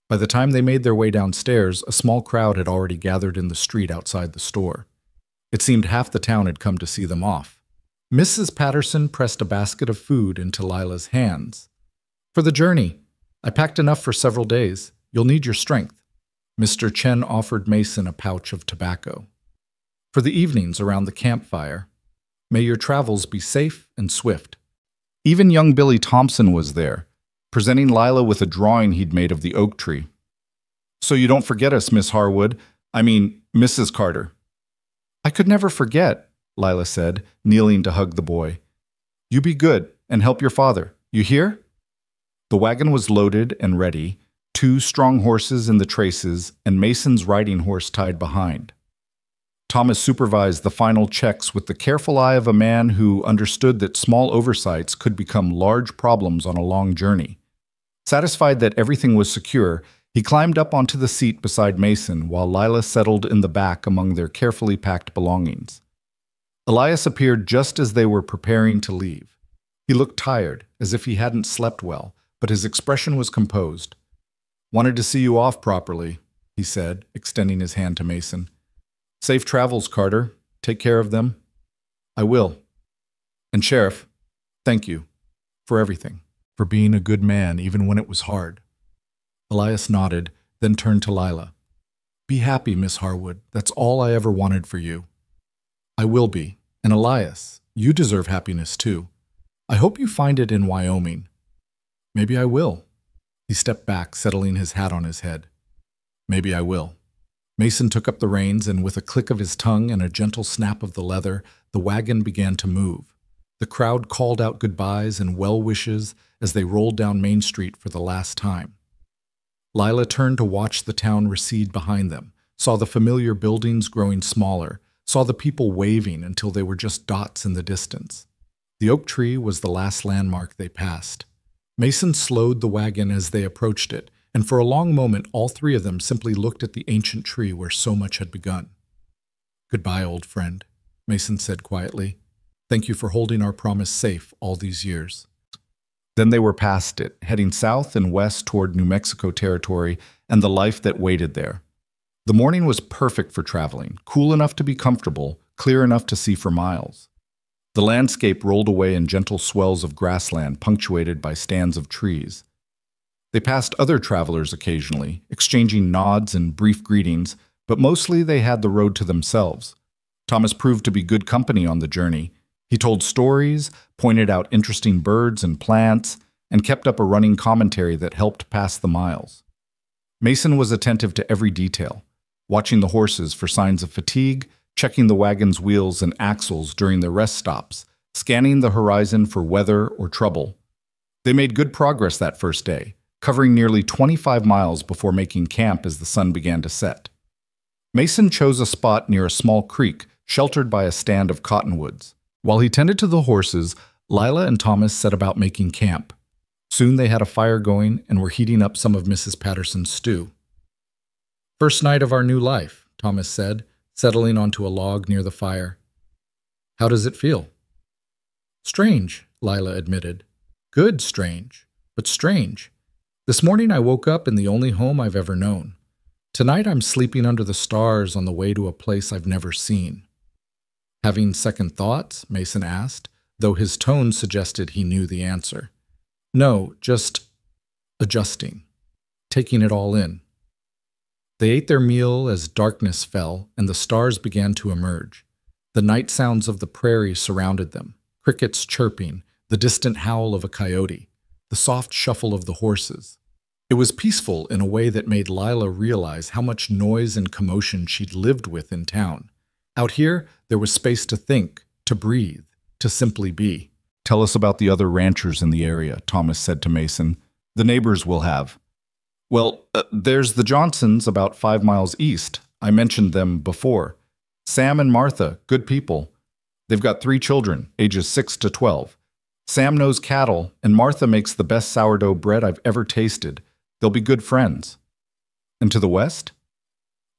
By the time they made their way downstairs, a small crowd had already gathered in the street outside the store. It seemed half the town had come to see them off. Mrs. Patterson pressed a basket of food into Lila's hands. For the journey. I packed enough for several days. You'll need your strength. Mr. Chen offered Mason a pouch of tobacco. For the evenings around the campfire. May your travels be safe and swift. Even young Billy Thompson was there, presenting Lila with a drawing he'd made of the oak tree. So you don't forget us, Miss Harwood. Mrs. Carter. I could never forget, Lila said, kneeling to hug the boy. You be good and help your father. You hear? The wagon was loaded and ready, 2 strong horses in the traces and Mason's riding horse tied behind. Thomas supervised the final checks with the careful eye of a man who understood that small oversights could become large problems on a long journey. Satisfied that everything was secure, he climbed up onto the seat beside Mason while Lila settled in the back among their carefully packed belongings. Elias appeared just as they were preparing to leave. He looked tired, as if he hadn't slept well, but his expression was composed. "Wanted to see you off properly," he said, extending his hand to Mason. "Safe travels, Carter. Take care of them." "I will. And Sheriff, thank you for everything, for being a good man even when it was hard." Elias nodded, then turned to Lila. "Be happy, Miss Harwood. That's all I ever wanted for you." "I will be. And Elias, you deserve happiness too. I hope you find it in Wyoming." "Maybe I will." He stepped back, settling his hat on his head. "Maybe I will." Mason took up the reins, and with a click of his tongue and a gentle snap of the leather, the wagon began to move. The crowd called out goodbyes and well wishes as they rolled down Main Street for the last time. Lila turned to watch the town recede behind them, saw the familiar buildings growing smaller, saw the people waving until they were just dots in the distance. The oak tree was the last landmark they passed. Mason slowed the wagon as they approached it, and for a long moment all three of them simply looked at the ancient tree where so much had begun. "Goodbye, old friend," Mason said quietly. "Thank you for holding our promise safe all these years." Then they were past it, heading south and west toward New Mexico territory and the life that waited there. The morning was perfect for traveling, cool enough to be comfortable, clear enough to see for miles. The landscape rolled away in gentle swells of grassland punctuated by stands of trees. They passed other travelers occasionally, exchanging nods and brief greetings, but mostly they had the road to themselves. Thomas proved to be good company on the journey. He told stories, pointed out interesting birds and plants, and kept up a running commentary that helped pass the miles. Mason was attentive to every detail, watching the horses for signs of fatigue, checking the wagon's wheels and axles during their rest stops, scanning the horizon for weather or trouble. They made good progress that first day, covering nearly 25 miles before making camp as the sun began to set. Mason chose a spot near a small creek, sheltered by a stand of cottonwoods. While he tended to the horses, Lila and Thomas set about making camp. Soon they had a fire going and were heating up some of Mrs. Patterson's stew. "First night of our new life," Thomas said, settling onto a log near the fire. "How does it feel?" "Strange," Lila admitted. "Good strange, but strange. This morning I woke up in the only home I've ever known. Tonight I'm sleeping under the stars on the way to a place I've never seen." "Having second thoughts?" Mason asked, though his tone suggested he knew the answer. "No, just adjusting, taking it all in." They ate their meal as darkness fell and the stars began to emerge. The night sounds of the prairie surrounded them, crickets chirping, the distant howl of a coyote, the soft shuffle of the horses. It was peaceful in a way that made Lila realize how much noise and commotion she'd lived with in town. Out here, there was space to think, to breathe, to simply be. "Tell us about the other ranchers in the area," Thomas said to Mason. "The neighbors we'll have." "Well, there's the Johnsons about 5 miles east. I mentioned them before. Sam and Martha, good people. They've got 3 children, ages 6 to 12. Sam knows cattle, and Martha makes the best sourdough bread I've ever tasted. They'll be good friends." "And to the west?"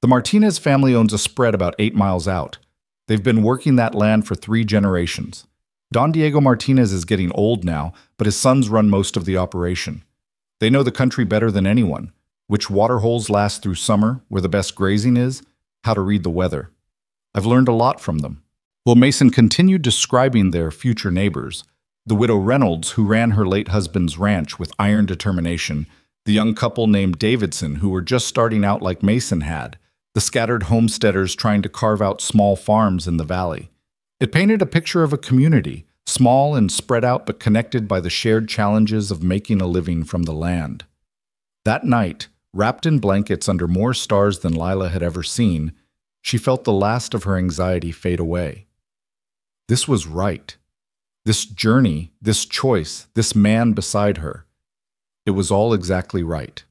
"The Martinez family owns a spread about 8 miles out. They've been working that land for 3 generations. Don Diego Martinez is getting old now, but his sons run most of the operation. They know the country better than anyone, which water holes last through summer, where the best grazing is, how to read the weather. I've learned a lot from them." Well, Mason continued describing their future neighbors. The widow Reynolds, who ran her late husband's ranch with iron determination, the young couple named Davidson, who were just starting out like Mason had, the scattered homesteaders trying to carve out small farms in the valley. It painted a picture of a community, small and spread out but connected by the shared challenges of making a living from the land. That night, wrapped in blankets under more stars than Lila had ever seen, she felt the last of her anxiety fade away. This was right. This journey, this choice, this man beside her. It was all exactly right.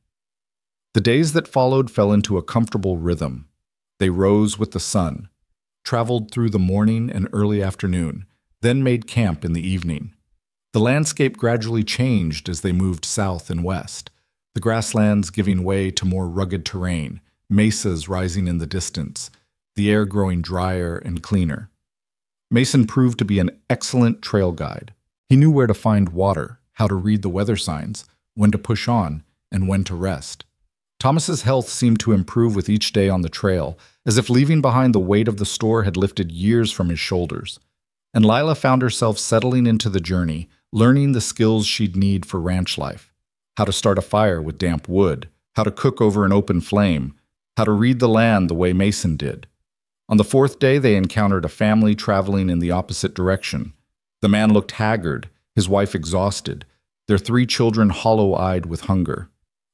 The days that followed fell into a comfortable rhythm. They rose with the sun, traveled through the morning and early afternoon, then made camp in the evening. The landscape gradually changed as they moved south and west, the grasslands giving way to more rugged terrain, mesas rising in the distance, the air growing drier and cleaner. Mason proved to be an excellent trail guide. He knew where to find water, how to read the weather signs, when to push on, and when to rest. Thomas's health seemed to improve with each day on the trail, as if leaving behind the weight of the store had lifted years from his shoulders. And Lila found herself settling into the journey, learning the skills she'd need for ranch life. How to start a fire with damp wood, how to cook over an open flame, how to read the land the way Mason did. On the fourth day, they encountered a family traveling in the opposite direction. The man looked haggard, his wife exhausted, their 3 children hollow-eyed with hunger.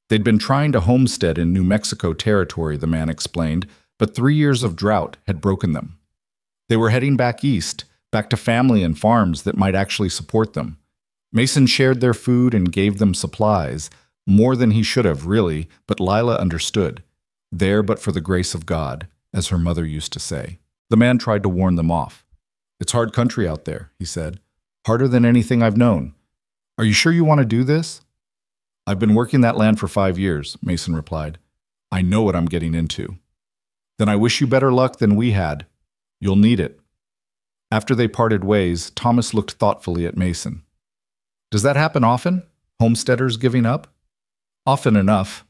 They'd been trying to homestead in New Mexico territory, the man explained, but 3 years of drought had broken them. They were heading back east, back to family and farms that might actually support them. Mason shared their food and gave them supplies, more than he should have, really, but Lila understood. There but for the grace of God, as her mother used to say. The man tried to warn them off. "It's hard country out there," he said. "Harder than anything I've known. Are you sure you want to do this?" "I've been working that land for 5 years," Mason replied. "I know what I'm getting into." "Then I wish you better luck than we had. You'll need it." After they parted ways, Thomas looked thoughtfully at Mason. "Does that happen often? Homesteaders giving up?" "Often enough.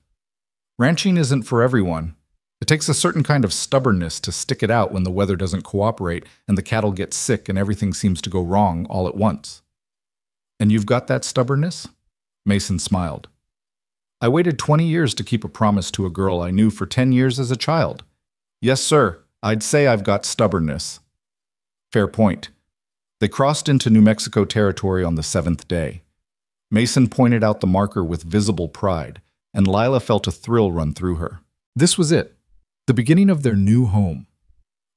Ranching isn't for everyone. It takes a certain kind of stubbornness to stick it out when the weather doesn't cooperate and the cattle get sick and everything seems to go wrong all at once." "And you've got that stubbornness?" Mason smiled. "I waited 20 years to keep a promise to a girl I knew for 10 years as a child. Yes, sir, I'd say I've got stubbornness." "Fair point." They crossed into New Mexico territory on the 7th day. Mason pointed out the marker with visible pride, and Lila felt a thrill run through her. This was it, the beginning of their new home.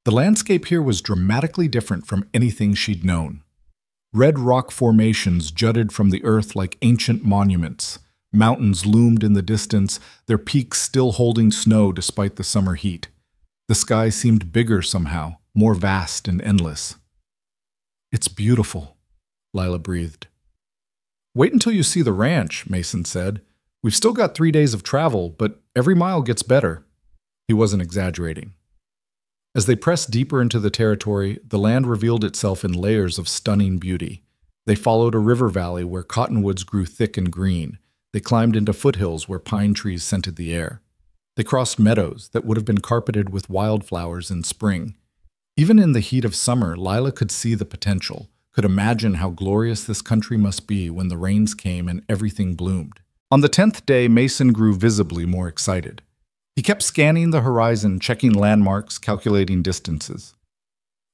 The landscape here was dramatically different from anything she'd known. Red rock formations jutted from the earth like ancient monuments. Mountains loomed in the distance, their peaks still holding snow despite the summer heat. The sky seemed bigger somehow, more vast and endless. "It's beautiful," Lila breathed. "Wait until you see the ranch," Mason said. "We've still got 3 days of travel, but every mile gets better." He wasn't exaggerating. As they pressed deeper into the territory, the land revealed itself in layers of stunning beauty. They followed a river valley where cottonwoods grew thick and green. They climbed into foothills where pine trees scented the air. They crossed meadows that would have been carpeted with wildflowers in spring. Even in the heat of summer, Lila could see the potential, could imagine how glorious this country must be when the rains came and everything bloomed. On the 10th day, Mason grew visibly more excited. He kept scanning the horizon, checking landmarks, calculating distances.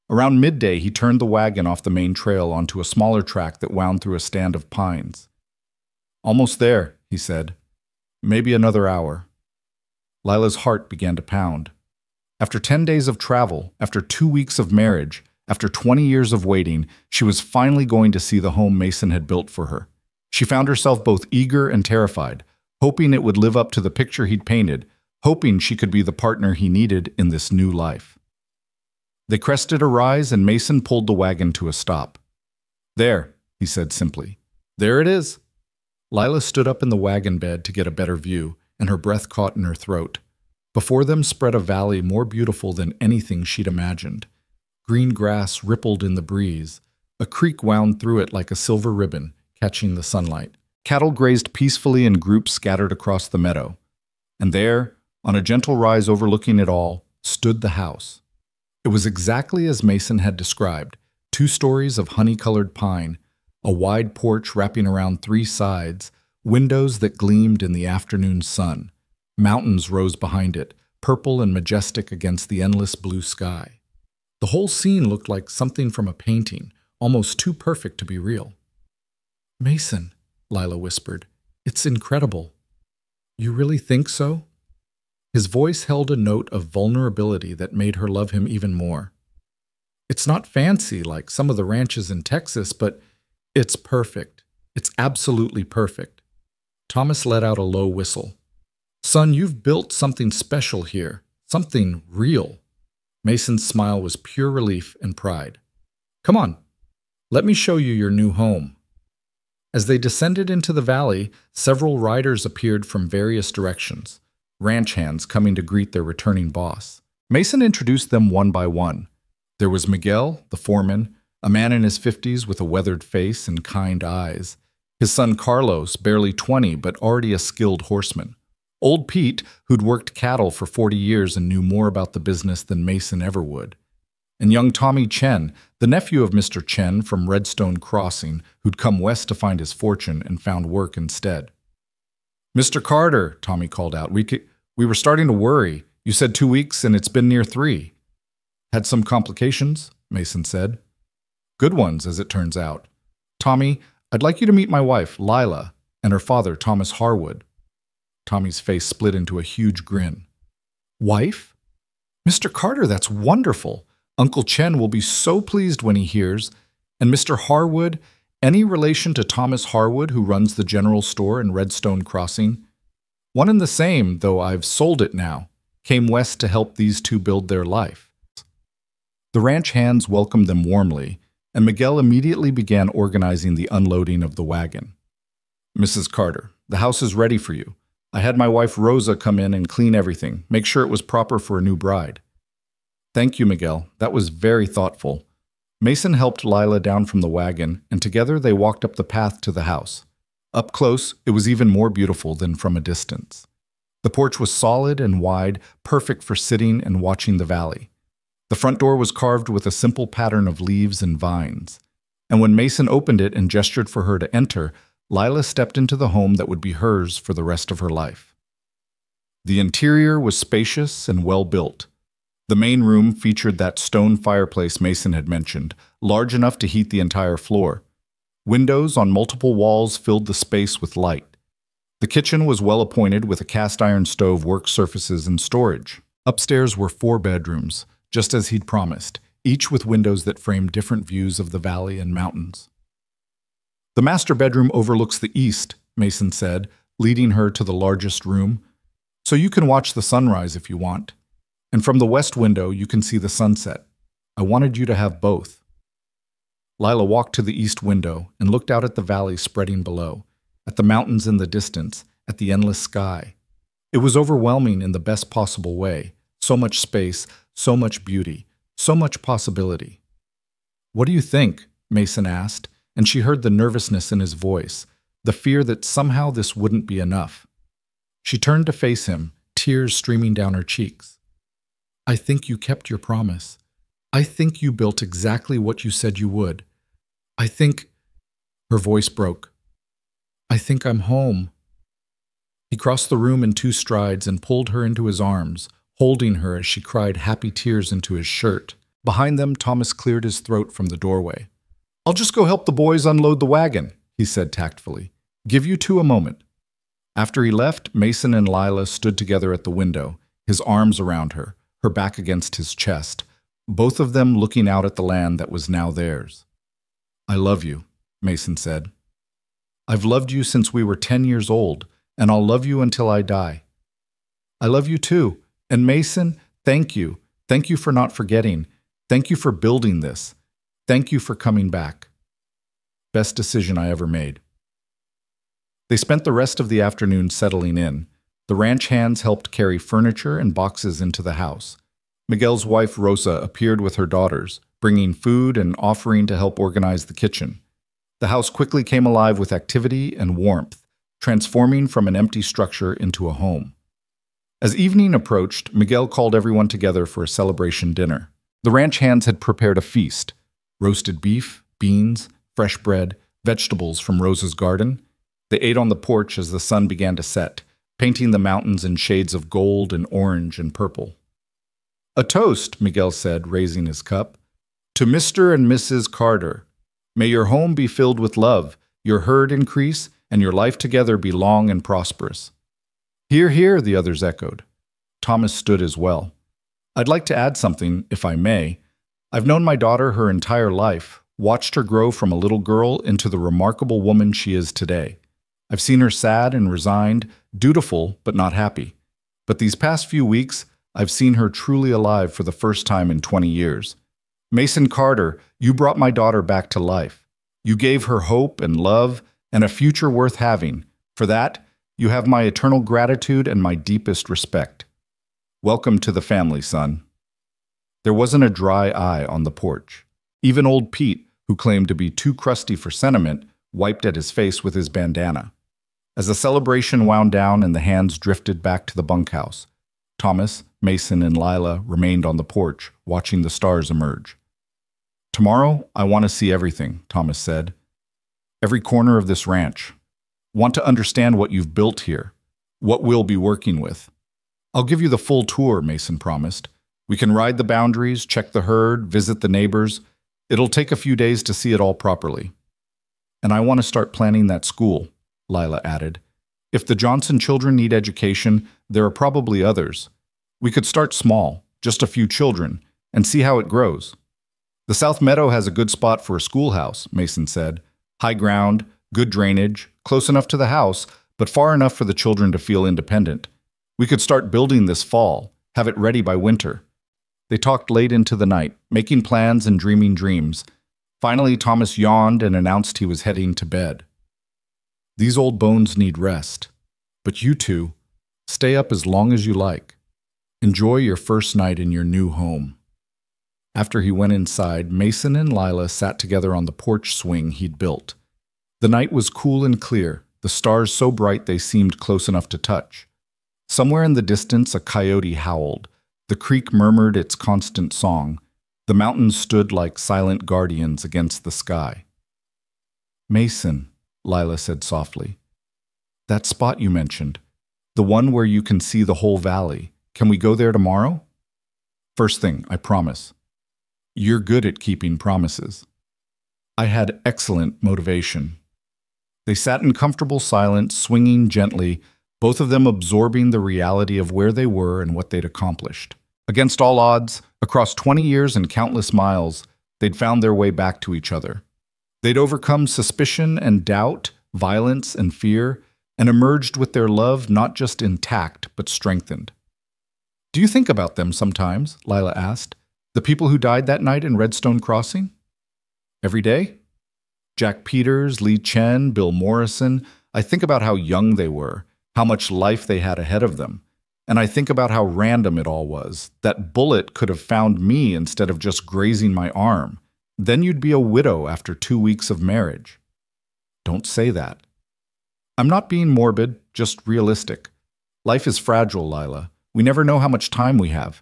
Around midday, he turned the wagon off the main trail onto a smaller track that wound through a stand of pines. "Almost there," he said. "Maybe another hour." Lila's heart began to pound. After 10 days of travel, after 2 weeks of marriage, after 20 years of waiting, she was finally going to see the home Mason had built for her. She found herself both eager and terrified, hoping it would live up to the picture he'd painted, hoping she could be the partner he needed in this new life. They crested a rise and Mason pulled the wagon to a stop. "There," he said simply. "There it is." Lila stood up in the wagon bed to get a better view, and her breath caught in her throat. Before them spread a valley more beautiful than anything she'd imagined. Green grass rippled in the breeze. A creek wound through it like a silver ribbon, catching the sunlight. Cattle grazed peacefully in groups scattered across the meadow. And there, on a gentle rise overlooking it all, stood the house. It was exactly as Mason had described, 2 stories of honey-colored pine, a wide porch wrapping around 3 sides, windows that gleamed in the afternoon sun. Mountains rose behind it, purple and majestic against the endless blue sky. The whole scene looked like something from a painting, almost too perfect to be real. "Mason," Lila whispered, "it's incredible." "You really think so?" His voice held a note of vulnerability that made her love him even more. "It's not fancy like some of the ranches in Texas, but it's perfect. It's absolutely perfect." Thomas let out a low whistle. "Son, you've built something special here, something real." Mason's smile was pure relief and pride. "Come on, let me show you your new home." As they descended into the valley, several riders appeared from various directions, ranch hands coming to greet their returning boss. Mason introduced them one by one. There was Miguel, the foreman, a man in his 50s with a weathered face and kind eyes. His son Carlos, barely 20 but already a skilled horseman. Old Pete, who'd worked cattle for 40 years and knew more about the business than Mason ever would. And young Tommy Chen, the nephew of Mr. Chen from Redstone Crossing, who'd come west to find his fortune and found work instead. "Mr. Carter," Tommy called out, we were starting to worry. You said 2 weeks and it's been near 3. "Had some complications," Mason said. "Good ones, as it turns out. Tommy, I'd like you to meet my wife, Lila, and her father, Thomas Harwood." Tommy's face split into a huge grin. "Wife? Mr. Carter, that's wonderful. Uncle Chen will be so pleased when he hears. And Mr. Harwood, any relation to Thomas Harwood, who runs the general store in Redstone Crossing? One and the same, though I've sold it now. Came west to help these two build their life." The ranch hands welcomed them warmly, and Miguel immediately began organizing the unloading of the wagon. "Mrs. Carter, the house is ready for you. I had my wife Rosa come in and clean everything, make sure it was proper for a new bride." "Thank you, Miguel. That was very thoughtful." Mason helped Lila down from the wagon, and together they walked up the path to the house. Up close, it was even more beautiful than from a distance. The porch was solid and wide, perfect for sitting and watching the valley. The front door was carved with a simple pattern of leaves and vines. And when Mason opened it and gestured for her to enter, Lila stepped into the home that would be hers for the rest of her life. The interior was spacious and well-built. The main room featured that stone fireplace Mason had mentioned, large enough to heat the entire floor. Windows on multiple walls filled the space with light. The kitchen was well appointed with a cast-iron stove, work surfaces, and storage. Upstairs were 4 bedrooms, just as he'd promised, each with windows that framed different views of the valley and mountains. "The master bedroom overlooks the east," Mason said, leading her to the largest room. "So you can watch the sunrise if you want. And from the west window, you can see the sunset. I wanted you to have both." Lila walked to the east window and looked out at the valley spreading below, at the mountains in the distance, at the endless sky. It was overwhelming in the best possible way. So much space, so much beauty, so much possibility. "What do you think?" Mason asked, and she heard the nervousness in his voice, the fear that somehow this wouldn't be enough. She turned to face him, tears streaming down her cheeks. "I think you kept your promise. I think you built exactly what you said you would. I think—" Her voice broke. "I think I'm home." He crossed the room in 2 strides and pulled her into his arms, holding her as she cried happy tears into his shirt. Behind them, Thomas cleared his throat from the doorway. "I'll just go help the boys unload the wagon," he said tactfully. "Give you 2 a moment." After he left, Mason and Lila stood together at the window, his arms around her, her back against his chest, both of them looking out at the land that was now theirs. "I love you," Mason said. "I've loved you since we were 10 years old, and I'll love you until I die." "I love you too. And Mason, thank you. Thank you for not forgetting. Thank you for building this. Thank you for coming back. Best decision I ever made." They spent the rest of the afternoon settling in. The ranch hands helped carry furniture and boxes into the house. Miguel's wife Rosa appeared with her daughters, bringing food and offering to help organize the kitchen. The house quickly came alive with activity and warmth, transforming from an empty structure into a home. As evening approached, Miguel called everyone together for a celebration dinner. The ranch hands had prepared a feast: roasted beef, beans, fresh bread, vegetables from Rosa's garden. They ate on the porch as the sun began to set, painting the mountains in shades of gold and orange and purple. "A toast," Miguel said, raising his cup, "to Mr. and Mrs. Carter. May your home be filled with love, your herd increase, and your life together be long and prosperous." "Hear, hear," the others echoed. Thomas stood as well. "I'd like to add something, if I may. I've known my daughter her entire life, watched her grow from a little girl into the remarkable woman she is today. I've seen her sad and resigned, dutiful but not happy. But these past few weeks, I've seen her truly alive for the first time in 20 years. Mason Carter, you brought my daughter back to life. You gave her hope and love and a future worth having. For that, you have my eternal gratitude and my deepest respect. Welcome to the family, son." There wasn't a dry eye on the porch. Even old Pete, who claimed to be too crusty for sentiment, wiped at his face with his bandana. As the celebration wound down and the hands drifted back to the bunkhouse, Thomas, Mason, and Lila remained on the porch, watching the stars emerge. "Tomorrow, I want to see everything," Thomas said. "Every corner of this ranch. Want to understand what you've built here, what we'll be working with." "I'll give you the full tour," Mason promised. "We can ride the boundaries, check the herd, visit the neighbors. It'll take a few days to see it all properly." "And I want to start planning that school," Lila added. "If the Johnson children need education, there are probably others. We could start small, just a few children, and see how it grows." "The South Meadow has a good spot for a schoolhouse," Mason said. "High ground, good drainage, close enough to the house, but far enough for the children to feel independent. We could start building this fall, have it ready by winter." They talked late into the night, making plans and dreaming dreams. Finally, Thomas yawned and announced he was heading to bed. "These old bones need rest. But you two, stay up as long as you like. Enjoy your first night in your new home." After he went inside, Mason and Lila sat together on the porch swing he'd built. The night was cool and clear, the stars so bright they seemed close enough to touch. Somewhere in the distance, a coyote howled. The creek murmured its constant song. The mountains stood like silent guardians against the sky. "Mason," Lila said softly, "that spot you mentioned, the one where you can see the whole valley, can we go there tomorrow?" "First thing, I promise." "You're good at keeping promises." I had excellent motivation. They sat in comfortable silence, swinging gently, both of them absorbing the reality of where they were and what they'd accomplished. Against all odds, across 20 years and countless miles, they'd found their way back to each other. They'd overcome suspicion and doubt, violence and fear, and emerged with their love not just intact, but strengthened. "Do you think about them sometimes?" Lila asked. "The people who died that night in Redstone Crossing?" "Every day? Jack Peters, Lee Chen, Bill Morrison. I think about how young they were, how much life they had ahead of them. And I think about how random it all was. That bullet could have found me instead of just grazing my arm. Then you'd be a widow after 2 weeks of marriage." "Don't say that." "I'm not being morbid, just realistic. Life is fragile, Lila. We never know how much time we have.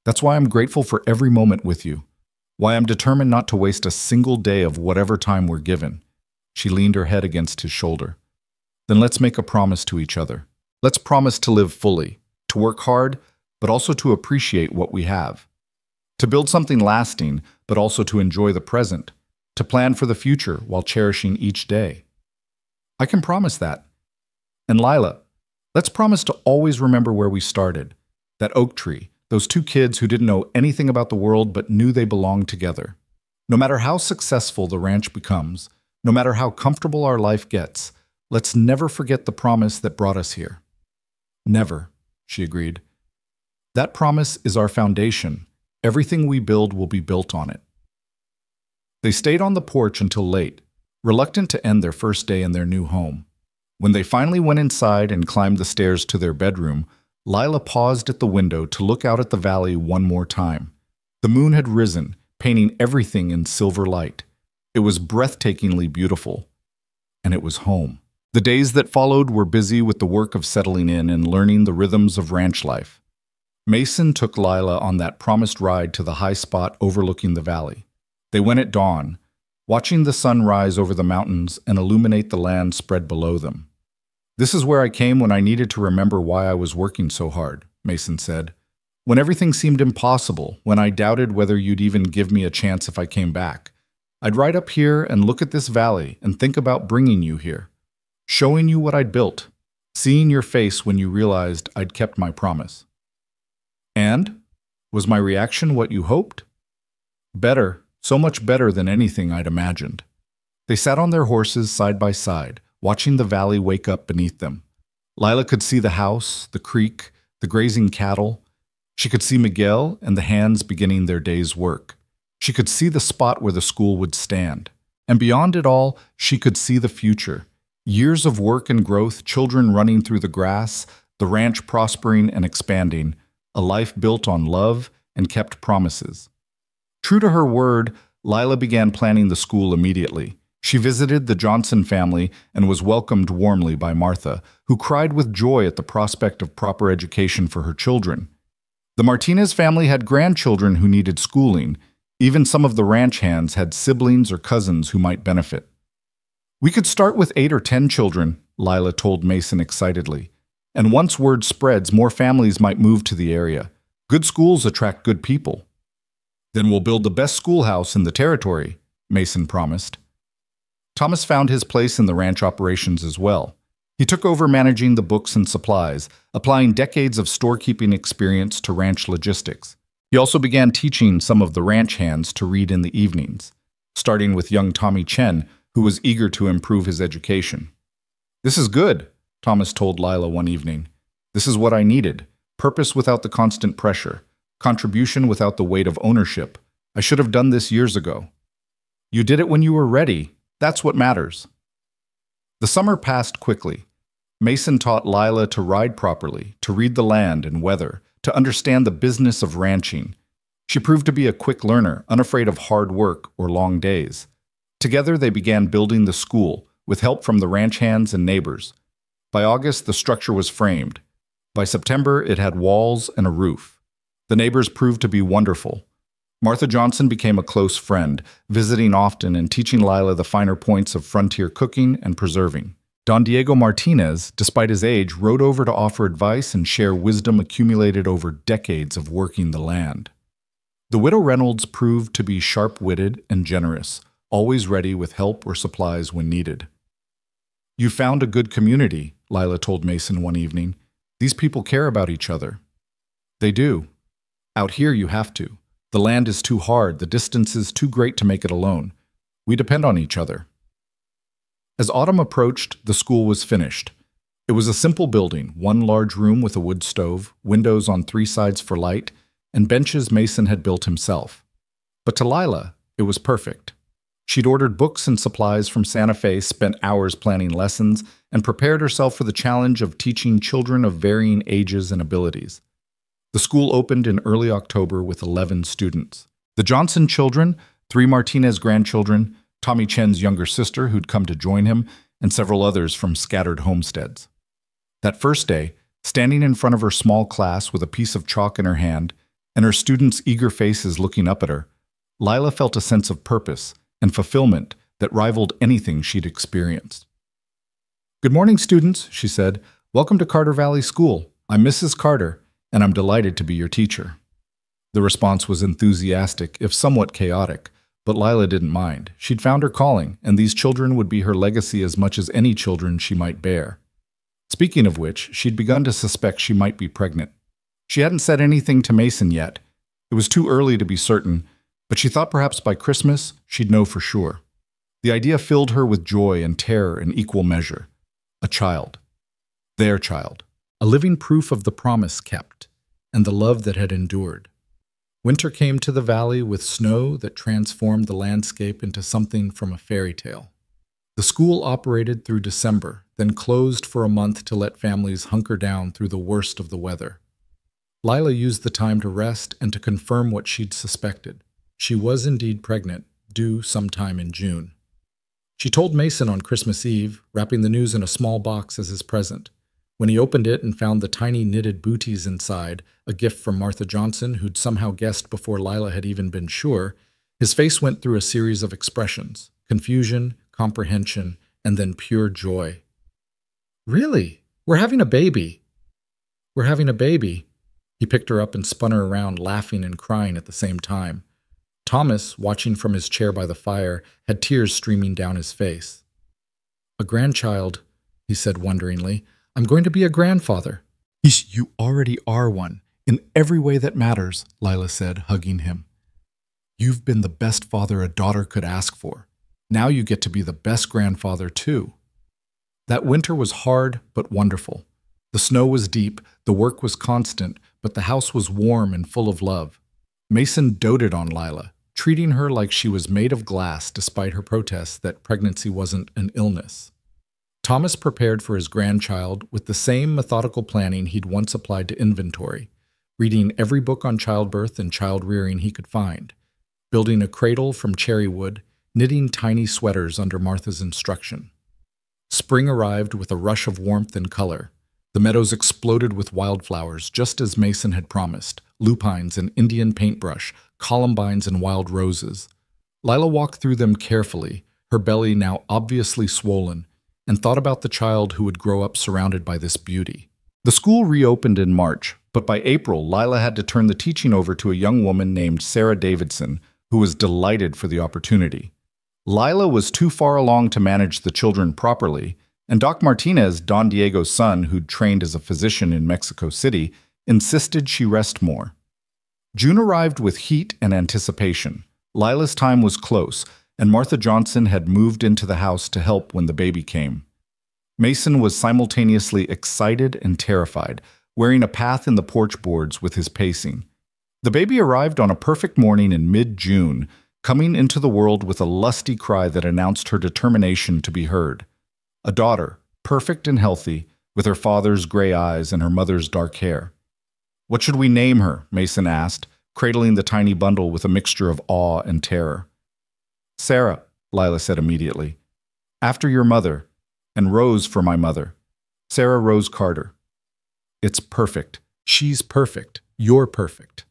That's why I'm grateful for every moment with you. Why I'm determined not to waste a single day of whatever time we're given." She leaned her head against his shoulder. "Then let's make a promise to each other. Let's promise to live fully, to work hard, but also to appreciate what we have. To build something lasting, but also to enjoy the present. To plan for the future while cherishing each day." "I can promise that." "And Lila, let's promise to always remember where we started. That oak tree, those 2 kids who didn't know anything about the world but knew they belonged together. No matter how successful the ranch becomes, no matter how comfortable our life gets, let's never forget the promise that brought us here." "Never," she agreed. "That promise is our foundation. Everything we build will be built on it." They stayed on the porch until late, reluctant to end their first day in their new home. When they finally went inside and climbed the stairs to their bedroom, Lila paused at the window to look out at the valley one more time. The moon had risen, painting everything in silver light. It was breathtakingly beautiful. And it was home. The days that followed were busy with the work of settling in and learning the rhythms of ranch life. Mason took Lila on that promised ride to the high spot overlooking the valley. They went at dawn, watching the sun rise over the mountains and illuminate the land spread below them. "This is where I came when I needed to remember why I was working so hard," Mason said. "When everything seemed impossible, when I doubted whether you'd even give me a chance if I came back. I'd ride up here and look at this valley and think about bringing you here. Showing you what I'd built, seeing your face when you realized I'd kept my promise." "And? Was my reaction what you hoped?" "Better, so much better than anything I'd imagined." They sat on their horses side by side, watching the valley wake up beneath them. Lila could see the house, the creek, the grazing cattle. She could see Miguel and the hands beginning their day's work. She could see the spot where the school would stand. And beyond it all, she could see the future. Years of work and growth, children running through the grass, the ranch prospering and expanding, a life built on love, and kept promises. True to her word, Lila began planning the school immediately. She visited the Johnson family and was welcomed warmly by Martha, who cried with joy at the prospect of proper education for her children. The Martinez family had grandchildren who needed schooling. Even some of the ranch hands had siblings or cousins who might benefit. "We could start with 8 or 10 children," Lila told Mason excitedly. "And once word spreads, more families might move to the area. Good schools attract good people." "Then we'll build the best schoolhouse in the territory," Mason promised. Thomas found his place in the ranch operations as well. He took over managing the books and supplies, applying decades of storekeeping experience to ranch logistics. He also began teaching some of the ranch hands to read in the evenings, starting with young Tommy Chen, who was eager to improve his education. "This is good," Thomas told Lila one evening. "This is what I needed. Purpose without the constant pressure. Contribution without the weight of ownership. I should have done this years ago." "You did it when you were ready. That's what matters." The summer passed quickly. Mason taught Lila to ride properly, to read the land and weather, to understand the business of ranching. She proved to be a quick learner, unafraid of hard work or long days. Together they began building the school, with help from the ranch hands and neighbors. By August, the structure was framed. By September, it had walls and a roof. The neighbors proved to be wonderful. Martha Johnson became a close friend, visiting often and teaching Lila the finer points of frontier cooking and preserving. Don Diego Martinez, despite his age, rode over to offer advice and share wisdom accumulated over decades of working the land. The widow Reynolds proved to be sharp-witted and generous, always ready with help or supplies when needed. "You found a good community," Lila told Mason one evening. "These people care about each other." "They do. Out here you have to. The land is too hard, the distance is too great to make it alone. We depend on each other." As autumn approached, the school was finished. It was a simple building, one large room with a wood stove, windows on 3 sides for light, and benches Mason had built himself. But to Lila, it was perfect. She'd ordered books and supplies from Santa Fe, spent hours planning lessons, and prepared herself for the challenge of teaching children of varying ages and abilities. The school opened in early October with 11 students. The Johnson children, 3 Martinez grandchildren, Tommy Chen's younger sister who'd come to join him, and several others from scattered homesteads. That first day, standing in front of her small class with a piece of chalk in her hand, and her students' eager faces looking up at her, Lila felt a sense of purpose and fulfillment that rivaled anything she'd experienced. "Good morning, students," she said. "Welcome to Carter Valley School. I'm Mrs. Carter, and I'm delighted to be your teacher." The response was enthusiastic, if somewhat chaotic, but Lila didn't mind. She'd found her calling, and these children would be her legacy as much as any children she might bear. Speaking of which, she'd begun to suspect she might be pregnant. She hadn't said anything to Mason yet. It was too early to be certain, but she thought perhaps by Christmas she'd know for sure. The idea filled her with joy and terror in equal measure. A child. Their child. A living proof of the promise kept, and the love that had endured. Winter came to the valley with snow that transformed the landscape into something from a fairy tale. The school operated through December, then closed for a month to let families hunker down through the worst of the weather. Lila used the time to rest and to confirm what she'd suspected. She was indeed pregnant, due sometime in June. She told Mason on Christmas Eve, wrapping the news in a small box as his present. When he opened it and found the tiny knitted booties inside, a gift from Martha Johnson, who'd somehow guessed before Lila had even been sure, his face went through a series of expressions: confusion, comprehension, and then pure joy. "Really? We're having a baby." "We're having a baby." He picked her up and spun her around, laughing and crying at the same time. Thomas, watching from his chair by the fire, had tears streaming down his face. "A grandchild," he said wonderingly. "I'm going to be a grandfather." "You already are one, in every way that matters," Lila said, hugging him. "You've been the best father a daughter could ask for. Now you get to be the best grandfather, too." That winter was hard but wonderful. The snow was deep, the work was constant, but the house was warm and full of love. Mason doted on Lila, treating her like she was made of glass despite her protests that pregnancy wasn't an illness. Thomas prepared for his grandchild with the same methodical planning he'd once applied to inventory. reading every book on childbirth and child-rearing he could find, building a cradle from cherry wood, knitting tiny sweaters under Martha's instruction. Spring arrived with a rush of warmth and color. The meadows exploded with wildflowers, just as Mason had promised, lupines and Indian paintbrush, columbines and wild roses. Lila walked through them carefully, her belly now obviously swollen, and thought about the child who would grow up surrounded by this beauty. The school reopened in March, but by April, Lila had to turn the teaching over to a young woman named Sarah Davidson, who was delighted for the opportunity. Lila was too far along to manage the children properly, and Doc Martinez, Don Diego's son, who'd trained as a physician in Mexico City, insisted she rest more. June arrived with heat and anticipation. Lila's time was close, and Martha Johnson had moved into the house to help when the baby came. Mason was simultaneously excited and terrified, wearing a path in the porch boards with his pacing. The baby arrived on a perfect morning in mid-June, coming into the world with a lusty cry that announced her determination to be heard. A daughter, perfect and healthy, with her father's gray eyes and her mother's dark hair. "What should we name her?" Mason asked, cradling the tiny bundle with a mixture of awe and terror. "Sarah," Lila said immediately. "After your mother, and Rose for my mother. Sarah Rose Carter." "It's perfect. She's perfect. You're perfect."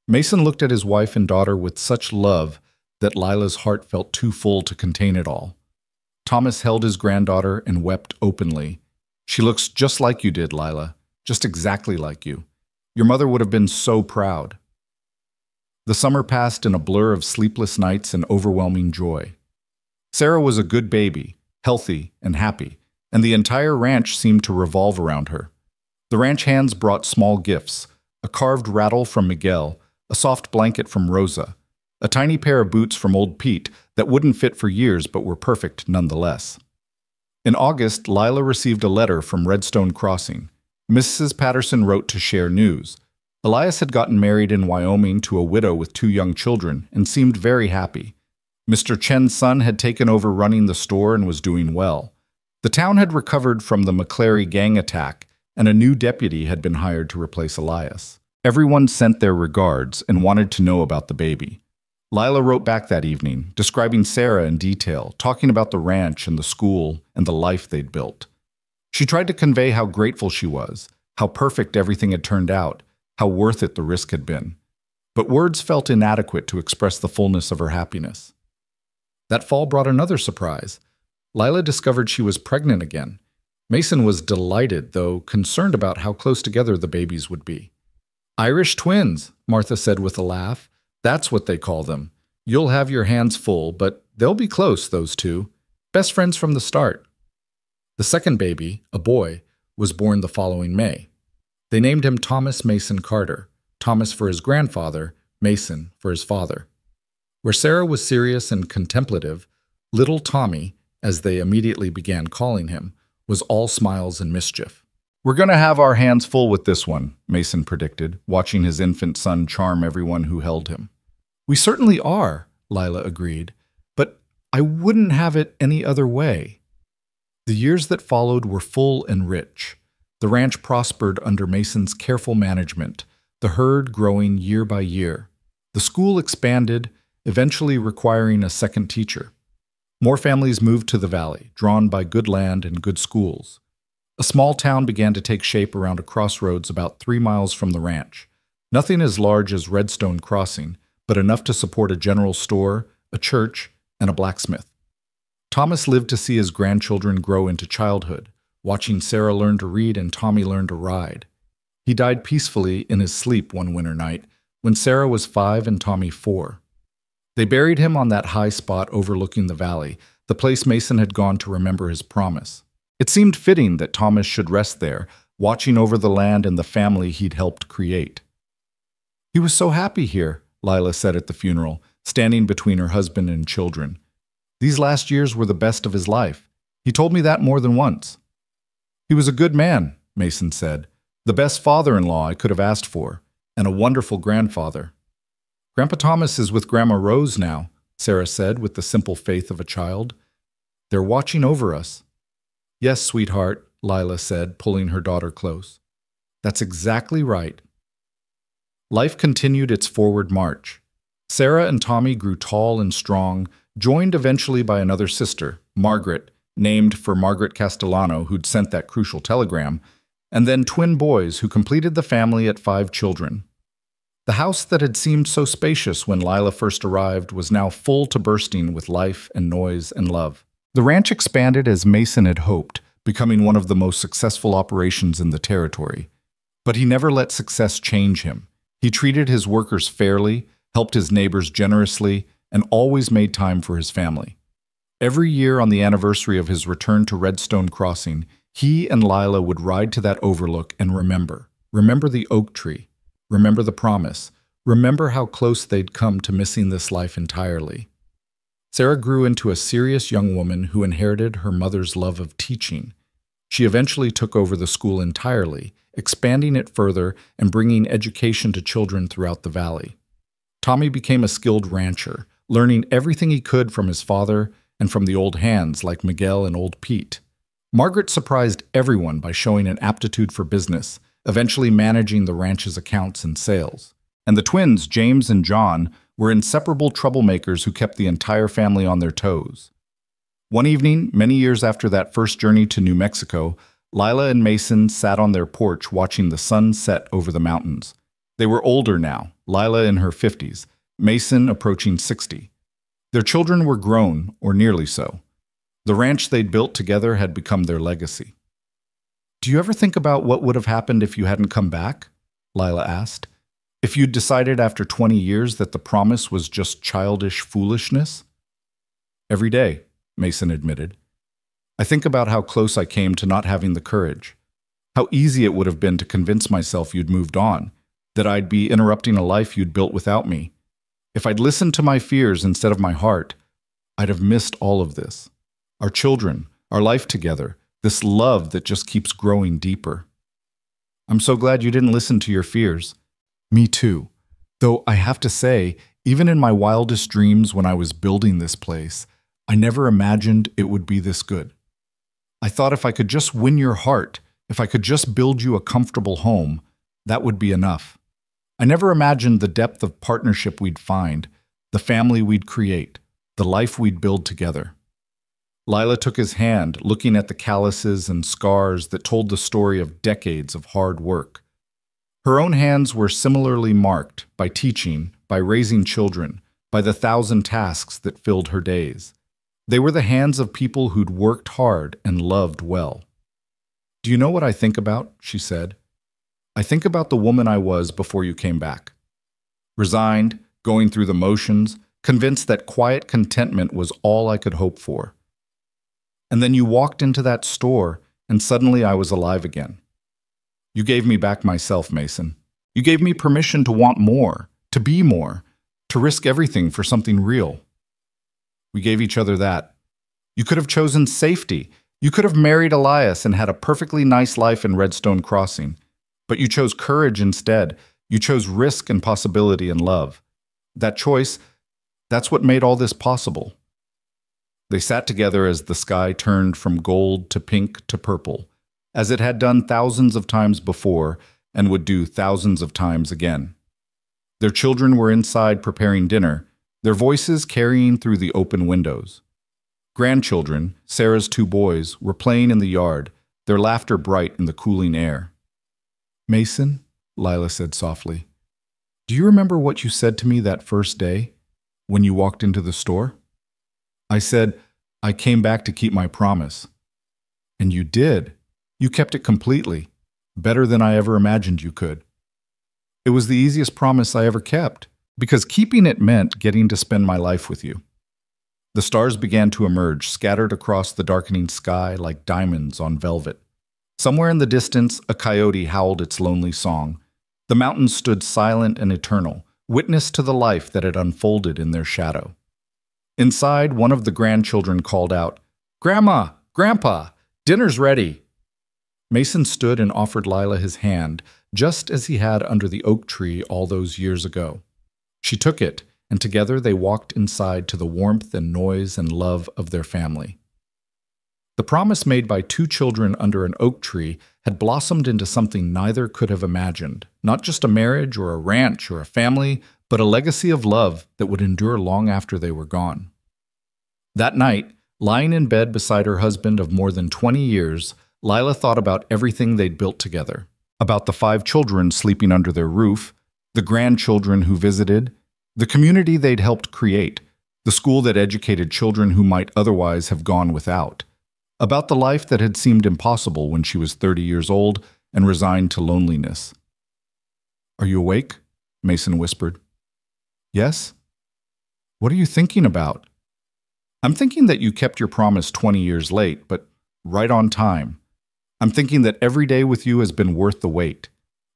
Mason looked at his wife and daughter with such love that Lila's heart felt too full to contain it all. Thomas held his granddaughter and wept openly. "She looks just like you did, Lila. Just exactly like you. Your mother would have been so proud." The summer passed in a blur of sleepless nights and overwhelming joy. Sarah was a good baby, healthy and happy, and the entire ranch seemed to revolve around her. The ranch hands brought small gifts: a carved rattle from Miguel, a soft blanket from Rosa, a tiny pair of boots from old Pete that wouldn't fit for years but were perfect nonetheless. In August, Lila received a letter from Redstone Crossing. Mrs. Patterson wrote to share news. Elias had gotten married in Wyoming to a widow with 2 young children and seemed very happy. Mr. Chen's son had taken over running the store and was doing well. The town had recovered from the McClary gang attack, and a new deputy had been hired to replace Elias. Everyone sent their regards and wanted to know about the baby. Lila wrote back that evening, describing Sarah in detail, talking about the ranch and the school and the life they'd built. She tried to convey how grateful she was, how perfect everything had turned out, how worth it the risk had been. But words felt inadequate to express the fullness of her happiness. That fall brought another surprise. Lila discovered she was pregnant again. Mason was delighted, though concerned about how close together the babies would be. "Irish twins," Martha said with a laugh. "That's what they call them. You'll have your hands full, but they'll be close, those two. Best friends from the start." The second baby, a boy, was born the following May. They named him Thomas Mason Carter, Thomas for his grandfather, Mason for his father. Where Sarah was serious and contemplative, little Tommy, as they immediately began calling him, was all smiles and mischief. "We're going to have our hands full with this one," Mason predicted, watching his infant son charm everyone who held him. "We certainly are," Lila agreed, "but I wouldn't have it any other way." The years that followed were full and rich. The ranch prospered under Mason's careful management, the herd growing year by year. The school expanded, eventually requiring a second teacher. More families moved to the valley, drawn by good land and good schools. A small town began to take shape around a crossroads about 3 miles from the ranch. Nothing as large as Redstone Crossing, but enough to support a general store, a church, and a blacksmith. Thomas lived to see his grandchildren grow into childhood, watching Sarah learn to read and Tommy learn to ride. He died peacefully in his sleep one winter night when Sarah was 5 and Tommy 4. They buried him on that high spot overlooking the valley, the place Mason had gone to remember his promise. It seemed fitting that Thomas should rest there, watching over the land and the family he'd helped create. "He was so happy here," Lila said at the funeral, standing between her husband and children. "These last years were the best of his life. He told me that more than once." "He was a good man," Mason said. "The best father-in-law I could have asked for, and a wonderful grandfather." "Grandpa Thomas is with Grandma Rose now," Sarah said with the simple faith of a child. "They're watching over us." "Yes, sweetheart," Lila said, pulling her daughter close. "That's exactly right." Life continued its forward march. Sarah and Tommy grew tall and strong, joined eventually by another sister, Margaret, named for Margaret Castellano, who'd sent that crucial telegram, and then twin boys who completed the family at 5 children. The house that had seemed so spacious when Lila first arrived was now full to bursting with life and noise and love. The ranch expanded as Mason had hoped, becoming one of the most successful operations in the territory. But he never let success change him. He treated his workers fairly, helped his neighbors generously, and always made time for his family. Every year on the anniversary of his return to Redstone Crossing, he and Lila would ride to that overlook and remember the oak tree, remember the promise, remember how close they'd come to missing this life entirely. Sarah grew into a serious young woman who inherited her mother's love of teaching. She eventually took over the school entirely, expanding it further and bringing education to children throughout the valley. Tommy became a skilled rancher, learning everything he could from his father and from the old hands like Miguel and old Pete. Margaret surprised everyone by showing an aptitude for business, eventually managing the ranch's accounts and sales. And the twins, James and John, were inseparable troublemakers who kept the entire family on their toes. One evening, many years after that first journey to New Mexico, Lila and Mason sat on their porch watching the sun set over the mountains. They were older now, Lila in her 50s, Mason approaching 60. Their children were grown, or nearly so. The ranch they'd built together had become their legacy. "Do you ever think about what would have happened if you hadn't come back?" Lila asked. "If you'd decided after 20 years that the promise was just childish foolishness?" "Every day," Mason admitted. "I think about how close I came to not having the courage. How easy it would have been to convince myself you'd moved on, that I'd be interrupting a life you'd built without me. If I'd listened to my fears instead of my heart, I'd have missed all of this. Our children, our life together, this love that just keeps growing deeper. I'm so glad you didn't listen to your fears." "Me too. Though I have to say, even in my wildest dreams when I was building this place, I never imagined it would be this good. I thought if I could just win your heart, if I could just build you a comfortable home, that would be enough. I never imagined the depth of partnership we'd find, the family we'd create, the life we'd build together." Lila took his hand, looking at the calluses and scars that told the story of decades of hard work. Her own hands were similarly marked by teaching, by raising children, by the 1,000 tasks that filled her days. They were the hands of people who'd worked hard and loved well. "Do you know what I think about?" she said. "I think about the woman I was before you came back. Resigned, going through the motions, convinced that quiet contentment was all I could hope for. And then you walked into that store, and suddenly I was alive again. You gave me back myself, Mason. You gave me permission to want more, to be more, to risk everything for something real. We gave each other that. You could have chosen safety. You could have married Elias and had a perfectly nice life in Redstone Crossing. But you chose courage instead. You chose risk and possibility and love. That choice, that's what made all this possible." They sat together as the sky turned from gold to pink to purple, as it had done thousands of times before and would do thousands of times again. Their children were inside preparing dinner, their voices carrying through the open windows. Grandchildren, Sarah's 2 boys, were playing in the yard, their laughter bright in the cooling air. "Mason," Lila said softly, "do you remember what you said to me that first day, when you walked into the store? I said, I came back to keep my promise. And you did. You kept it completely, better than I ever imagined you could. It was the easiest promise I ever kept, because keeping it meant getting to spend my life with you." The stars began to emerge, scattered across the darkening sky like diamonds on velvet. Somewhere in the distance, a coyote howled its lonely song. The mountains stood silent and eternal, witness to the life that had unfolded in their shadow. Inside, one of the grandchildren called out, "Grandma! Grandpa! Dinner's ready!" Mason stood and offered Lila his hand, just as he had under the oak tree all those years ago. She took it, and together they walked inside to the warmth and noise and love of their family. The promise made by 2 children under an oak tree had blossomed into something neither could have imagined. Not just a marriage or a ranch or a family, but a legacy of love that would endure long after they were gone. That night, lying in bed beside her husband of more than 20 years, Lila thought about everything they'd built together. About the 5 children sleeping under their roof, the grandchildren who visited, the community they'd helped create, the school that educated children who might otherwise have gone without. About the life that had seemed impossible when she was 30 years old and resigned to loneliness. "Are you awake?" Mason whispered. "Yes?" "What are you thinking about?" "I'm thinking that you kept your promise 20 years late, but right on time. I'm thinking that every day with you has been worth the wait.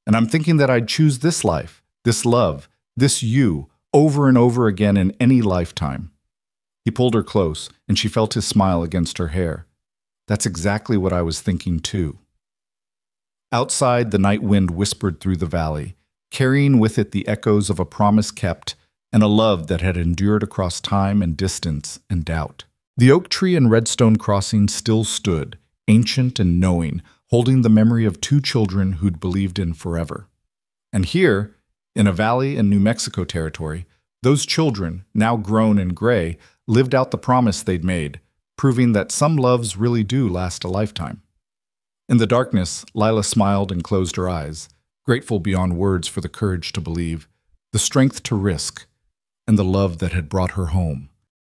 And I'm thinking that I'd choose this life, this love, this you, over and over again in any lifetime." He pulled her close, and she felt his smile against her hair. "That's exactly what I was thinking too." Outside, the night wind whispered through the valley, carrying with it the echoes of a promise kept and a love that had endured across time and distance and doubt. The oak tree and Redstone Crossing still stood, ancient and knowing, holding the memory of 2 children who'd believed in forever. And here, in a valley in New Mexico territory, those children, now grown and gray, lived out the promise they'd made, proving that some loves really do last a lifetime. In the darkness, Lila smiled and closed her eyes, grateful beyond words for the courage to believe, the strength to risk, and the love that had brought her home.